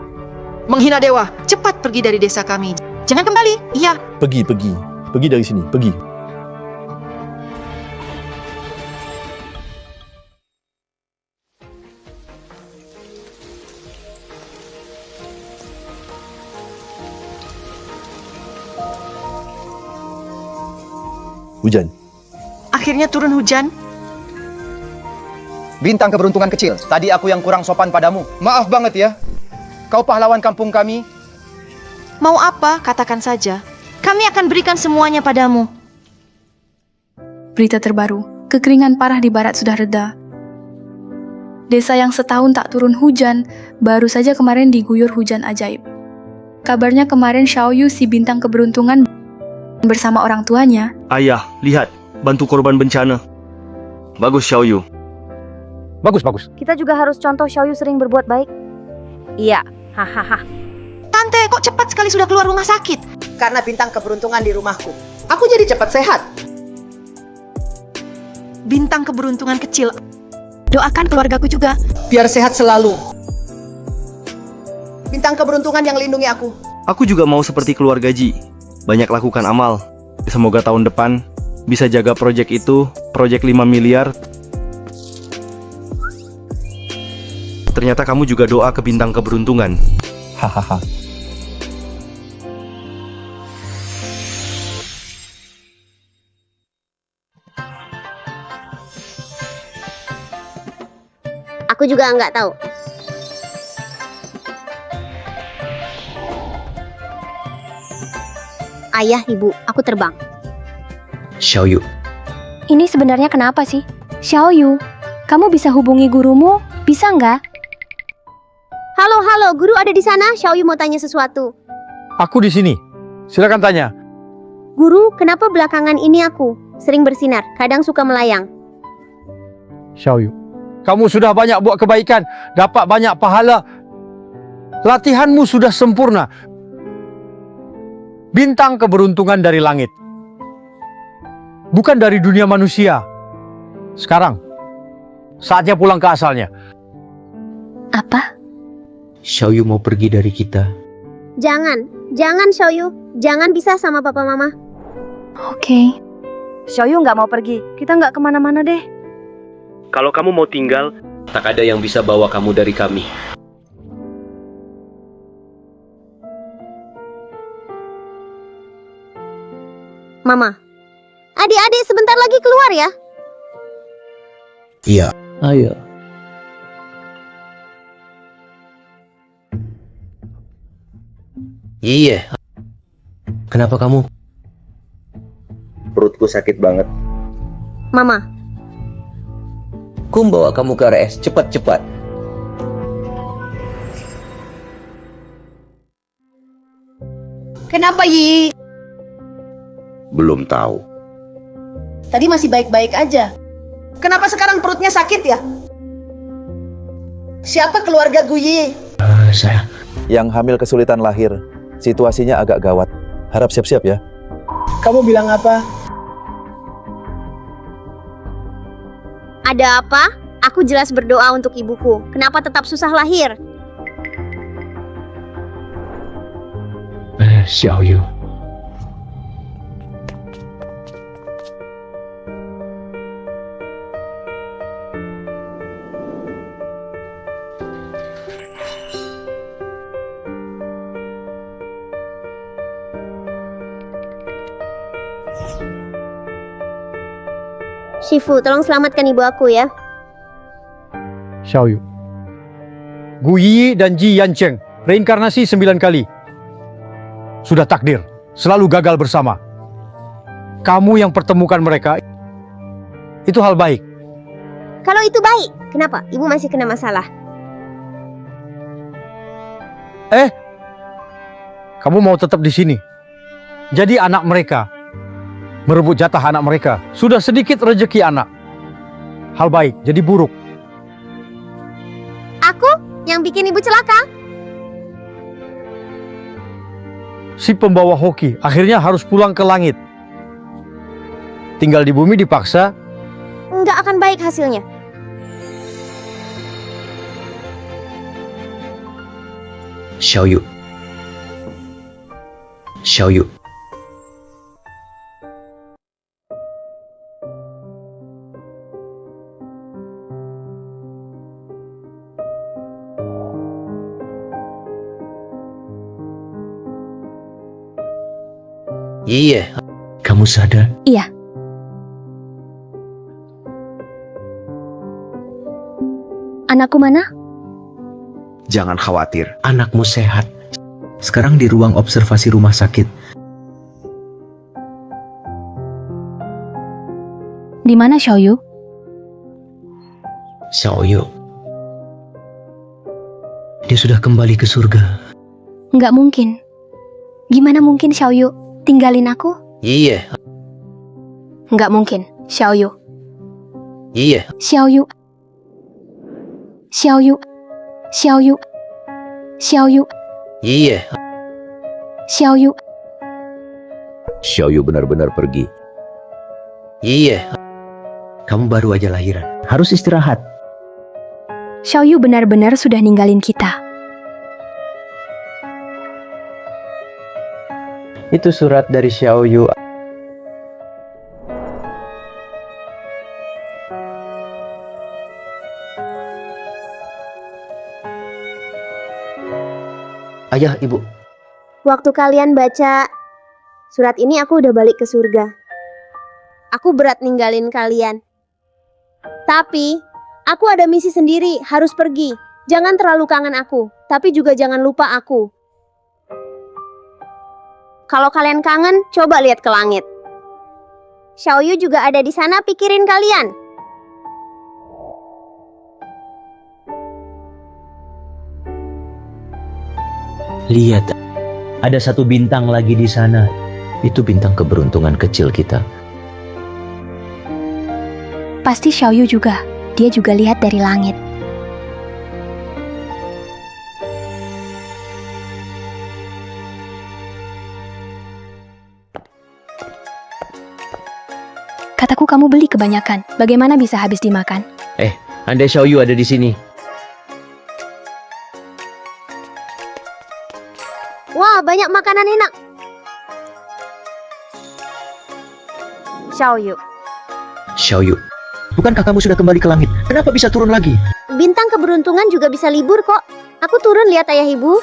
E: Menghina dewa, cepat pergi dari desa kami. Jangan kembali, iya.
A: Pergi. Pergi dari sini, pergi. Hujan.
E: Akhirnya turun hujan.
B: Bintang keberuntungan kecil. Tadi aku yang kurang sopan padamu. Maaf banget ya. Kau pahlawan kampung kami.
E: Mau apa? Katakan saja. Kami akan berikan semuanya padamu.
I: Berita terbaru, kekeringan parah di barat sudah reda. Desa yang setahun tak turun hujan, baru saja kemarin diguyur hujan ajaib. Kabarnya kemarin Xiaoyu si bintang keberuntungan bersama orang tuanya.
L: Ayah, lihat, bantu korban bencana. Bagus Xiaoyu.
F: Bagus.
K: Kita juga harus contoh Xiaoyu sering berbuat baik. Iya, hahaha.
E: Tante, kok cepat sekali sudah keluar rumah sakit?
J: Karena bintang keberuntungan di rumahku. Aku jadi cepat sehat.
E: Bintang keberuntungan kecil. Doakan keluargaku juga.
J: Biar sehat selalu. Bintang keberuntungan yang lindungi aku.
L: Aku juga mau seperti keluarga Ji. Banyak lakukan amal. Semoga tahun depan bisa jaga proyek itu, proyek 5 miliar. Ternyata kamu juga doa ke bintang keberuntungan.
A: Hahaha.
C: Aku juga nggak tahu. Ayah, ibu, aku terbang.
H: Xiaoyu,
G: Ini sebenarnya kenapa sih? Xiaoyu, kamu bisa hubungi gurumu? Bisa nggak?
C: Halo, guru ada di sana. Xiaoyu mau tanya sesuatu.
F: Aku di sini. Silakan tanya.
C: Guru, kenapa belakangan ini aku sering bersinar, kadang suka melayang?
F: Xiaoyu, kamu sudah banyak buat kebaikan, dapat banyak pahala. Latihanmu sudah sempurna. Bintang keberuntungan dari langit. Bukan dari dunia manusia. Sekarang, saatnya pulang ke asalnya.
G: Apa?
H: Xiaoyu mau pergi dari kita.
C: Jangan Xiaoyu. Jangan pisah sama papa mama.
G: Oke.
K: Xiaoyu nggak mau pergi. Kita nggak kemana-mana deh.
L: Kalau kamu mau tinggal,
H: Tak ada yang bisa bawa kamu dari kami.
C: Mama, adik-adik sebentar lagi keluar ya.
H: Iya. Ayo. Iya. Kenapa kamu?
S: Perutku sakit banget.
C: Mama,
H: Kum bawa kamu ke RS, cepat-cepat.
J: Kenapa, Yi?
M: Belum tahu.
J: Tadi masih baik-baik aja. Kenapa sekarang perutnya sakit ya? Siapa keluarga Guyi?
H: Saya.
A: Yang hamil kesulitan lahir, situasinya agak gawat. Harap siap-siap ya.
O: Kamu bilang apa?
C: ada apa? Aku jelas berdoa untuk ibuku. Kenapa tetap susah lahir?
H: Xiaoyu.
C: Shifu, tolong selamatkan ibu aku ya.
F: Xiaoyu. Gu Yi dan Ji Yancheng, reinkarnasi 9 kali. Sudah takdir, selalu gagal bersama. Kamu yang pertemukan mereka, itu hal baik.
C: Kalau itu baik, kenapa ibu masih kena masalah?
F: Kamu mau tetap di sini. Jadi anak mereka, merebut jatah anak mereka. Sudah sedikit rezeki anak. Hal baik, jadi buruk.
C: Aku yang bikin ibu celaka?
F: Si pembawa hoki akhirnya harus pulang ke langit. Tinggal di bumi dipaksa.
C: Nggak akan baik hasilnya.
H: Xiaoyu. Xiaoyu. Iya, kamu sadar?
G: Iya. Anakku mana?
S: Jangan khawatir.
H: Anakmu sehat. Sekarang di ruang observasi rumah sakit.
G: Di mana Xiaoyu?
H: Xiaoyu. Dia sudah kembali ke surga.
G: Nggak mungkin. Gimana mungkin Xiaoyu tinggalin aku?
H: Iya.
G: Nggak mungkin, Xiaoyu.
H: Iya.
G: Xiaoyu. Xiaoyu. Xiaoyu. Xiaoyu.
H: Iya.
G: Xiaoyu.
S: Xiaoyu benar-benar pergi.
H: Iya. Kamu baru aja lahiran.
S: Harus istirahat.
G: Xiaoyu benar-benar sudah ninggalin kita.
B: Itu surat dari Xiaoyu.
H: Ayah, ibu.
C: Waktu kalian baca surat ini aku udah balik ke surga. Aku berat ninggalin kalian. Tapi aku ada misi sendiri, harus pergi. Jangan terlalu kangen aku, tapi juga jangan lupa aku. Kalau kalian kangen, coba lihat ke langit. Xiaoyu juga ada di sana, pikirin kalian.
H: Lihat, ada satu bintang lagi di sana. Itu bintang keberuntungan kecil kita.
G: Pasti Xiaoyu juga. Dia juga lihat dari langit. Kataku kamu beli kebanyakan. Bagaimana bisa habis dimakan?
H: Andai Xiaoyu ada di sini.
C: Wah, banyak makanan enak. Xiaoyu.
H: Xiaoyu, bukankah kamu sudah kembali ke langit? Kenapa bisa turun lagi?
C: Bintang keberuntungan juga bisa libur kok. Aku turun lihat ayah ibu.